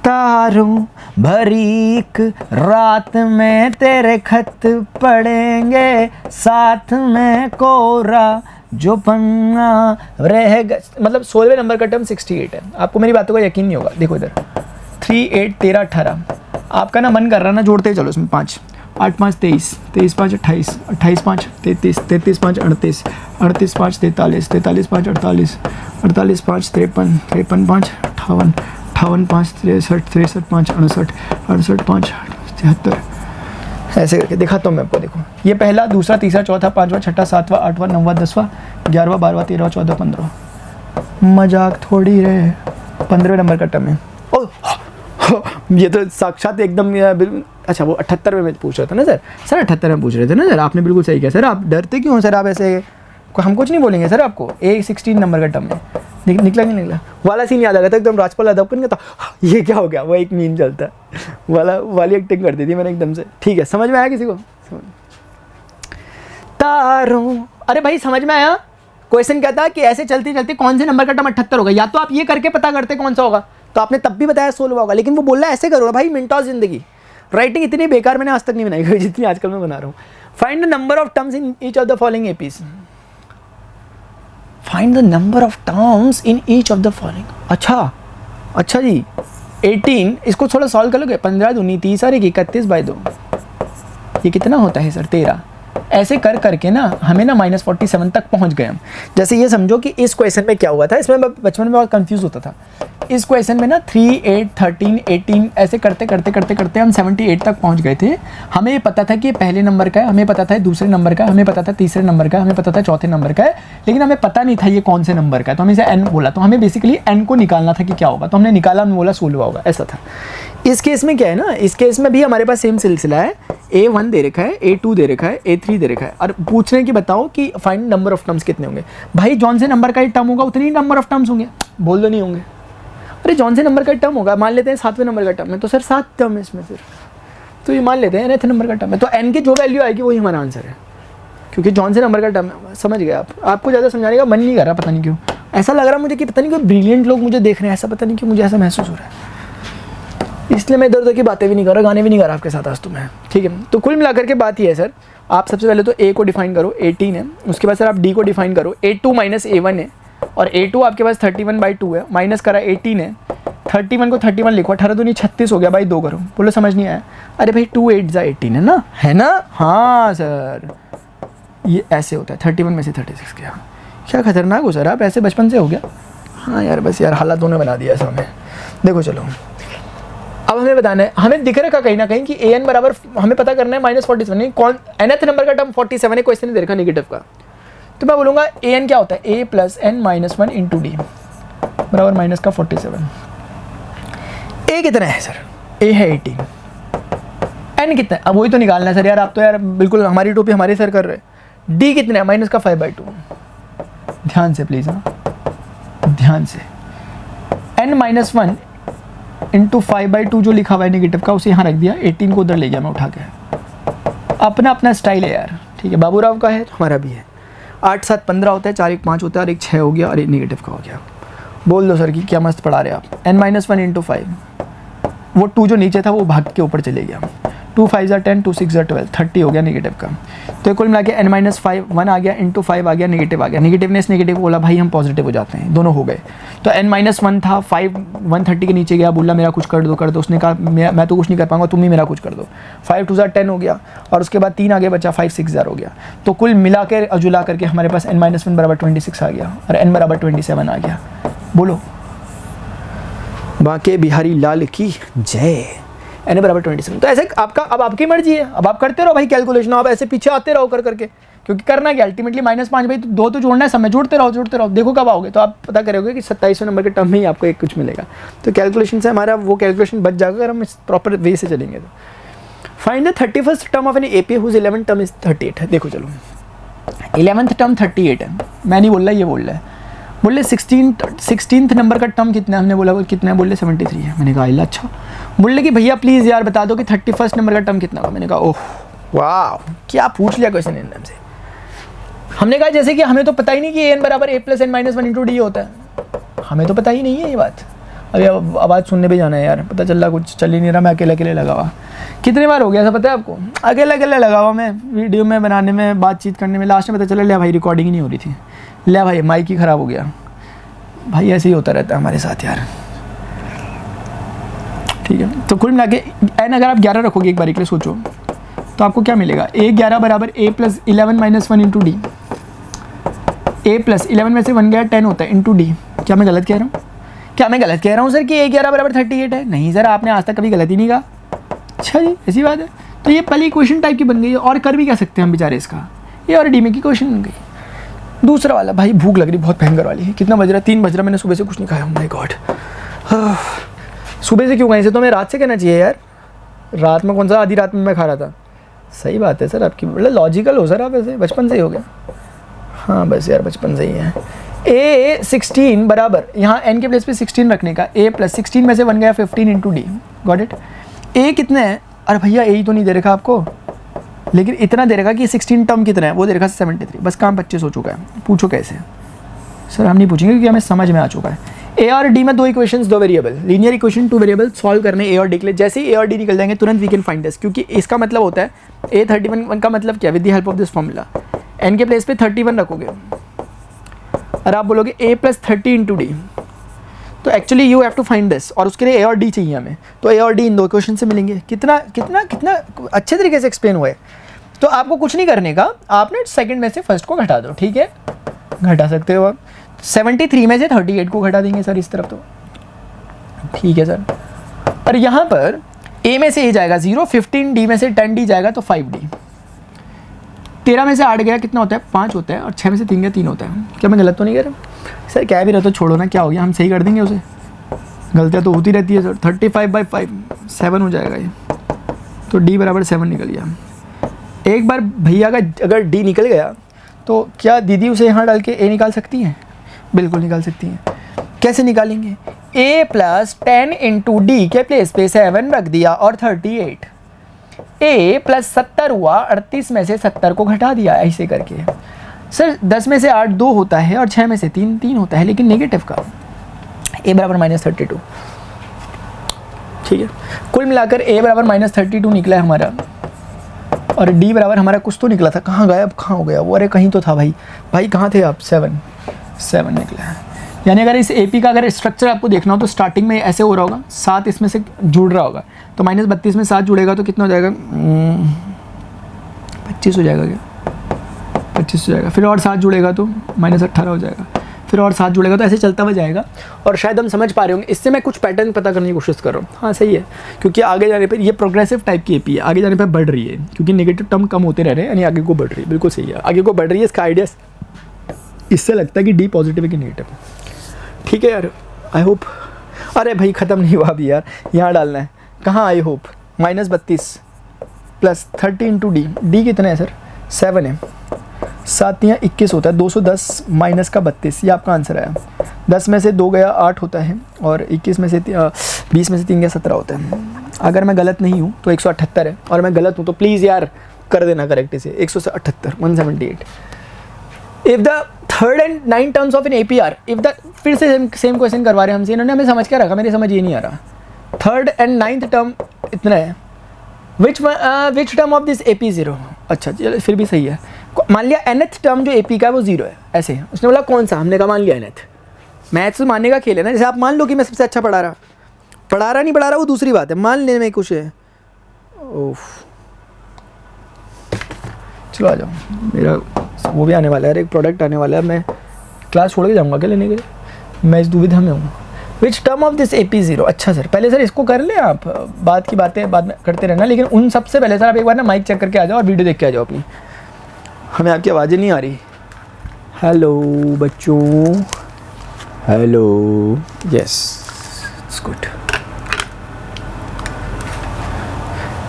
तारों भरी एक रात में तेरे खत पड़ेंगे, साथ में कोरा जो पन्ना रहेगा, मतलब 16वें नंबर का टर्म 68 है। आपको मेरी बातों का यकीन नहीं होगा, देखो इधर 3 8 13 18, आपका ना मन कर रहा ना जोड़ते ही चलो इसमें 5 8 5 23 23 5 28 28 5 33 33 5 38 38 5 43 43 5 48 48 5 53 53 5 58 58 5 63 63 5 68 68 5 73, ऐसे करके दिखाता हूँ मैं आपको। देखो ये पहला, दूसरा, तीसरा, चौथा, पांचवा, छठा, सातवां, आठवां, नौवां, 10वां, 11वां, 12वां, 13वां, 14वां, 15वां, मजाक थोड़ी रहे, 15वें नंबर का टर्म है। ये तो साक्षात एकदम, अच्छा वो 78 में पूछ रहा था ना सर, 78 में पूछ रहे थे ना सर, आपने बिल्कुल सही किया सर। आप डरते क्यों सर, आप ऐसे, हम कुछ नहीं बोलेंगे सर आपको। A16 नंबर का टर्म है, निकला नहीं निकला वाला सीन याद आ गया था एकदम, राजपाल यादव को नहीं था, ये क्या हो गया, वो एक मीम चलता है वाली एक्टिंग कर दी थी मैंने एकदम से। ठीक है, समझ में आया किसी को? तारों अरे भाई समझ में आया? क्वेश्चन कहता है कि ऐसे चलते चलते कौन से नंबर का टर्म 78 होगा, या तो आप ये करके पता करते कौन सा होगा, तो आपने तब भी बताया 16 होगा, लेकिन वो बोल रहा है ऐसे करो भाई, मिनटॉस जिंदगी। राइटिंग इतनी बेकार मैंने आज तक नहीं बनाई जितनी आजकल मैं बना रहा हूँ। Find the number of terms in each of the following APs. Find the number of terms in each of the following. अच्छा जी 18, इसको थोड़ा सॉल्व कर लोगे। 15 दूनी 30 और 31 बाई 2, ये कितना होता है सर? 13। ऐसे कर करके ना हमें ना -47 तक पहुंच गए हम। जैसे ये समझो कि इस क्वेश्चन में क्या हुआ था, इसमें बचपन में बहुत कंफ्यूज होता था। इस क्वेश्चन में ना 3, 8, 13, 18 ऐसे करते करते करते करते हम 78 तक पहुंच गए थे। हमें पता था कि ये पहले नंबर का है, हमें पता था दूसरे नंबर का, हमें पता था तीसरे नंबर का, हमें पता था चौथे नंबर का है, लेकिन हमें पता नहीं था ये कौन से नंबर का है। तो हमें इसे n बोला, तो हमें बेसिकली n को निकालना था कि क्या होगा, तो हमने निकाला, हमने बोला 16 होगा, ऐसा था। इस केस में क्या है ना, इस केस में भी हमारे पास सेम सिलसिला है। A1 दे रखा है, A2 दे रखा है, A3 दे रखा है, और पूछ रहे हैं कि बताओ कि फाइंड नंबर ऑफ टर्म्स कितने होंगे। भाई जौन से नंबर का टर्म होगा उतनी नंबर ऑफ टर्म्स होंगे, बोल दो नहीं होंगे। अरे जौन से नंबर का टर्म होगा, मान लेते हैं 7वें नंबर का टर्म है, तो सर 7 टर्म है इसमें, फिर तो ये मान लेते हैं nth नंबर का टर्म है, तो n की जो वैल्यू आएगी वही हमारा आंसर है, क्योंकि जौन से नंबर का टर्म है। समझ गए आप? आपको ज़्यादा समझाने का मन नहीं कर रहा, पता नहीं क्यों ऐसा लग रहा मुझे कि पता नहीं कोई ब्रिलियंट लोग मुझे देख रहे हैं, ऐसा पता नहीं क्यों मुझे ऐसा महसूस हो रहा है, इसलिए मैं इधर उधर की बातें भी नहीं कर रहा, गाने भी नहीं गा रहा आपके साथ आज तो मैं। ठीक है, तो कुल मिलाकर के बात ये है सर, आप सबसे पहले तो A को डिफाइन करो, 18 है। उसके बाद सर आप D को डिफाइन करो, A2 माइनस A1 है, और A2 आपके पास 31/2 है, माइनस करा 18 है, 31 को 31 लिखो, 18 दूनी 36 हो गया, भाई 2 करो, बोलो समझ नहीं आया? अरे भाई 2 8 जा 18 है ना, है ना? हाँ सर, ये ऐसे होता है, 31 में से 36 गया। क्या खतरनाक हो सर आप, ऐसे बचपन से हो गया? हाँ यार, बस यार हालातों ने बना दिया ऐसा हमें। देखो चलो, अब हमें बताना है, हमें दिख रहा कहीं ना कहीं कि an बराबर, हमें पता करना है -47, कौन nth नंबर का टर्म 47 है, क्वेश्चन नहीं दे रखा नेगेटिव का, तो मैं बोलूँगा an क्या होता है, a + n-1 × d बराबर माइनस का 47। a कितना है सर? a है 18, n कितना है? अब वही तो निकालना है सर यार, आप तो यार बिल्कुल हमारी टोपी हमारे सर कर रहे हैं। d कितना है? माइनस का 5/2। ध्यान से प्लीज़, हाँ ध्यान से, n-1 × 5/2 जो लिखा हुआ है नेगेटिव का, उसे यहाँ रख दिया, 18 को उधर ले गया मैं उठा के। अपना अपना स्टाइल है यार, ठीक है, बाबूराव का है, हमारा भी है। 8 7 15 होता है, 4 1 5 होता है, और 1 6 हो गया, और 1 नेगेटिव का हो गया। बोल दो सर कि क्या मस्त पढ़ा रहे आप। n-1 × 5, वो 2 जो नीचे था वो भाग के ऊपर चले गया, 2 5 = 10, 2 6 = 12, 30 हो गया नेगेटिव का। तो कुल मिला के n-5 1 आ गया, × 5 आ गया, नेगेटिव आ गया, नेगेटिवनेस नेगेटिव बोला भाई हम पॉजिटिव हो जाते हैं, दोनों हो गए। तो n-1 था, 5 130 के नीचे गया, बोला मेरा कुछ कर दो। उसने कहा मैं तो कुछ नहीं कर पाऊंगा, तुम ही मेरा कुछ कर दो। 5 2 = 10 हो गया, और उसके बाद 3 आगे बचा, 5 6 0 हो गया। तो कुल मिला के अजुला करके हमारे पास n-1 बराबर 26 आ गया, और n बराबर 27 आ गया। बोलो बांके बिहारी लाल की जय। n बराबर 27। तो ऐसे आपका, अब आपकी मर्जी है, अब आप करते रहो भाई कैलकुलेशन, आप ऐसे पीछे आते रहो कर करके, क्योंकि करना क्या अल्टीमेटली -5 भाई 2 तो जोड़ना है, समय जोड़ते रहो, देखो कब आओगे तो आप पता करोगे कि 27वें नंबर के टर्म में ही आपको एक कुछ मिलेगा। तो कैलकुलेशन से हमारा वो कैलकुलेशन बच जाएगा अगर हम इस प्रॉपर वे से चलेंगे। तो find the 31st term of an AP whose 11th term is 38 है। देखो चलो 11th टर्म 38 है, मैं नहीं बोल रहा, ये बोल रहा है। बोले 16th नंबर का टर्म कितना है, हमने बोला कितना है, बोले 73 है। मैंने कहा अच्छा। बोले कि भैया प्लीज़ यार बता दो कि 31st नंबर का टर्म कितना होगा। मैंने कहा ओह वाह, क्या पूछ लिया क्वेश्चन एकदम से। हमने कहा जैसे कि हमें तो पता ही नहीं कि n बराबर a + n-1 × d होता है, हमें तो पता ही नहीं है ये बात। अभी आवाज़ सुनने भी जाना है यार, पता चल रहा कुछ चल ही नहीं रहा, मैं अकेले लगा हुआ। कितनी बार हो गया ऐसा पता है आपको, अकेले लगा हुआ मैं वीडियो में बनाने में, बातचीत करने में, लास्ट में पता चला ले भाई रिकॉर्डिंग ही नहीं हो रही थी, ले भाई माइक ही ख़राब हो गया। भाई ऐसे ही होता रहता है हमारे साथ यार, ठीक है। तो कुल मिला के n अगर आप 11 रखोगे एक बार के लिए सोचो तो आपको क्या मिलेगा, a11 बराबर a + 11 - 1 × d। a + 11 में से 1 गया 10 होता है × d। क्या मैं गलत कह रहा हूँ? क्या मैं गलत कह रहा हूँ सर कि a11 बराबर 38 है? नहीं सर, आपने आज तक कभी गलत ही नहीं कहा। अच्छा जी, ऐसी बात है। तो ये पहली क्वेश्चन टाइप की बन गई, और कर भी क्या सकते हैं हम बेचारे इसका, ये और डी में की क्वेश्चन बन गई। दूसरा वाला, भाई भूख लग रही बहुत भयंकर वाली है। कितना बज रहा है? 3 बज रहा, मैंने सुबह से कुछ नहीं खाया। माय गॉड, सुबह से क्यों खाई से, तो हमें रात से कहना चाहिए यार। रात में कौन सा, आधी रात में मैं खा रहा था। सही बात है सर आपकी, मतलब लॉजिकल हो सर आप, ऐसे बचपन से ही हो गया। हाँ बस यार बचपन से ही है। a 16 बराबर, यहाँ n के प्लेस पे 16 रखने का, a + 16 में से 1 गया 15 × d। Got it. a कितना है? अरे भैया a ही तो नहीं दे रखा आपको, लेकिन इतना दे रखा कि 16 टर्म कितना है, वो दे रखा 73, बस काम 25 हो चुका है। पूछो कैसे? सर हम नहीं पूछेंगे क्योंकि हमें समझ में आ चुका है। ए और डी में 2 equations 2 variable, linear equation 2 variable solve करने ए और डी के लिए। जैसे ही ए और डी निकल जाएंगे तुरंत वी कैन फाइंड दिस, क्योंकि इसका मतलब होता है A31 का मतलब क्या, with the help of this formula n के प्लेस पे 31 रखोगे और आप बोलोगे a + 30 × d, तो actually you have to find this, और उसके लिए ए और डी चाहिए हमें। तो ए और डी इन 2 इक्वेशन से मिलेंगे। कितना कितना कितना अच्छे तरीके से एक्सप्लेन हुआ है। तो आपको कुछ नहीं करने का, आपने सेकंड में से फर्स्ट को घटा दो, ठीक है, घटा सकते हो आप। 73 में से 38 को घटा देंगे सर इस तरफ, तो ठीक है सर। और यहाँ पर a में से a जाएगा 0, 15 d में से 10 d जाएगा तो 5d, 13 में से 8 गया कितना होता है, 5 होता है, और 6 में से 3 गया 3 होता है। क्या मैं गलत तो नहीं कर रहा सर? क्या भी रहा तो छोड़ो ना, क्या हो गया, हम सही कर देंगे उसे, गलतियाँ तो होती रहती है सर। 35/5 7 हो जाएगा ये, तो d = 7 निकल गया। एक बार भैया का अगर d निकल गया तो क्या दीदी उसे यहाँ डाल के a निकाल सकती हैं? बिल्कुल निकाल सकती हैं। कैसे निकालेंगे? a + 10 × d के प्लेस पे 7 रख दिया और 38, a + 70 हुआ, 38 में से 70 को घटा दिया, ऐसे करके। सर 10 में से 8 2 होता है और 6 में से 3 3 होता है, लेकिन नेगेटिव का। a = -32, ठीक है। कुल मिलाकर a = -32 निकला है हमारा, और d बराबर हमारा कुछ तो निकला था, कहाँ गायब, कहाँ हो गया वो? अरे कहीं तो था भाई कहाँ थे आप? 7 निकला है। यानी अगर इस AP का अगर स्ट्रक्चर आपको देखना हो तो स्टार्टिंग में ऐसे हो रहा होगा, 7 इसमें से जुड़ रहा होगा, तो -32 में 7 जुड़ेगा तो कितना हो जाएगा? 25 हो जाएगा क्या? 25 हो जाएगा। फिर और 7 जुड़ेगा तो -18 हो जाएगा, फिर और 7 जुड़ेगा, तो ऐसे चलता हुआ जाएगा। और शायद हम समझ पा रहे होंगे, इससे मैं कुछ पैटर्न पता करने की कोशिश कर रहा हूँ। हाँ सही है, क्योंकि आगे जाने पर ये प्रोग्रेसिव टाइप की AP है, आगे जाने पर बढ़ रही है, क्योंकि नेगेटिव टर्म कम होते रह रहे हैं, यानी आगे को बढ़ रही है। बिल्कुल सही है, आगे को बढ़ रही है। इसका आइडिया इससे लगता है कि D पॉजिटिव है कि नेगेटिव। ठीक है यार, आई होप। अरे भाई ख़त्म नहीं हुआ अभी यार, यहाँ डालना है। कहाँ आई होप? -32 + 30 × d, d कितना है सर? 7 है, 7 या 21 होता है, 210 माइनस का 32, ये आपका आंसर आया। 10 में से 2 गया 8 होता है, और 21 में से 20 में से 3 गया 17 होता है। अगर मैं गलत नहीं हूँ तो 178 है, और मैं गलत हूँ तो प्लीज़ यार कर देना करेक्ट इसे। 178 178। If the third and 9 terms of an APR, if the, फिर से सेम क्वेश्चन करवा रहे हैं हमसे, इन्होंने हमें समझ क्या रखा, मेरी समझ ये नहीं आ रहा। थर्ड एंड 9th टर्म इतना है, विच टर्म ऑफ दिस AP 0? अच्छा चलो फिर भी सही है। मान लिया nth टर्म जो AP का है वो 0 है, ऐसे। उसने बोला कौन सा? हमने कहा मान लिया nth। मैथ्स मानने का खेल है ना, जैसे आप मान लो कि मैं सबसे अच्छा पढ़ा रहा नहीं पढ़ा रहा वो दूसरी बात है, मान लेने में कुछ है। ओफ, चलो आ जाओ, मेरा वो भी आने वाला है, एक प्रोडक्ट आने वाला है, मैं क्लास छोड़ के जाऊँगा क्या लेने के लिए? मैं इस दुविधा में हूँ। विच टर्म ऑफ दिस AP 0? अच्छा सर, पहले सर इसको कर लें आप, बात की बातें बाद में करते रहना, लेकिन उन सबसे पहले सर आप एक बार ना माइक चेक करके आ जाओ और वीडियो देख के आ जाओ अपनी। हमें आपकी आवाज़ें नहीं आ रही। हेलो बच्चों, हेलो, यस इट्स गुड।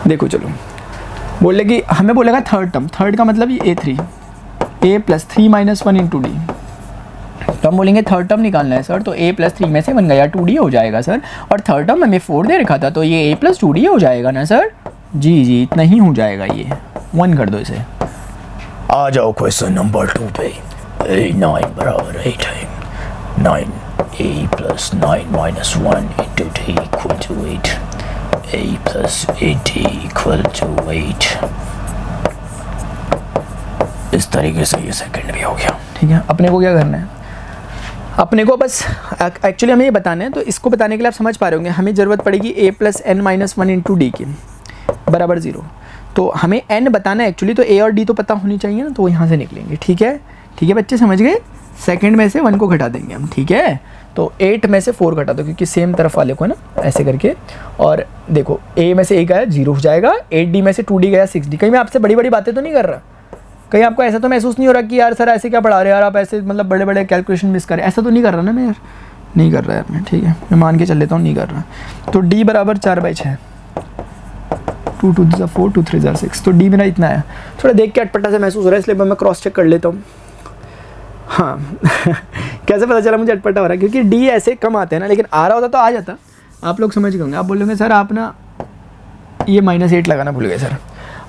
देखो चलो, बोले कि हमें बोलेगा थर्ड टर्म, थर्ड का मतलब ये A3, a + 3 - 1 × d। तो हम बोलेंगे थर्ड टर्म निकालना है सर, तो a + 3 में से 1 गया 2d हो जाएगा सर, और थर्ड टर्म हमें 4 दे रखा था, तो ये a + 2d हो जाएगा ना सर? जी इतना ही हो जाएगा, ये 1 कर दो इसे। आ जाओ क्वेश्चन नंबर 2 पे। 9 = 8 है, 9 a + 9 - 1 × d = 8, a + 8d = 8। इस तरीके से ये सेकंड भी हो गया। ठीक है, अपने को क्या करना है? अपने को बस एक्चुअली हमें ये बताना है, तो इसको बताने के लिए आप समझ पा रहे होंगे, हमें ज़रूरत पड़ेगी a + n - 1 × d की बराबर 0। तो हमें n बताना है एक्चुअली, तो a और d तो पता होनी चाहिए ना, तो यहाँ से निकलेंगे। ठीक है बच्चे, समझ गए? सेकंड में से 1 को घटा देंगे हम, ठीक है। तो 8 में से 4 घटा दो, क्योंकि सेम तरफ वाले को है ना, ऐसे करके। और देखो a में से 1 गया 0 हो जाएगा, 8d में से 2d गया 6d। कहीं मैं आपसे बड़ी बड़ी बातें तो नहीं कर रहा? कहीं आपको ऐसा तो महसूस नहीं हो रहा कि यार सर ऐसे क्या पढ़ा रहे हैं यार, आप ऐसे मतलब बड़े बड़े कैलकुलेशन मिस करें? ऐसा तो नहीं कर रहा ना मैं यार? नहीं कर रहा यार मैं, ठीक है, मैं मान के चल लेता हूँ नहीं कर रहा। तो d = 4/6, 2 2 4, 2 3 6, तो d मेरा इतना है। थोड़ा देख के अटपटा से महसूस हो रहा है, इसलिए मैं क्रॉस चेक कर लेता हूँ। हाँ कैसे पता चला मुझे अटपटा हो रहा है? क्योंकि d ऐसे कम आते हैं ना, लेकिन आ रहा होता तो आ जाता। आप लोग समझ गए होंगे, आप बोलोगे सर आप ना ये -8 लगाना भूल गए सर।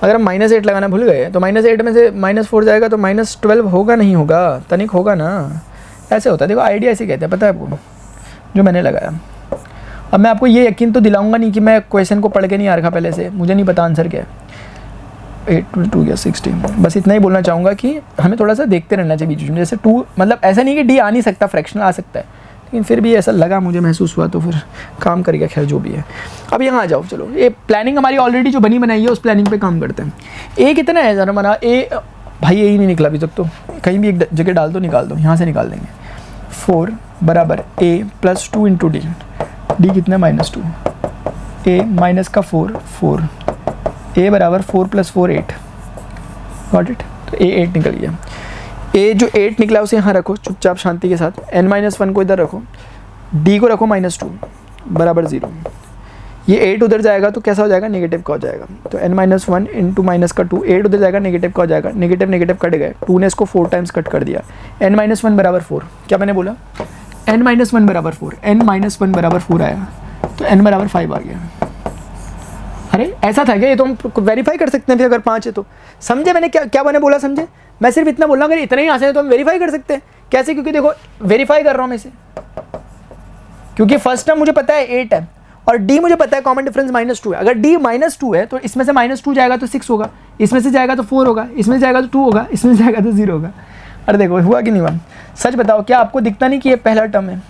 अगर हम -8 लगाना भूल गए तो -8 में से -4 जाएगा तो -12 होगा नहीं होगा, तनिक होगा ना, ऐसे होता है। देखो आइडिया ऐसे कहते हैं, पता है आपको, जो मैंने लगाया। अब मैं आपको ये यकीन तो दिलाऊंगा नहीं कि मैं क्वेश्चन को पढ़ के नहीं आ रखा पहले से, मुझे नहीं पता आंसर क्या है। 8 + 2 या 16, बस इतना ही बोलना चाहूँगा कि हमें थोड़ा सा देखते रहना चाहिए बीच में। जैसे 2 मतलब ऐसा नहीं कि डी आ नहीं सकता, फ्रैक्शनल आ सकता है, लेकिन फिर भी ऐसा लगा, मुझे महसूस हुआ तो फिर काम कर गया। खैर जो भी है, अब यहाँ आ जाओ। चलो ये प्लानिंग हमारी ऑलरेडी जो बनी बनाई है उस प्लानिंग पे काम करते हैं। ए कितना है ज़रा हमारा, ए भाई ए ही नहीं निकला अभी तक, तो कहीं भी एक जगह डाल दो, निकाल दो, यहाँ से निकाल देंगे। 4 बराबर a + 2 × d, d कितना है -2, a माइनस का 4, a बराबर 4 + 4 8, गॉट इट। तो a 8 निकल गया। a जो 8 निकला उसे यहाँ रखो चुपचाप शांति के साथ, n-1 को इधर रखो, d को रखो -2 बराबर 0। ये 8 उधर जाएगा तो कैसा हो जाएगा, नेगेटिव का हो जाएगा। तो n-1 × -2, 8 उधर जाएगा, नेगेटिव का हो जाएगा, नेगेटिव नेगेटिव कट गए, 2 ने इसको 4 टाइम्स कट कर दिया। n-1 बराबर 4, क्या मैंने बोला, n-1 बराबर 4, n-1 बराबर 4 आया तो n बराबर 5 आ गया। अरे ऐसा था क्या, ये तो हम वेरीफाई कर सकते हैं फिर अगर 5 है तो। समझे मैंने क्या मैंने बोला, समझे? मैं सिर्फ इतना बोल रहा हूँ, अगर इतना ही आसान है तो हम वेरीफाई कर सकते हैं। कैसे? क्योंकि देखो वेरीफाई कर रहा हूँ मैं इसे, क्योंकि फर्स्ट टर्म मुझे पता है 8 है और d मुझे पता है कॉमन डिफरेंस -2 है। अगर d -2 है तो इसमें से -2 जाएगा तो 6 होगा, इसमें से जाएगा तो 4 होगा, इसमें से जाएगा तो 2 होगा, इसमें से जाएगा तो 0 होगा। अरे देखो हुआ कि नहीं हुआ, सच बताओ, क्या आपको दिखता नहीं कि ये पहला टर्म है,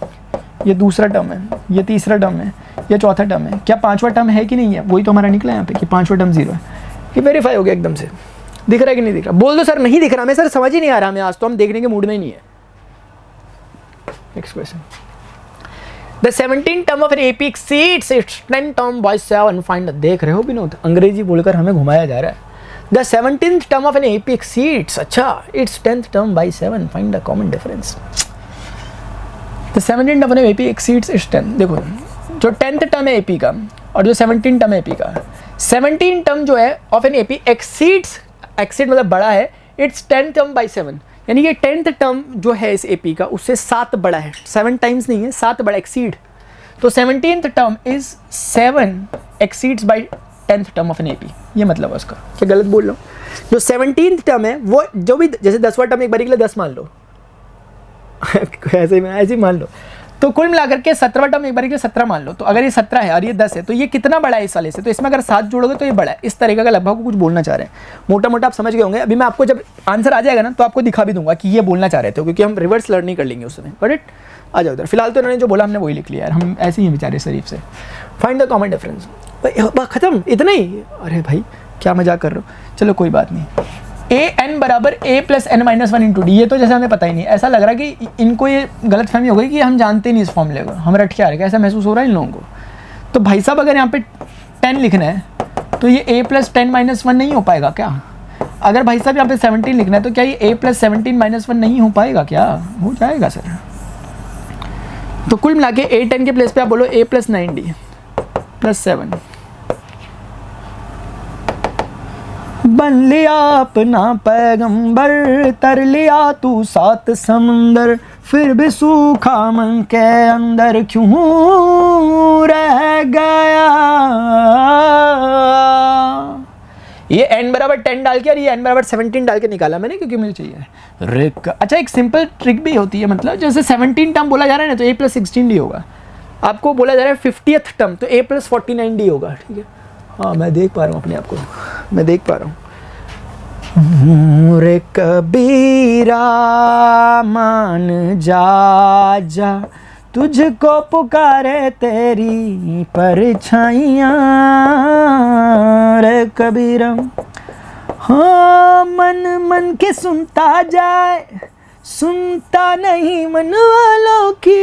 ये दूसरा टर्म है, ये तीसरा टर्म है, ये चौथा टर्म है, क्या पांचवा टर्म है कि नहीं है? वही तो हमारा निकला यहाँ पे कि पांचवा टर्म 0 है। ये वेरीफाई हो गया एकदम से। दिख रहा है कि नहीं दिख रहा? बोल दो सर नहीं दिख रहा, मैं सर समझ ही नहीं आ रहा, हमें आज तो हम देखने के मूड में ही नहीं है। Next question, The 17th term of an AP exceeds its 10th term by 7. Find the, देख रहे हो विनोद, अंग्रेजी बोलकर हमें घुमाया जा रहा है। The 17th term of an AP exceeds, अच्छा, its 10th term by 7. Find the common difference. The 17th term of an AP exceeds its 10th. देखो जो 10th term है AP का और जो 17th term है AP का, 17th term जो है of an AP exceeds, exceed मतलब बड़ा है, its 10th term by 7. यानी ये 10th टर्म जो है इस एपी का उससे 7 बड़ा है, 7 टाइम्स नहीं है, 7 बड़ा, एक्सीड। तो 17th term is 7 exceeds by 10th term of an AP, ये मतलब है उसका। क्या गलत बोल रहा हूँ? जो 17th टर्म है वो जो भी, जैसे 10वां टर्म एक बार के लिए 10 मान लो ऐसे ही मान लो, तो कुल मिलाकर के 17वां टर्म एक बार के लिए 17 मान लो। तो अगर ये 17 है और ये 10 है तो ये कितना बड़ा है इस वाले से, तो इसमें अगर 7 जोड़ोगे तो ये बड़ा है। इस तरीके का लगभग कुछ बोलना चाह रहे हैं, मोटा मोटा आप समझ गए होंगे। अभी मैं आपको जब आंसर आ जाएगा ना तो आपको दिखा भी दूंगा कि ये बोलना चाह रहे थे, क्योंकि हम रिवर्स लर्निंग कर लेंगे उसमें। बट आ जाओ उधर, फिलहाल तो इन्होंने जो बोला हमने वही लिख लिया यार, हम ऐसे ही हैं बेचारे शरीफ से। फाइंड द कॉमन डिफरेंस, खत्म, इतना ही। अरे भाई क्या मजाक कर रहे हो, चलो कोई बात नहीं। an बराबर a + n-1 × d, ये तो जैसे हमें पता ही नहीं, ऐसा लग रहा है कि इनको ये गलत फहमी हो गई कि हम जानते नहीं इस फॉर्मूले को, हम रट के आ रहे हैं, ऐसा महसूस हो रहा है इन लोगों को। तो भाई साहब अगर यहाँ पे 10 लिखना है तो ये a + 10-1 नहीं हो पाएगा क्या? अगर भाई साहब यहाँ पे 17 लिखना है तो क्या ये a + 17-1 नहीं हो पाएगा क्या? हो जाएगा सर। तो कुल मिला के a 10 के प्लेस पे आप बोलो a + 9d + 7, बन लिया अपना पैगंबर, तर लिया तू 7 समंदर, फिर भी सूखा मन के अंदर क्यों रह गया। ये n बराबर 10 डाल के और ये n बराबर 17 डाल के निकाला मैंने, क्योंकि मुझे चाहिए रिक। अच्छा एक सिंपल ट्रिक भी होती है, मतलब जैसे 17 टर्म बोला जा रहा है ना तो a + 16d होगा, आपको बोला जा रहा है 50th टर्म तो a + 49d होगा, ठीक है। हाँ मैं देख पा रहा हूँ अपने आप को, मैं देख पा रहा हूँ। रे कबीरा मान जा जा, तुझको पुकारे तेरी परछाइयाँ, रे कबीरा। हाँ मन मन के सुनता जाए, सुनता नहीं मन वालों की,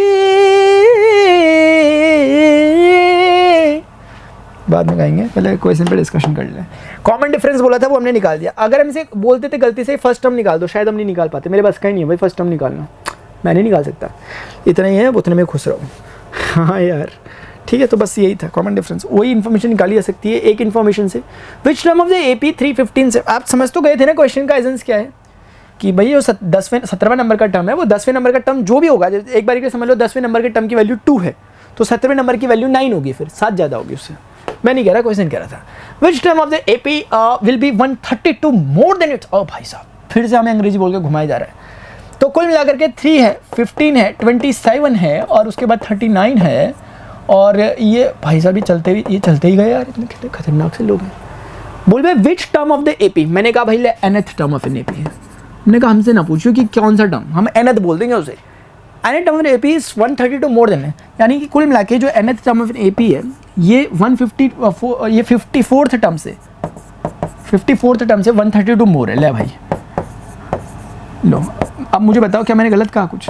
बाद में गाएंगे, पहले क्वेश्चन पे डिस्कशन कर लें। कॉमन डिफरेंस बोला था वो हमने निकाल दिया। अगर हम इसे बोलते थे गलती से फर्स्ट टर्म निकाल दो, शायद हम नहीं निकाल पाते, मेरे बस का ही नहीं है भाई फर्स्ट टर्म निकालना, मैं नहीं निकाल सकता। इतना ही है, उतने में खुश रहो। हाँ यार ठीक है, तो बस यही था कॉमन डिफरेंस, वही इन्फॉर्मेशन निकाली जा सकती है एक इन्फॉर्मेशन से। विच टर्म ऑफ द AP 315 से आप समझ तो गए थे ना क्वेश्चन का एसेंस क्या है, कि भाई जो 17वें नंबर का टर्म है वो 10वें नंबर का टर्म जो भी होगा, एक बार के समझ लो 10वें नंबर के टर्म की वैल्यू 2 है तो 17वें नंबर की वैल्यू 9 होगी, फिर 7 ज़्यादा होगी उससे। मैं नहीं कह रहा, क्वेश्चन कह रहा था। Which term of the AP will be 132 more than it's, ओ भाई साहब फिर से हमें अंग्रेजी बोल के घुमाया जा रहा है। तो कुल मिलाकर के 3 है, 15 है, 27 है और उसके बाद 39 है। और ये भाई साहब ये चलते ही गए यार, इतने कितने खतरनाक से लोग हैं। बोल भाई विच टर्म ऑफ द एपी, मैंने कहा भाई ले nth term of an AP है। हमने कहा हमसे ना पूछो कि कौन सा टर्म, हम nth बोल देंगे उसे। nth term of AP is 132 more then है, यानी कि कुल मिला के जो nth टर्म ऑफ एपी है ये 154 ये 54th टर्म से 132 मोर है। ले भाई लो, अब मुझे बताओ क्या मैंने गलत कहा कुछ?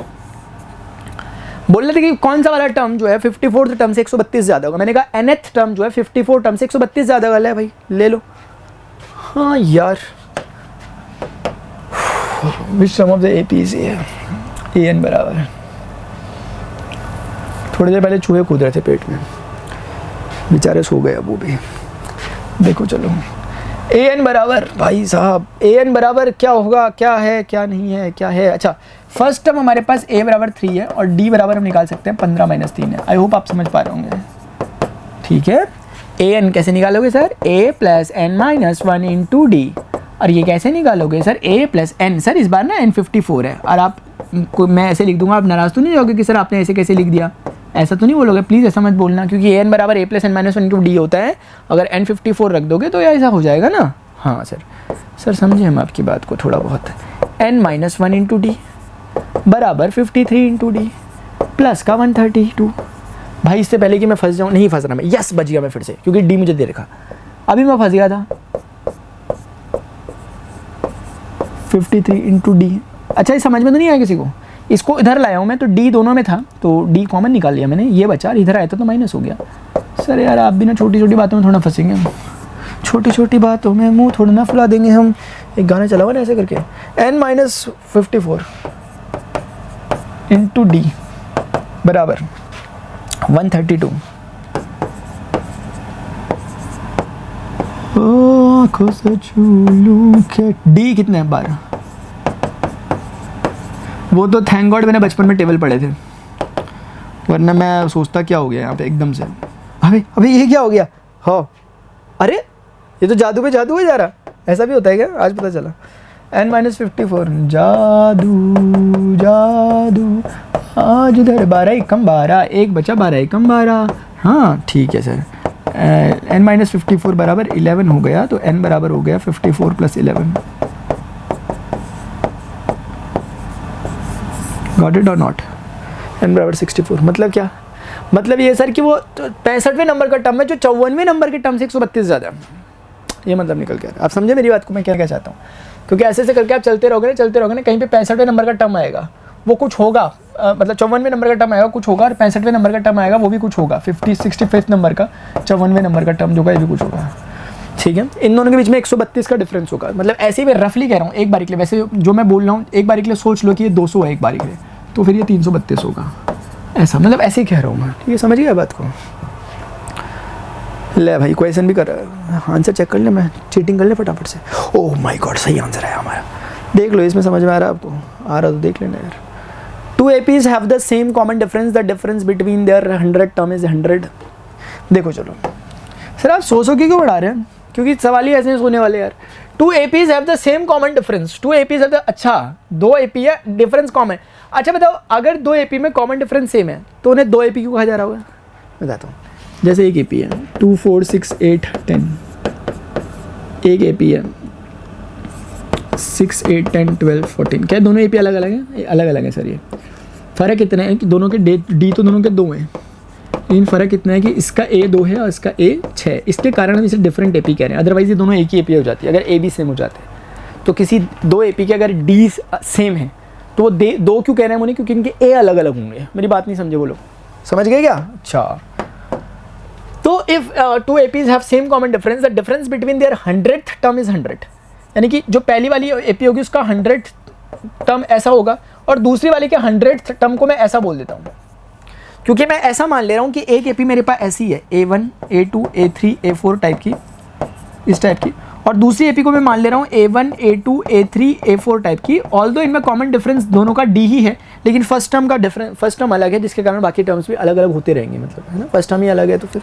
बोल रहे थे कि कौन सा वाला टर्म जो है 54th टर्म से 132 ज़्यादा होगा। मैंने कहा nth टर्म जो है 54 टर्म से 132 ज़्यादा वाला है भाई, ले लो। हाँ यार, विच term of the AP is an बराबर, थोड़ी देर पहले चूहे कूद रहे थे पेट में, बेचारे सो गए अब वो भी। देखो चलो an बराबर भाई साहब, an बराबर क्या होगा, क्या है क्या नहीं है, क्या है। अच्छा फर्स्ट टर्म हमारे पास a बराबर 3 है और d बराबर हम निकाल सकते हैं 15 - 3 है। आई होप आप समझ पा रहे होंगे, ठीक है। an कैसे निकालोगे सर, a + n - 1 × d, और ये कैसे निकालोगे सर, a + n। सर इस बार ना n 54 है और आप को मैं ऐसे लिख दूंगा, आप नाराज़ तो नहीं होगे कि सर आपने ऐसे कैसे लिख दिया, ऐसा तो नहीं बोलोगे, प्लीज़ ऐसा मत बोलना, क्योंकि an बराबर a + n - 1 × d होता है। अगर n 54 रख दोगे तो ऐसा हो जाएगा ना। हाँ सर समझे हम आपकी बात को थोड़ा बहुत। n - 1 × d बराबर 53 × d प्लस का 132। भाई इससे पहले कि मैं फंस जाऊँ, नहीं फंस रहा मैं, यस बच गया मैं फिर से, क्योंकि d मुझे दे रखा, अभी मैं फंस गया था। 53 × d, अच्छा ये समझ में तो नहीं आया किसी को? इसको इधर लाया हूँ मैं तो d दोनों में था तो d कॉमन निकाल लिया मैंने, ये बचा, इधर आया था तो माइनस हो गया। सर यार आप भी ना छोटी छोटी बातों में थोड़ा फंसेंगे, छोटी छोटी बातों में मुंह थोड़ा ना फुला देंगे हम। एक गाना चला हुआ ना ऐसे करके, n - 54 × d बराबर 132। आँखों से छू लूं के d कितने हैं, 12। वो तो थैंक गॉड मैंने बचपन में टेबल पढ़े थे, वरना मैं सोचता क्या हो गया यहाँ पे एकदम से। अभी ये क्या हो गया, हो अरे ये तो जादू पे जादू है जा रहा, ऐसा भी होता है क्या, आज पता चला। n - 54 जादू जादू आज इधर 12 एकम 12, एक बचा 12 एकम 12। हाँ ठीक है सर, n - 54 बराबर 11 हो गया, तो n बराबर हो गया 54 + 11। गॉट इट और नॉट? n बराबर 64, मतलब क्या, मतलब ये सर कि वो 65वें नंबर का टर्म है जो 54वें नंबर के टर्म से 132 ज़्यादा है, ये मतलब निकल के आप समझे मेरी बात को मैं क्या चाहता हूँ। क्योंकि ऐसे ऐसे करके आप चलते रहोगे ना, कहीं पे 65वें नंबर का टर्म आएगा वो कुछ होगा, मतलब 54वें नंबर का टर्म आएगा कुछ होगा, और 65वें नंबर का टर्म आएगा वो भी कुछ होगा, 65th नंबर का 54वें नंबर का टर्म जो होगा ये भी कुछ होगा, ठीक है। इन दोनों के बीच में 132 का डिफरेंस होगा, मतलब ऐसे ही मैं रफली कह रहा हूँ एक बारी के लिए, वैसे जो मैं बोल रहा हूँ एक बारी के लिए सोच लो कि ये 200 है एक बारी के लिए, तो फिर ये 332 होगा, ऐसा मतलब ऐसे ही कह रहा हूँ मैं, ठीक है, समझ गया बात को। ले भाई क्वेश्चन भी कर रहा है, आंसर चेक कर ले, मैं चीटिंग कर ले फटाफट से। ओह माय गॉड सही आंसर है हमारा, देख लो इसमें समझ में आ रहा है आपको, आ रहा तो देख लेना यार। 2 APs have the same common difference, the difference between their 100 term is 100। देखो चलो सर आप 100 की क्यों बढ़ा रहे हैं, क्योंकि सवाल ही ऐसे सोने वाले यार। 2 APs have the same common difference, 2 APs have the, अच्छा 2 AP है डिफरेंस कॉमन, अच्छा बताओ अगर 2 AP में कॉमन डिफरेंस सेम है तो उन्हें 2 AP क्यों कहा जा रहा होगा, बताता हूँ। जैसे एक AP है 2 4 6 8 10, एक AP है 6 8 10 12 14, क्या दोनों AP अलग अलग हैं? अलग अलग है सर, ये फ़र्क कितना है कि दोनों के डी तो दोनों के 2 हैं, लेकिन फ़र्क इतना है कि इसका A 2 है और इसका A 6 है, इसके कारण हम इसे डिफरेंट AP कह रहे हैं, अदरवाइज ये दोनों एक ही AP हो जाती है अगर A भी सेम हो जाते हैं। तो किसी 2 AP के अगर D सेम है तो वो 2 क्यों कह रहे हैं उन्हें, क्योंकि इनके A अलग अलग होंगे। मेरी बात नहीं समझे वो लोग, समझ गए क्या? अच्छा तो if 2 APs have same common difference, the difference between their 100th term is 100, यानी कि जो पहली वाली AP होगी उसका 100th टर्म ऐसा होगा और दूसरी वाली के 100th टर्म को मैं ऐसा बोल देता हूँ, क्योंकि मैं ऐसा मान ले रहा हूँ कि एक AP मेरे पास ऐसी है A1 A2 A3 A4 type की, इस टाइप की, और दूसरी AP को मैं मान ले रहा हूँ A1 A2 A3 A4 type की। ऑल्दो इनमें कॉमन डिफरेंस दोनों का D ही है, लेकिन फर्स्ट टर्म का डिफरेंस, फर्स्ट टर्म अलग है जिसके कारण बाकी टर्म्स भी अलग अलग होते रहेंगे, मतलब है ना, फर्स्ट टर्म ही अलग है तो फिर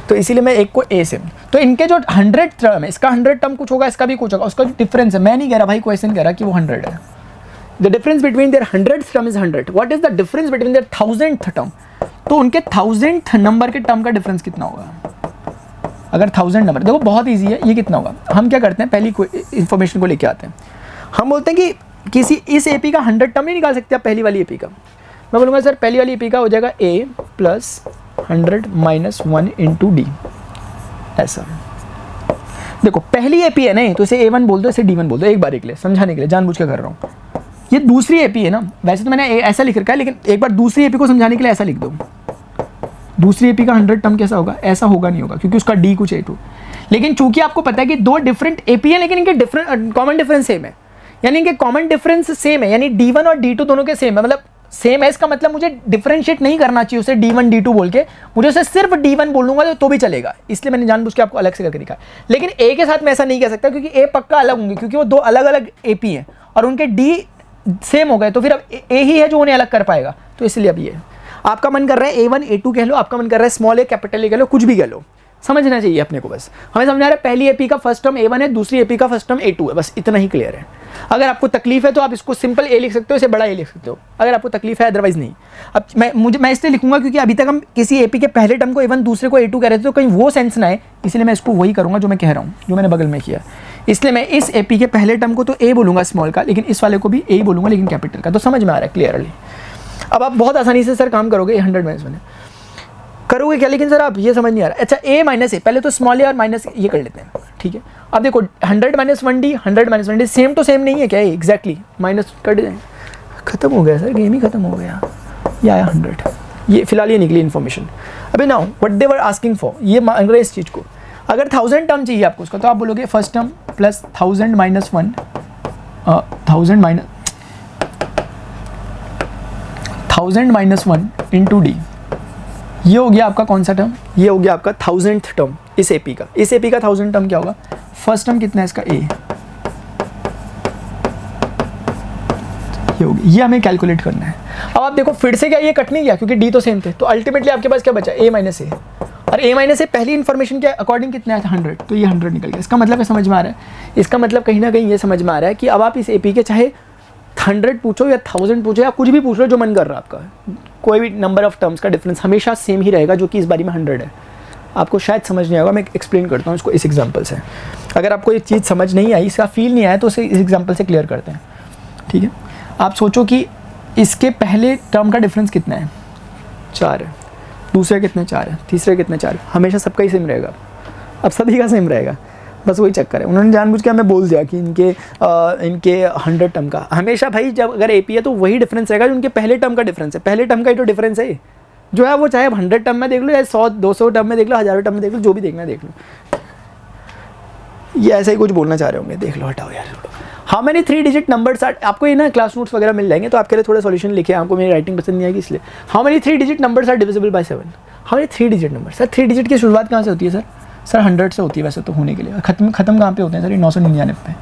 तो इसीलिए मैं एक को ए से, तो इनके जो 100 टर्म है, इसका 100 टर्म कुछ होगा, इसका भी कुछ होगा, उसका जो डिफरेंस है, मैं नहीं कह रहा भाई, क्वेश्चन कह रहा कि वो 100 है। The difference between their 100th term is 100, what is the difference between their 1000th term? तो उनके 1000th नंबर के टर्म का डिफरेंस कितना होगा? अगर 1000 नंबर, देखो बहुत ईजी है, ये कितना होगा? हम क्या करते हैं, पहली इन्फॉर्मेशन को लेके आते हैं, हम बोलते हैं कि किसी इस एपी का 100 टर्म नहीं निकाल सकते आप पहली वाली एपी का। मैं बोलूँगा सर पहली वाली एपी का हो जाएगा ए प्लस 100 माइनस 1 इंटू डी, ऐसा। देखो पहली एपी है ना, तो इसे A1 बोल दो, इसे D1 बोल दो, एक बार के लिए समझाने के लिए जानबूझ के कर रहा हूँ। ये दूसरी एपी है ना, वैसे तो मैंने ऐसा लिख रखा है, लेकिन एक बार दूसरी एपी को समझाने के लिए ऐसा लिख दो। दूसरी एपी का 100 टर्म कैसा होगा? ऐसा होगा नहीं होगा, क्योंकि उसका डी कुछ A2। लेकिन चूंकि आपको पता है कि दो डिफरेंट एपी है, लेकिन इनके कॉमन डिफरेंस सेम है, यानी इनके कॉमन डिफरेंस सेम है, यानी D1 और D2 दोनों के सेम है, मतलब सेम है। इसका मतलब मुझे डिफरेंशिएट नहीं करना चाहिए उसे D1 D2 बोल के, मुझे उसे सिर्फ D1 बोलूंगा तो भी चलेगा, इसलिए मैंने जानबूझ के आपको अलग से करके दिखा। लेकिन A के साथ मैं ऐसा नहीं कह सकता, क्योंकि A पक्का अलग होंगे, क्योंकि वो दो अलग अलग एपी हैं और उनके D सेम हो गए, तो फिर अब A ही है जो उन्हें अलग कर पाएगा। तो इसलिए अब ये आपका मन कर रहा है A1 A2 कह लो, आपका मन कर रहा है स्मॉल A कैपिटल A कह लो, कुछ भी कह लो, समझना चाहिए अपने को। बस हमें समझना है पहली एपी का फर्स्ट टर्म A1 है, दूसरी एपी का फर्स्ट टर्म A2 है, बस इतना ही क्लियर है। अगर आपको तकलीफ है तो आप इसको सिंपल A लिख सकते हो, इसे बड़ा A लिख सकते हो, अगर आपको तकलीफ है, अदरवाइज नहीं। अब मैं इसलिए लिखूंगा क्योंकि अभी तक हम किसी एपी के पहले टर्म को A1 दूसरे को A2 कह रहे थे, तो कहीं वो सेंस ना है, इसलिए मैं इसको वही करूंगा जो मैं कह रहा हूँ, जो मैंने बगल में किया। इसलिए मैं इस एपी के पहले टर्म को तो A बोलूंगा स्मॉल का, लेकिन इस वाले को भी A बोलूंगा लेकिन कैपिटल का। तो समझ में आ रहा है क्लियरली? अब आप बहुत आसानी से सर काम करोगे, 100 माइनस 1 करोगे क्या? लेकिन सर आप ये समझ नहीं आ रहा। अच्छा A माइनस A, पहले तो स्मॉल A और माइनस ये कर लेते हैं, ठीक है। अब देखो 100 minus 1D 100 minus 1D same तो सेम नहीं है क्या? एग्जैक्टली माइनस कट जाए, खत्म हो गया सर, गेम ही खत्म हो गया। ये आया 100, ये फिलहाल ये निकली इन्फॉर्मेशन। अभी now what they were asking for, ये मांग रहे इस चीज़ को। अगर 1000 टर्म चाहिए आपको उसका, तो आप बोलोगे first term plus 1000 minus 1 1000 minus 1 into D, ये हो गया आपका कौन सा टर्म? ये हो गया आपका 1000th टर्म इस एपी का। इस एपी का 1000 टर्म क्या होगा? फर्स्ट टर्म कितना है इसका? A, ये होगी, ये हमें कैलकुलेट करना है। अब आप देखो फिर से क्या ये कट नहीं गया, क्योंकि D तो सेम थे, तो अल्टीमेटली आपके पास क्या बचा? A माइनस A, और A माइनस A पहली इन्फॉर्मेशन के अकॉर्डिंग कितना है? 100, तो ये 100 निकल गया। इसका मतलब समझ में आ रहा है? इसका मतलब कहीं ना कहीं ये समझ में आ रहा है कि अब आप इस एपी के चाहे 100 पूछो या 1000 पूछो या कुछ भी पूछ लो जो मन कर रहा है आपका, कोई भी नंबर ऑफ टर्म्स का डिफरेंस हमेशा सेम ही रहेगा, जो कि इस बारी में 100 है। आपको शायद समझ नहीं आएगा, मैं एक्सप्लेन करता हूँ इसको इस एग्जांपल से। अगर आपको ये चीज़ समझ नहीं आई, इसका फील नहीं आया, तो उसे इस एग्जांपल से क्लियर करते हैं, ठीक है। आप सोचो कि इसके पहले टर्म का डिफरेंस कितना है? 4 है, दूसरे कितने? 4 है, तीसरे कितने? 4 है। हमेशा सबका ही सेम रहेगा, अब सभी का सेम रहेगा, बस वही चक्कर है। उन्होंने जानबूझ के हमें बोल दिया कि इनके 100 टर्म का हमेशा भाई, जब अगर एपी है तो वही डिफरेंस रहेगा जो उनके पहले टर्म का डिफरेंस है। पहले टर्म का ही तो डिफरेंस है जो है, वो चाहे 100 टर्म में देख लो या 100-200 टर्म में देख लो, 1000 टर्म में देख लो, जो भी देखना है देख लो। ये ऐसा ही कुछ बोलना चाह रहे होंगे, देख लो, हटाओ यार। How many 3 digit numbers are, आपको ये ना क्लास नोट्स वगैरह मिल जाएंगे, तो आपके लिए थोड़ा सॉल्यूशन लिखे, आपको मेरी राइटिंग पसंद नहीं आएगी इसलिए। How many 3 digit numbers are divisible by 7? How many 3 digit number? Sir 3 digit की शुरुआत कहाँ से होती है सर? सर 100 से होती है वैसे तो होने के लिए। खत्म कहाँ पे होते हैं सर? ये 999 पे,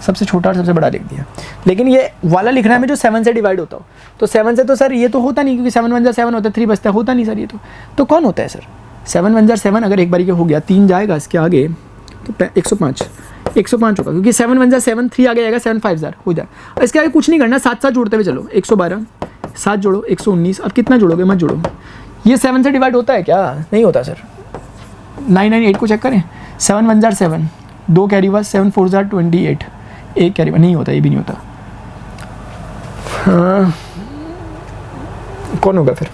सबसे छोटा और सबसे बड़ा लिख दिया। लेकिन ये वाला लिखना है में जो 7 से डिवाइड होता हो, तो 7 से तो सर ये तो होता नहीं, क्योंकि 7 1 7 होता है, 3 बचता होता नहीं सर ये तो कौन होता है सर? 7 1 7, अगर एक बारी के हो गया, 3 जाएगा इसके आगे तो 105 होगा, क्योंकि 7 1 7, 3 आगे जाएगा, 7 5 हो जाए। इसके आगे कुछ नहीं करना, 7 जोड़ते हुए चलो, 112, 7 जोड़ो 119। अब कितना जोड़ोगे? मत जोड़ो। ये 7 से डिवाइड होता है क्या? नहीं होता सर। 998 को चेक करें, 7 1 7, 2 कैरी हुआ, 7 4 28, 1 कैरी हुआ, नहीं होता, ये भी नहीं होता। हाँ, कौन होगा फिर?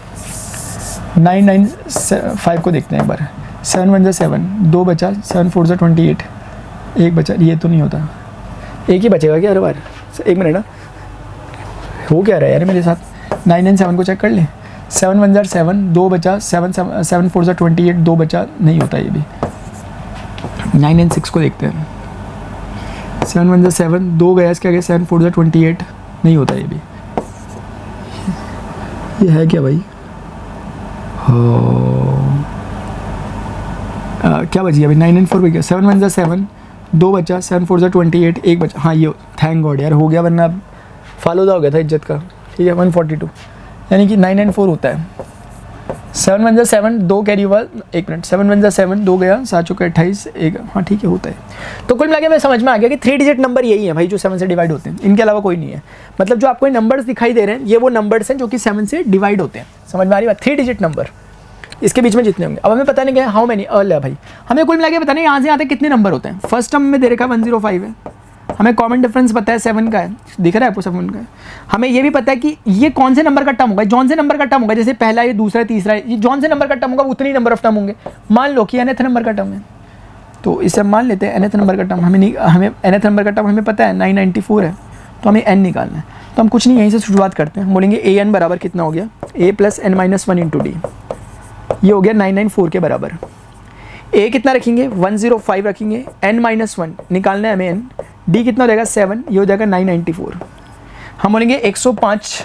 995 को देखते हैं एक बार। 7 1 7, 2 बचा, 7 4 28, 1 बचा, ये तो नहीं होता, एक ही बचेगा क्या हर बार? एक मिनट ना, हो क्या रहा है यार मेरे साथ? 997 को चेक कर ले, 7 1 7, 2 बचा, 7 4 28, 2 बचा, नहीं होता ये भी। 996 को देखते हैं, 7 1 7, 2 गया इसके आगे, 7 4 28, नहीं होता ये भी। ये है क्या भाई? क्या बची अभी? 994 बच गया, 7 1 7, 2 बचा, 7 4 28, 1 बचा। हाँ ये थैंक गॉड यार हो गया, वरना फालूदा हो गया था इज्जत का, ठीक है। 142, यानी कि 994 होता है। 7 वन जा 7, 2 कैरी हुआ, 1 मिनट, 7 वन जा 7, 2 गया, 7 चौके 28, 1, हाँ ठीक है होता है। तो कुल मिला के मैं समझ में आ गया कि 3 डिजिट नंबर यही है भाई जो 7 से डिवाइड होते हैं, इनके अलावा कोई नहीं है। मतलब जो आपको नंबर्स दिखाई दे रहे हैं ये वो नंबर्स हैं जो कि 7 से डिवाइड होते हैं। समझ में आ रही बात? 3 डिजिट नंबर, इसके बीच में जितने होंगे। अब हमें पता नहीं क्या हाउ मेनी अर्ल है भाई, हमें कुल मिला के पता नहीं यहाँ से यहाँ तक कितने नंबर होते हैं। फर्स्ट टर्म में दे रखा है 105 है, हमें कॉमन डिफरेंस पता है 7 का है, दिख रहा है आपको 7 का है। हमें ये भी पता है कि ये कौन से नंबर का टर्म होगा, जौन से नंबर का टर्म होगा, जैसे पहला, ये दूसरा, तीसरा, ये जौन से नंबर का टर्म होगा उतनी नंबर ऑफ टर्म होंगे। मान लो कि nth नंबर का टर्म है, तो इसे हम मान लेते हैं nth नंबर का टर्म। हमें nth नंबर का टर्म हमें पता है 994 है, तो हमें n निकालना है। तो हम कुछ नहीं यहीं से शुरुआत करते हैं, हम बोलेंगे an बराबर कितना हो गया, a plus n minus 1 into D, ये हो गया 994 के बराबर। a कितना रखेंगे, 105 रखेंगे, n माइनस 1 निकालना है हमें n, d कितना हो जाएगा 7, ये हो जाएगा 994। हम बोलेंगे 105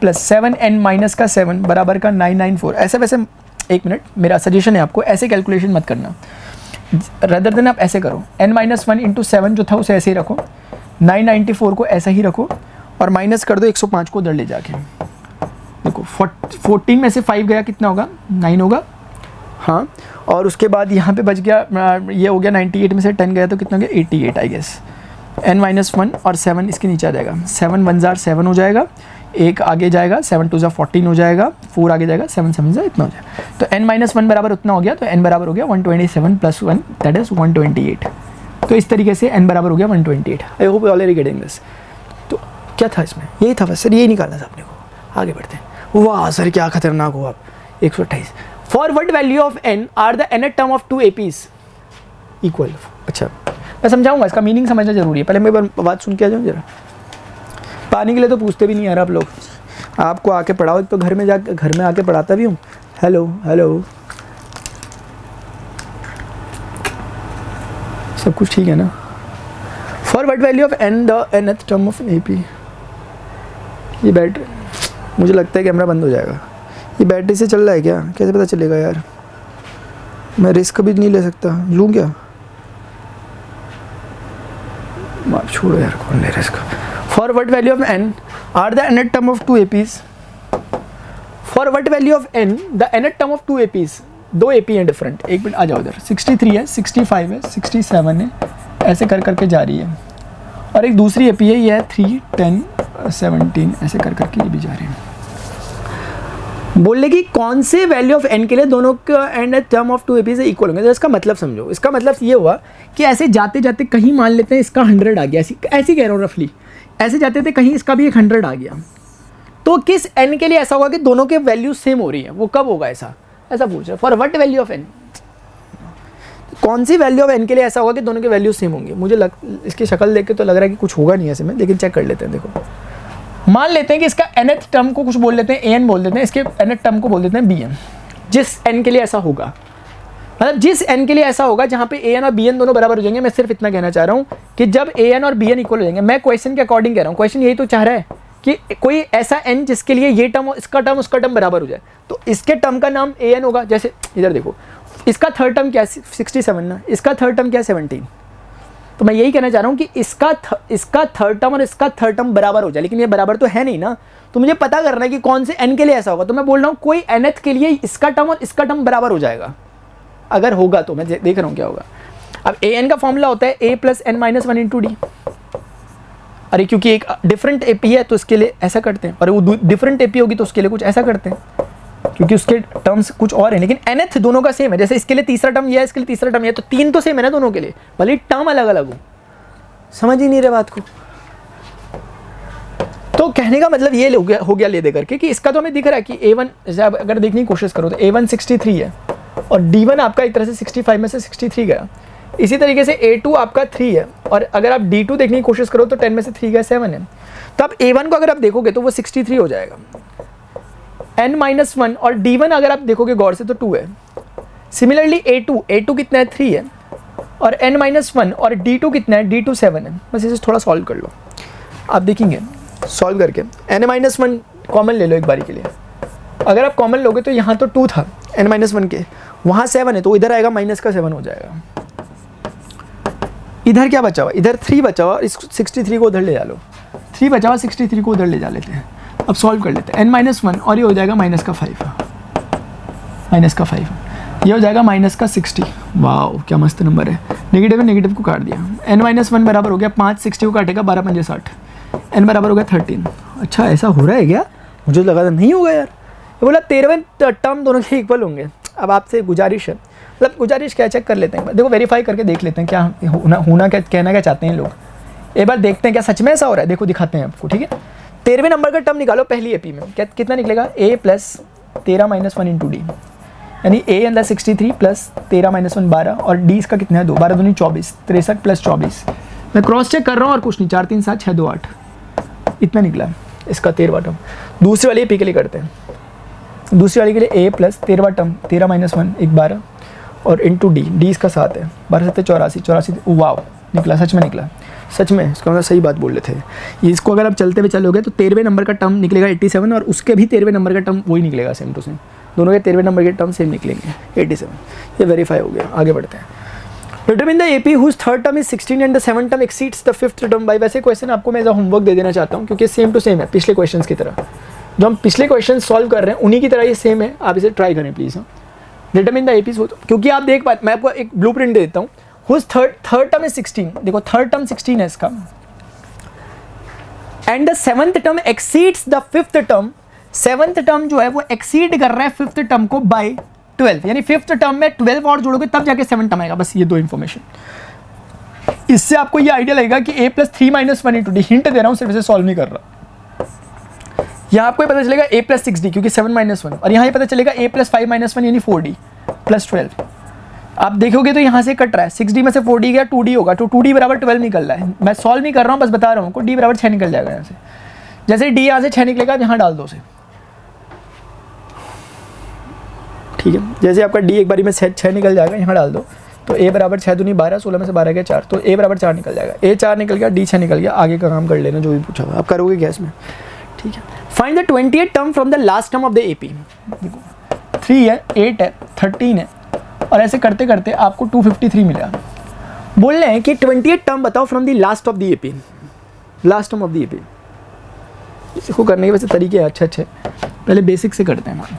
प्लस 7n माइनस का 7 बराबर का 994। ऐसे वैसे, एक मिनट, मेरा सजेशन है आपको ऐसे कैलकुलेशन मत करना, रदर देन आप ऐसे करो, n माइनस 1 इंटू 7 जो था उसे ऐसे ही रखो, 994 को ऐसा ही रखो और माइनस कर दो 105 को उधर ले जाके। देखो 14 में से 5 गया कितना होगा, 9 होगा, हाँ। और उसके बाद यहाँ पे बच गया, ये हो गया 98 में से 10 गया तो कितना हो गया 88 आई गेस। n माइनस 1 और 7 इसके नीचे आ जाएगा, 7 1 जार 7 हो जाएगा, एक आगे जाएगा 7 2 जार 14 हो जाएगा, 4 आगे जाएगा 7 7 जार इतना हो जाएगा। तो n माइनस 1 बराबर उतना हो गया, तो n बराबर हो गया 127 प्लस 1 दैट इज 128। तो इस तरीके से n बराबर हो गया 128। आई hope you already getting this. तो क्या था इसमें, यही था बस सर, यही निकालना था अपने को। आगे बढ़ते हैं। वाह सर क्या खतरनाक हो आप, 128। For what value of n are the nth term of 2 APs equal. अच्छा मैं समझाऊंगा, इसका मीनिंग समझना जरूरी है, पहले मैं बात सुन के आ जाऊँ जरा। पानी के लिए तो पूछते भी नहीं यार आप लोग, आपको आके पढ़ाओ, तो घर में आके पढ़ाता भी हूँ। हेलो हेलो, सब कुछ ठीक है ना? For what value of n the nth term of AP। ये बैटरी, मुझे लगता है कैमरा बंद हो जाएगा। ये बैटरी से चल रहा है क्या, कैसे पता चलेगा यार? मैं रिस्क भी नहीं ले सकता, लूँ क्या? आप छोड़ो यार, कौन ले risk. For what value of n are the nth term of 2 APs। For what value of n the nth term of 2 APs। 2 AP हैं डिफरेंट, एक मिनट आ जाओ इधर। 63 है, 65 है, 67 है, ऐसे कर करके जा रही है। और एक दूसरी AP है, ये है 3 10 17, ऐसे कर करके ये भी जा रही है। बोलने की कौन से वैल्यू ऑफ n के लिए दोनों का nth टर्म ऑफ 2 AP से इक्वल होंगे। तो इसका मतलब समझो, इसका मतलब ये हुआ कि ऐसे जाते जाते कहीं मान लेते हैं इसका 100 आ गया, ऐसी कह रहा हूँ रफली, ऐसे जाते थे कहीं इसका भी एक 100 आ गया, तो किस n के लिए ऐसा होगा कि दोनों के वैल्यू सेम हो रही है, वो कब होगा ऐसा पूछ रहा है। For what value of n, कौन सी वैल्यू ऑफ n के लिए ऐसा होगा कि दोनों के वैल्यू सेम होंगे। मुझे इसकी शक्ल देख के तो लग रहा है कि कुछ होगा नहीं ऐसे में, लेकिन चेक कर लेते हैं। देखो मान लेते हैं कि इसका nth टर्म को कुछ बोल देते हैं an बोल देते हैं, इसके nth टर्म को बोल देते हैं bn। जिस n के लिए ऐसा होगा, मतलब जिस n के लिए ऐसा होगा जहाँ पे an और bn दोनों बराबर हो जाएंगे। मैं सिर्फ इतना कहना चाह रहा हूँ कि जब an और bn इक्वल हो जाएंगे, मैं क्वेश्चन के अकॉर्डिंग कह रहा हूँ, क्वेश्चन यही तो चाह रहा है कि कोई ऐसा n जिसके लिए ये टर्म इसका टर्म उसका टर्म बराबर हो जाए, तो इसके टर्म का नाम an होगा। जैसे इधर देखो, इसका थर्ड टर्म क्या है 67 ना, इसका थर्ड टर्म क्या है 17। तो मैं यही कहना चाह रहा हूँ कि इसका थर्ड टर्म और इसका थर्ड टर्म बराबर हो जाए, लेकिन ये बराबर तो है नहीं ना, तो मुझे पता करना है कि कौन से n के लिए ऐसा होगा। तो मैं बोल रहा हूँ कोई nth के लिए इसका टर्म और इसका टर्म बराबर हो जाएगा। अगर होगा तो मैं देख रहा हूँ क्या होगा। अब an का फॉर्मूला होता है a plus n minus 1 into D. अरे क्योंकि एक डिफरेंट AP है तो इसके लिए ऐसा करते हैं, और वो डिफरेंट AP होगी तो उसके लिए कुछ ऐसा करते हैं, क्योंकि उसके टर्म्स कुछ और हैं, लेकिन nth दोनों का सेम है। जैसे इसके लिए तीसरा टर्म ये है, इसके लिए तीसरा टर्म ये है, तो 3 तो सेम है ना दोनों के लिए, भले टर्म अलग अलग हो। समझ ही नहीं रहे बात को। तो कहने का मतलब ये हो गया ले दे करके कि इसका तो हमें दिख रहा है कि A1 अगर देखने की कोशिश करो तो A1 63 है और D1 आपका एक तरह से 65 में से 63 गया। इसी तरीके से A2 आपका 3 है, और अगर आप D2 देखने की कोशिश करो तो 10 में से 3 गया 7 है। तो अब A1 को अगर आप देखोगे तो वो 63 हो जाएगा, n-1, और D1 अगर आप देखोगे गौर से तो 2 है। सिमिलरली A2 कितना है 3 है, और n-1 और D2 कितना है, D2 7 है। बस इसे थोड़ा सॉल्व कर लो, आप देखेंगे सॉल्व करके। n-1 कॉमन ले लो एक बारी के लिए। अगर आप कॉमन लोगे तो यहाँ तो 2 था n-1 के, वहाँ 7 है, तो इधर आएगा माइनस का 7 हो जाएगा। इधर क्या बचा हुआ, इधर 3 बचा हुआ, इस 63 को उधर ले जा लो, 3 बचा हुआ 63 को उधर ले जा लेते हैं। अब सॉल्व कर लेते हैं n-1 और ये हो जाएगा माइनस का 5। माइनस का 5, ये हो जाएगा माइनस का 60। वाह क्या मस्त नंबर है। नेगेटिव है, नेगेटिव को काट दिया। n-1 बराबर हो गया 5, 60 को काटेगा 12 पंजे 60, n बराबर हो गया 13। अच्छा ऐसा हो रहा है क्या, मुझे लगा था नहीं होगा यार। ये बोला 13वें टर्म दोनों के इक्वल होंगे। अब आपसे गुजारिश है, मतलब गुजारिश क्या, चेक कर लेते हैं, देखो वेरीफाई करके देख लेते हैं क्या होना क्या, कहना क्या चाहते हैं लोग। एक बार देखते हैं क्या सच में ऐसा हो रहा है, देखो दिखाते हैं आपको, ठीक है। 13वें नंबर का टर्म निकालो पहली एपी में, कितना निकलेगा, a plus 13 minus 1 into D, यानी a अंदर 63 प्लस 13 माइनस 1 12, और d इसका कितना है 2, 12 दूनी 24, 63 प्लस 24। मैं क्रॉस चेक कर रहा हूँ और कुछ नहीं, 4 3 7 6 2 8, इतना निकला इसका 13वां टर्म। दूसरी वाली एपी के लिए करते हैं, दूसरी वाली के लिए a प्लस 13वां टर्म 13 माइनस 1 एक 12, और इंटू डी, डी इसका 7 है, 12 7 84 84, वाव निकला, सच में निकला, सच में। इसका मतलब सही बात बोल रहे थे। इसको अगर आप चलते हुए चलोगे तो 13वें नंबर का टर्म निकलेगा 87, और उसके भी 13वें नंबर का टर्म वही निकलेगा, सेम टू सेम, दोनों के 13वें नंबर के टर्म सेम निकलेंगे 87। ये वेरीफाई हो गया, आगे बढ़ते हैं। Determine the AP whose third term is 16 and the seven term exceeds the fifth term by. वैसे क्वेश्चन आपको मैं होमवर्क दे देना चाहता हूँ क्योंकि सेम टू सेम है पिछले क्वेश्चन की तरह, जो हम पिछले क्वेश्चन सॉल्व कर रहे हैं उन्हीं की तरह ये सेम है, आप इसे ट्राई करें प्लीज़। डिटरमिन द एपी, क्योंकि आप देख पाए, मैं आपको एक ब्लूप्रिंट दे देता हूँ। हुज थर्ड टर्म इज 16, देखो थर्ड टर्म 16 है इसका, and the seventh term exceeds the fifth term, seventh term जो है वो एक्सीड कर रहा है फिफ्थ टर्म को बाय 12, यानी फिफ्थ टर्म में 12 और जोड़ोगे तब जाके 7 टर्म आएगा। बस ये दो इन्फॉर्मेशन, इससे आपको ये आइडिया लगेगा कि a plus 3 minus 1 into D, hint दे रहा हूँ, सिर्फ इसे सॉल्व नहीं कर रहा। यहाँ आपको पता चलेगा a प्लस 6d क्योंकि 7 माइनस 1, और यहाँ ये पता चलेगा a प्लस 5 माइनस 1 यानी 4d प्लस 12। आप देखोगे तो यहाँ से कट रहा है, 6d में से 4d गया 2d होगा, तो 2d बराबर 12 निकल रहा है। मैं सॉल्व नहीं कर रहा हूँ, बस बता रहा हूँ, d बराबर 6 निकल जाएगा यहाँ से। जैसे d यहाँ से 6 निकलेगा, यहाँ डाल दो उसे, ठीक है। जैसे आपका d एक बारी में 6 निकल जाएगा, यहाँ डाल दो, तो a बराबर 6 दूनी 12, 16 में से 12 गया 4, तो a बराबर 4 निकल जाएगा। a 4 निकल गया, d 6 निकल गया, आगे का काम कर लेना जो भी पूछा हुआ, आप करोगे क्या इसमें, ठीक है। Find the 28th term from the last term of the AP. देखो 3 है, 8 है, 13 है, और ऐसे करते करते आपको 253 मिला। बोल रहे हैं कि 28th टर्म बताओ from the last of the AP, last term of the AP. इसको करने के वैसे तरीके अच्छे अच्छे, पहले बेसिक से करते हैं।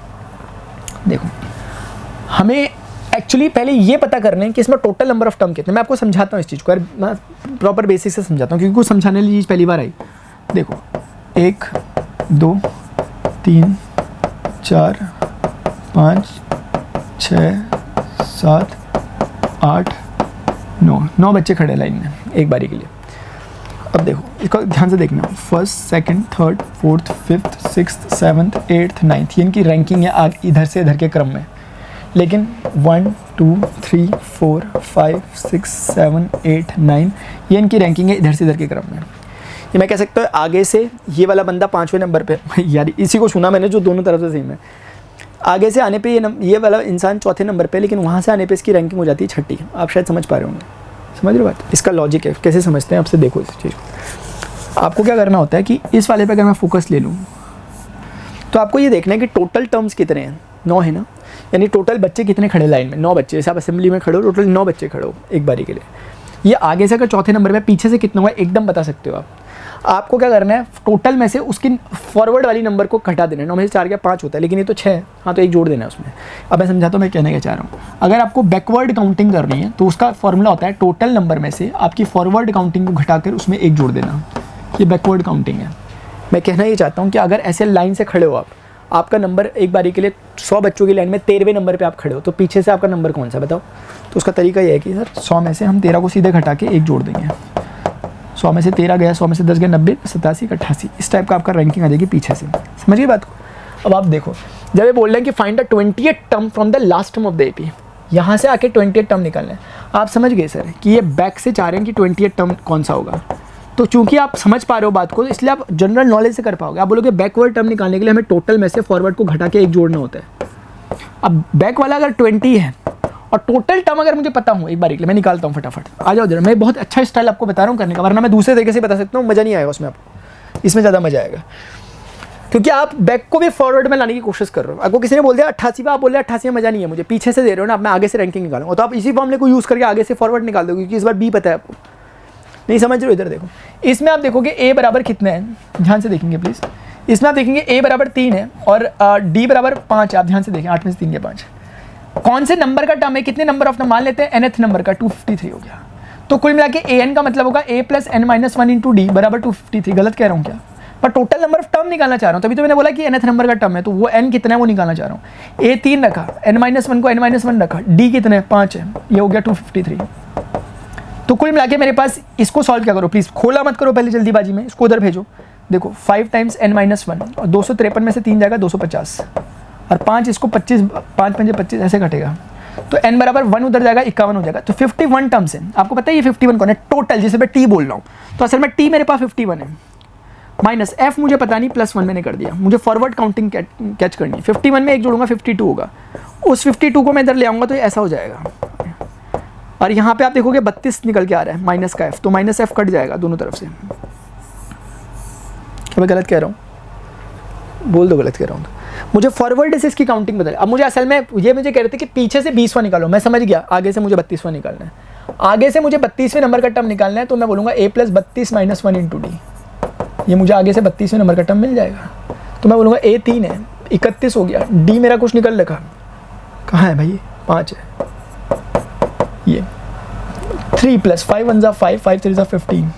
देखो हमें एक्चुअली पहले ये पता करना है कि इसमें टोटल नंबर ऑफ टर्म कितने। मैं आपको समझाता हूँ इस चीज़ को, मैं प्रॉपर बेसिक से समझाता हूँ क्योंकि कुछ समझाने वाली चीज़ पहली बार आई। देखो 1 2 3 4 5 6 7 8 9 बच्चे खड़े लाइन में एक बारी के लिए। अब देखो इसको ध्यान से देखना, first second third fourth fifth sixth seventh eighth ninth, ये इनकी रैंकिंग है आगे इधर से इधर के क्रम में। लेकिन 1 2 3 4 5 6 7 8 9 ये इनकी रैंकिंग है इधर से इधर के क्रम में। ये मैं कह सकता हूँ आगे से ये वाला बंदा 5वें नंबर पे, यार इसी को सुना मैंने जो दोनों तरफ से सेम है। आगे से आने पे ये वाला इंसान 4थे नंबर पे, लेकिन वहाँ से आने पे इसकी रैंकिंग हो जाती है 6ठी। आप शायद समझ पा रहे होंगे, समझ रहे हो बात। इसका लॉजिक है, कैसे समझते हैं आपसे, देखो इस चीज़ को। आपको क्या करना होता है कि इस वाले पे अगर मैं फोकस ले लूँ तो आपको ये देखना है कि टोटल टर्म्स कितने हैं, 9 है ना, यानी टोटल बच्चे कितने खड़े लाइन में, 9 बच्चे। जैसे आप असेंबली में खड़े हो, टोटल 9 बच्चे खड़े हो एक बारी के लिए। ये आगे से अगर 4थे नंबर पे, पीछे से कितना हुआ एकदम बता सकते हो आप। आपको क्या करना है, टोटल में से उसकी फॉरवर्ड वाली नंबर को घटा देना है। 9 में से 4 गया 5 होता है, लेकिन ये तो 6 है, हाँ तो 1 जोड़ देना है उसमें। अब मैं समझाता हूँ मैं कहने क्या चाह रहा हूँ। अगर आपको बैकवर्ड काउंटिंग करनी है तो उसका फॉर्मूला होता है टोटल नंबर में से आपकी फॉरवर्ड काउंटिंग को घटाकर उसमें 1 जोड़ देना। ये बैकवर्ड काउंटिंग है। मैं कहना ये चाहता हूँ कि अगर ऐसे लाइन से खड़े हो आपका नंबर एक बारी के लिए 100 बच्चों की लाइन में 13वें नंबर पे आप खड़े हो, तो पीछे से आपका नंबर कौन सा बताओ। तो उसका तरीका ये है कि सर 100 में से हम 13 को सीधे घटा के 1 जोड़ देंगे। 100 में से 13 गया, 100 में से 10 गया, 90 87 88, इस टाइप का आपका रैंकिंग आ जाएगी पीछे से। समझिए बात को। अब आप देखो जब ये बोल रहे हैं कि find the 28th term from the last term of the AP, यहाँ से आके 28th टर्म निकालना है। आप समझ गए सर कि ये बैक से चाह रहे हैं कि 28th टर्म कौन सा होगा। तो चूंकि आप समझ पा रहे हो बात को, इसलिए आप जनरल नॉलेज से कर पाओगे। आप बोलोगे बैकवर्ड टर्म निकालने के लिए हमें टोटल में से फॉरवर्ड को घटा के 1 जोड़ना होता है। अब बैक वाला अगर 20 है और टोटल टर्म अगर मुझे पता हूँ एक बार के लिए, मैं निकालता हूँ फटाफट। आ जाओ जरा, मैं बहुत अच्छा स्टाइल आपको बता रहा हूँ करने का, वरना मैं दूसरे तरीके से बता सकता हूँ, मज़ा नहीं आएगा उसमें आपको। इसमें ज़्यादा मज़ा आएगा क्योंकि आप बैक को भी फॉरवर्ड में लाने की कोशिश कर रहे हो। आपको किसी ने बोल दिया 88 पे, आप बोल रहे 88 में मज़ा नहीं है मुझे, पीछे से दे रहे हो ना, आप मैं आगे से रैंकिंग निकालूंगा, तो आप इसी फॉर्मूले को यूज़ करके आगे से फॉरवर्ड निकाल दोगे क्योंकि इस बार बी पता है आपको। नहीं समझ रहे हो, इधर देखो। इसमें आप देखोगे a बराबर कितने हैं, ध्यान से देखेंगे प्लीज़। इसमें आप देखेंगे a बराबर 3 है और d बराबर 5 है। आप ध्यान से देखें, 8 में से 3 के 5, कौन से नंबर का टर्म है, कितने नंबर ऑफ मान लेते हैं nth नंबर का, 253 हो गया। तो कुल मिला के an का मतलब होगा a plus n minus 1 into D बराबर 253। गलत कह रहा हूँ क्या? पर टोटल नंबर ऑफ टर्म निकालना चाह रहा हूँ, तभी तो मैंने बोला कि nth नंबर का टर्म है, तो वो n कितना है वो निकालना चाह रहा हूँ। a 3 रखा, n माइनस 1 को n माइनस 1 रखा, d कितने है 5 है, ये हो गया 253। तो कुल मिला के मेरे पास, इसको सॉल्व क्या करो प्लीज़, खोला मत करो पहले जल्दीबाजी में, इसको उधर भेजो। देखो 5 टाइम्स n माइनस 1 और 253 में से 3 जाएगा 250 और 5 इसको 25, 5 पंजे 25 ऐसे कटेगा, तो n बराबर 1 उधर जाएगा 51 हो जाएगा। तो 51 टर्म्स है। आपको पता है ये 51 कौन है? टोटल, जिसे मैं t बोल रहा हूँ, तो असल में t मेरे पास 51 है, माइनस f मुझे पता नहीं, +1 मैंने कर दिया, मुझे फॉरवर्ड काउंटिंग कैच करनी है। 51 में एक जोड़ूंगा 52 होगा, उस 52 को मैं इधर ले आऊँगा तो ऐसा हो जाएगा, और यहाँ पे आप देखोगे 32 निकल के आ रहा है माइनस का f, तो माइनस f कट जाएगा दोनों तरफ से। क्या मैं गलत कह रहा हूँ? बोल दो गलत कह रहा हूँ। मुझे फॉरवर्ड से इसकी काउंटिंग बता। अब मुझे असल में ये मुझे कह रहे थे कि पीछे से 20वां निकालो, मैं समझ गया, आगे से मुझे 32वां निकालना है, आगे से मुझे 32वें नंबर का टर्म निकालना है, तो मैं बोलूँगा a plus 32 minus 1 into D, ये मुझे आगे से 32वें नंबर का टर्म मिल जाएगा। तो मैं बोलूँगा a 3 है, 31 हो गया, d मेरा कुछ निकल रखा, कहाँ है भाई, 5 है, ये 3 प्लस 5 1 जा 5, 5 3 जा 15,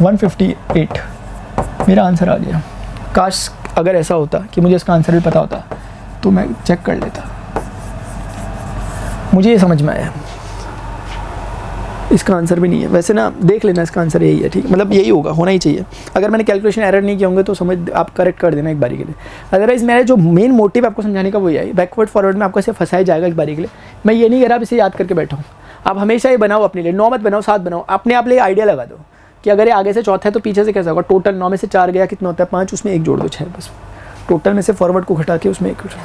158 मेरा आंसर आ गया। काश अगर ऐसा होता कि मुझे इसका आंसर भी पता होता तो मैं चेक कर लेता। मुझे ये समझ में आया, इसका आंसर भी नहीं है वैसे ना, देख लेना इसका आंसर यही है, ठीक, मतलब यही होगा, होना ही चाहिए। अगर मैंने कैलकुलेशन एरर नहीं किए होंगे तो समझ, आप करेक्ट कर देना एक बारी के लिए। अदरवाइज मेरा जो मेन मोटिव आपको समझाने का वही है, बैकवर्ड फॉरवर्ड में आपको ऐसे फंसाया जाएगा एक बारी के लिए। मैं ये नहीं कह रहा आप इसे याद करके बैठो, आप हमेशा ये बनाओ अपने लिए, 9 मत बनाओ, 7 बनाओ, अपने आप लिए आइडिया लगा दो कि अगर ये आगे से चौथा है तो पीछे से कैसा होगा। टोटल 9 में से 4 गया, कितना होता है 5, उसमें 1 जोड़ दो 6, बस टोटल में से फॉरवर्ड को घटा के उसमें 1।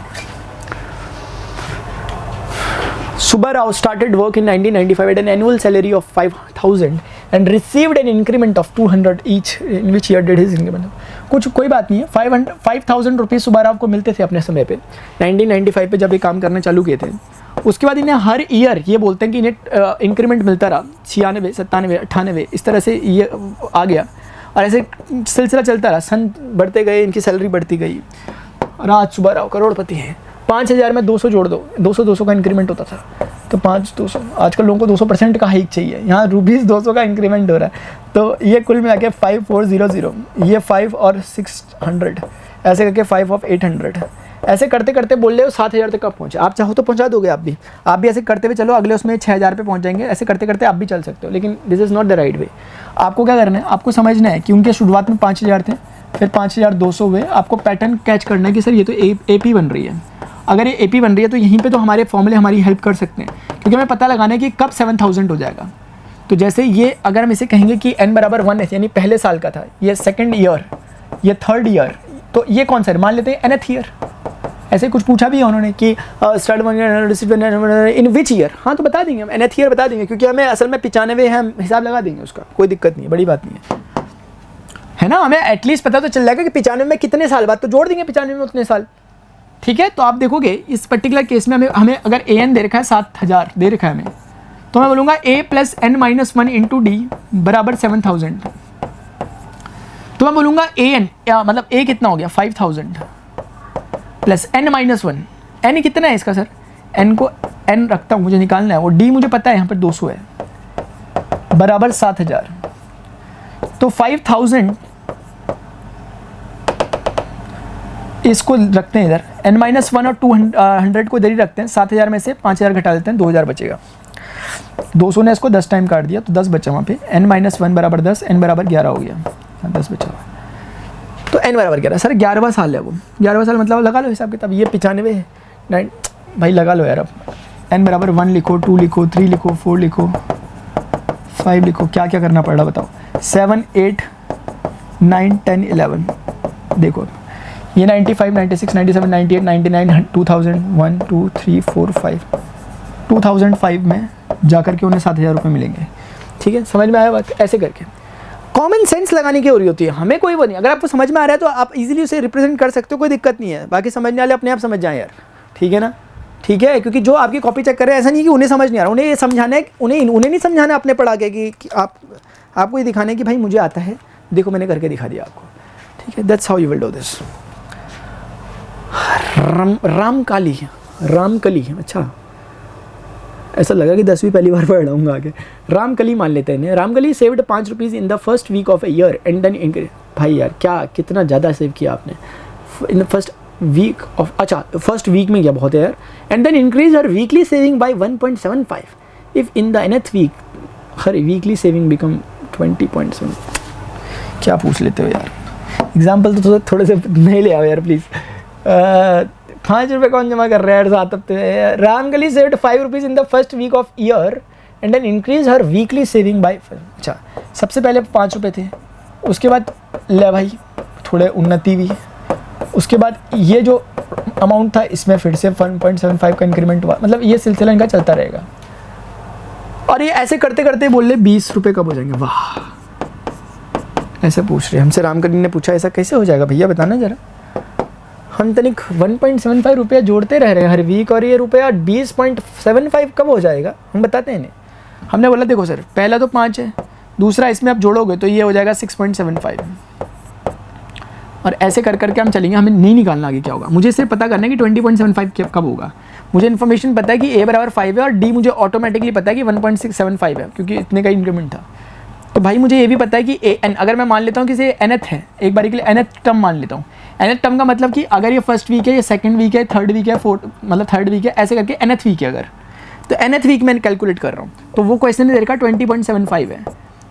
Subba Rao started work in 1995 at an annual salary of 5,000 and received an increment of 200 each. In which year did his increment? कुछ कोई बात नहीं है, 5,000 रुपीज़ सुब्बा राव को मिलते थे अपने समय पे 1995 पे जब ये काम करना चालू किए थे। उसके बाद इन्हें हर ईयर ये बोलते हैं कि इन्हें इंक्रीमेंट मिलता रहा, 96, 97, 98 इस तरह से ये आ गया, और ऐसे सिलसिला चलता रहा, सन बढ़ते गए, इनकी सैलरी बढ़ती गई, और आज सुब्बा राव करोड़पति हैं। 5,000 में 200 जोड़ दो, 200 का इंक्रीमेंट होता था, तो 5-200, आजकल लोगों को 200% का हाइक चाहिए, यहाँ ₹200 का इंक्रीमेंट हो रहा है। तो ये कुल मिला के 5400, ये 5 और 600 ऐसे करके 5 ऑफ 800 ऐसे करते करते बोल रहे हो 7,000 तक आप पहुँचे। आप चाहो तो पहुँचा दोगे, आप भी ऐसे करते हुए चलो, अगले उसमें 6,000 पे पहुँच जाएंगे। ऐसे करते करते आप भी चल सकते हो, लेकिन this is not the right way. आपको क्या करना है, आपको समझना है कि उनके शुरुआत में 5,000 थे, फिर 5,200 हुए। आपको पैटर्न कैच करना है कि सर ये तो AP बन रही है। अगर ये AP बन रही है तो यहीं पे तो हमारे फॉर्मूले हमारी हेल्प कर सकते हैं, क्योंकि हमें पता लगाना है कि कब 7,000 हो जाएगा। तो जैसे ये अगर हम इसे कहेंगे कि n बराबर 1 है, यानी पहले साल का था, ये सेकंड ईयर, ये थर्ड ईयर, तो ये कौन सा है, मान लेते हैं nth ईयर। ऐसे कुछ पूछा भी है उन्होंने कि स्टार्ट इन विच ईयर, हाँ तो बता देंगे हम, nth ईयर बता देंगे, क्योंकि हमें असल में 95 है, हम हिसाब लगा देंगे उसका, कोई दिक्कत नहीं है, बड़ी बात नहीं है ना। हमें एटलीस्ट पता तो चल जाएगा कि 95 में कितने साल बाद, तो जोड़ देंगे 95 में उतने साल, ठीक है। तो आप देखोगे इस पर्टिकुलर केस में हमें अगर an दे रखा है 7,000 दे रखा है हमें, तो मैं बोलूँगा a plus n minus 1 into D बराबर 7,000। तो मैं बोलूँगा an मतलब a कितना हो गया 5,000 प्लस n माइनस 1, n कितना है इसका सर, n को n रखता हूँ, मुझे निकालना है, वो d मुझे पता है यहाँ पर 200 है, बराबर 7,000। तो 5,000 इसको रखते हैं इधर, n माइनस 1 और 200 को इधर ही रखते हैं। 7,000 में से 5,000 घटा देते हैं, 2,000 बचेगा। 200 ने इसको 10 टाइम काट दिया, तो 10 बचा वहाँ पे। n माइनस 1 बराबर 10, n बराबर 11 हो गया, 10 बचा हुआ, तो n बराबर 11। सर 11वां साल है वो, 11वां साल मतलब लगा लो हिसाब किताब, ये 95 है, 9 भाई लगा लो यार। अब n बराबर 1 लिखो, 2 लिखो, 3 लिखो, 4 लिखो, 5 लिखो, क्या क्या करना पड़ रहा बताओ, 7 8 9 10 11, देखो ये 95 96 97 98 99 2000 1 2 3 4 5 2005 में जाकर के उन्हें 7,000 रुपये मिलेंगे, ठीक है। समझ में आया बात, ऐसे करके कॉमन सेंस लगाने की हो रही होती है, हमें कोई वो नहीं। अगर आपको समझ में आ रहा है तो आप इजीली उसे रिप्रेजेंट कर सकते हो, कोई दिक्कत नहीं है। बाकी समझने वाले अपने आप समझ जाएं यार, ठीक है ना, ठीक है। क्योंकि जो आपकी कॉपी चेक कर रहे हैं, ऐसा नहीं कि उन्हें समझ नहीं आ रहा, उन्हें ये समझाना है, उन्हें नहीं समझाना अपने पढ़ा के कि आपको ये दिखाना है कि भाई मुझे आता है, देखो मैंने करके दिखा दिया आपको, ठीक है। That's how you will do this. Ramkali, अच्छा ऐसा लगा कि 10वीं पहली बार पढ़ रहा हूँ आगे। रामकली मान लेते हैं। Ramkali saved 5 rupees in the first week of a year and then increase. भाई यार क्या कितना ज़्यादा सेव किया आपने in the first week of, अच्छा फर्स्ट वीक में क्या बहुत है यार। And then increase her weekly saving by 1.75 if in the nth week her weekly saving become 20.7। क्या पूछ लेते हो यार, एग्जाम्पल तो थोड़े से नहीं ले आओ यार प्लीज़। 5 रुपये कौन जमा कर रहा है यार 7 हफ्ते। Ramkali saved 5 rupees in the first week of year and then increase her weekly saving by, अच्छा सबसे पहले 5 रुपये थे, उसके बाद ले भाई थोड़े उन्नति हुई, उसके बाद ये जो अमाउंट था इसमें फिर से 1.75 का इंक्रीमेंट हुआ, मतलब ये सिलसिला इनका चलता रहेगा। और ये ऐसे करते करते बोल रहे 20 रुपये कब हो जाएंगे। वाह, ऐसे पूछ रहे हमसे। रामकली ने पूछा ऐसा कैसे हो जाएगा भैया बताना ज़रा। हम तनिक 1.75 रुपया जोड़ते रह रहे हैं हर वीक और ये रुपया 20.75 कब हो जाएगा हम बताते हैं इन्हें। हमने बोला देखो सर पहला तो 5 है, दूसरा इसमें आप जोड़ोगे तो ये हो जाएगा 6.75 और ऐसे कर करके हम चलेंगे। हमें नहीं निकालना आगे क्या होगा, मुझे सिर्फ पता करना है कि 20.75 कब होगा। मुझे इन्फॉर्मेशन पता है कि a बराबर 5 है और d मुझे ऑटोमेटिकली पता है कि 1.675 है क्योंकि इतने का इंक्रीमेंट था। तो भाई मुझे ये भी पता है कि an अगर मैं मान लेता हूँ कि ये nth है, एक बारी के लिए nth टर्म मान लेता हूँ। nth टर्म का मतलब कि अगर ये फर्स्ट वीक है, ये सेकंड वीक है, थर्ड वीक है, फोर्थ मतलब थर्ड वीक है, ऐसे करके nth वीक है अगर, तो nth वीक मैं कैलकुलेट कर रहा हूँ तो वो क्वेश्चन दे रखा 20.75 है।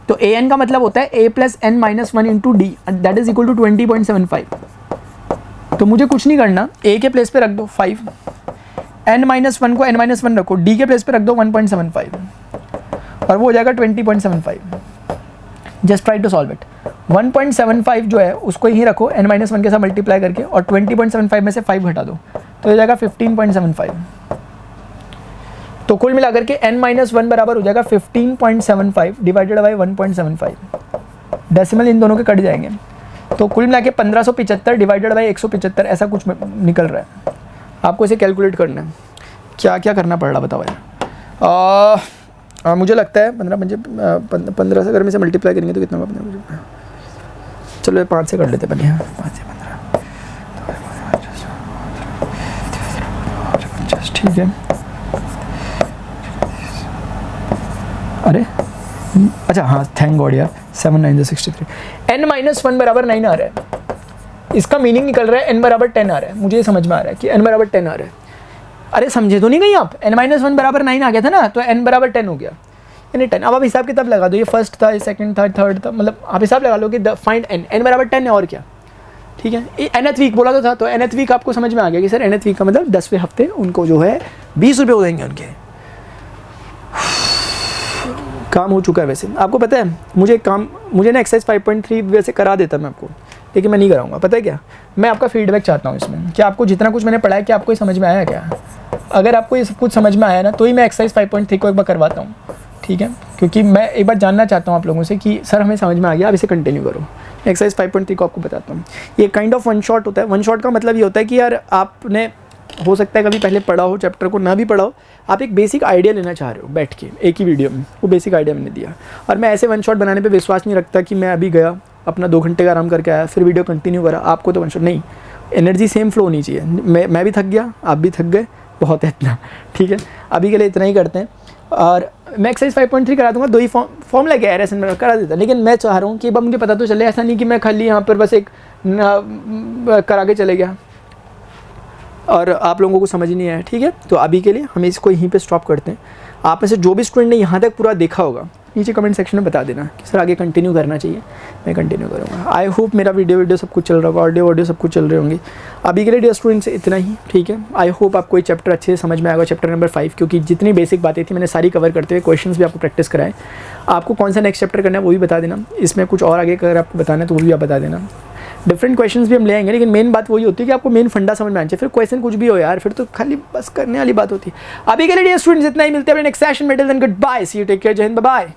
तो an का मतलब होता है a plus n minus 1 into d that is equal to 20.75। तो मुझे कुछ नहीं करना, a के प्लेस पे रख दो 5, n माइनस 1 को n माइनस 1 रखो, d के प्लेस पे रख दो 1.75 और वो हो जाएगा 20.75। Just try to solve it. 1.75 जो है उसको यहीं रखो n माइनस 1 के साथ मल्टीप्लाई करके और 20.75 में से 5 घटा दो तो हो जाएगा 15.75। तो कुल मिलाकर के n माइनस 1 बराबर हो जाएगा 15.75 डिवाइडेड बाई 1.75। डेसिमल इन दोनों के कट जाएंगे तो कुल मिला के 1575 डिवाइडेड बाई 175 ऐसा कुछ निकल रहा है। आपको इसे कैलकुलेट करना है। क्या क्या करना पड़ रहा बताओ यार। मुझे लगता है 15 से अगर में से मल्टीप्लाई करेंगे तो कितना होगा, चलो 5 से कर लेते पहले। 5 से 15 ठीक है। अरे अच्छा हाँ थैंक गॉड यार 7 9 63। n माइनस 1 बराबर 9 आ रहा है, इसका मीनिंग निकल रहा है n बराबर 10 आ रहा है। मुझे ये समझ में आ रहा है कि n बराबर 10 आ रहा है। अरे समझे तो नहीं गई आप, n माइनस 1 बराबर 9 आ गया था ना तो n बराबर 10 हो गया यानी 10। अब आप हिसाब किताब लगा दो, ये फर्स्ट था, ये सेकंड था, थर्ड था, मतलब आप हिसाब लगा लो कि फाइंड n बराबर 10 है और क्या। ठीक है, nth वीक बोला तो था तो nth वीक आपको समझ में आ गया कि सर nth वीक का मतलब 10वें हफ्ते उनको जो है 20 रुपये हो जाएंगे उनके। काम हो चुका है। वैसे आपको पता है मुझे ना एक्सरसाइज 5.3 वैसे करा देता मैं आपको, लेकिन मैं नहीं कराऊंगा। पता है क्या, मैं आपका फीडबैक चाहता हूँ इसमें कि आपको जितना कुछ मैंने पढ़ा है कि आपको ये समझ में आया क्या। अगर आपको ये सब कुछ समझ में आया ना तो ही मैं एक्सरसाइज 5.3 को एक बार करवाता हूँ। ठीक है, क्योंकि मैं एक बार जानना चाहता हूँ आप लोगों से कि सर हमें समझ में आ गया, आप इसे कंटिन्यू करो। एक्सरसाइज 5.3 को आपको बताता हूँ। ये काइंड ऑफ वन शॉट होता है। वन शॉट का मतलब ये होता है कि यार आपने हो सकता है कभी पहले पढ़ा हो चैप्टर को, ना भी पढ़ा हो, आप एक बेसिक आइडिया लेना चाह रहे हो बैठ के एक ही वीडियो में। वो बेसिक आइडिया मैंने दिया और मैं ऐसे वन शॉट बनाने पे विश्वास नहीं रखता कि मैं अभी गया अपना 2 घंटे का आराम करके आया फिर वीडियो कंटिन्यू करा। आपको तो वन शॉट नहीं, एनर्जी सेम फ्लो होनी चाहिए। मैं भी थक गया, आप भी थक गए, बहुत है इतना। ठीक है, अभी के लिए इतना ही करते हैं और मैं एक्सरसाइज 5.3 करा दूंगा। 2 ही फॉर्मूला क्या है ऐसे में करा देता, लेकिन मैं चाह रहा हूँ कि मुझे पता तो चले, ऐसा नहीं कि मैं खाली यहाँ पर बस एक करा के चले गया और आप लोगों को समझ ही नहीं आया। ठीक है, तो अभी के लिए हम इसको यहीं पे स्टॉप करते हैं। आप में से जो भी स्टूडेंट ने यहाँ तक पूरा देखा होगा नीचे कमेंट सेक्शन में बता देना कि सर आगे कंटिन्यू करना चाहिए, मैं कंटिन्यू करूँगा। आई होप मेरा वीडियो सब कुछ चल रहा होगा, ऑडियो सब कुछ चल रहे होंगे। अभी के लिए डियर स्टूडेंट से इतना ही। ठीक है, आई होप आपको ये चैप्टर अच्छे से समझ में आएगा, चैप्टर नंबर 5, क्योंकि जितनी बेसिक बातें थी मैंने सारी कवर करते हुए क्वेश्चंस भी आपको प्रैक्टिस कराए। आपको कौन सा नेक्स्ट चैप्टर करना है वो भी बता देना, इसमें कुछ और आगे अगर आपको बताना है तो वो भी आप बता देना। डिफरेंट क्वेश्चंस भी हम ले आएंगे, लेकिन मेन बात वही होती है कि आपको मेन फंडा समझ में आना चाहिए। फिर क्वेश्चन कुछ भी हो यार, फिर तो खाली बस करने वाली बात होती है। अभी के लिए डियर स्टूडेंट्स इतना ही, मिलते हैं अपने नेक्स्ट सेशन में। Till then good bye, see you, take care, जय हिंद, बाय बाय।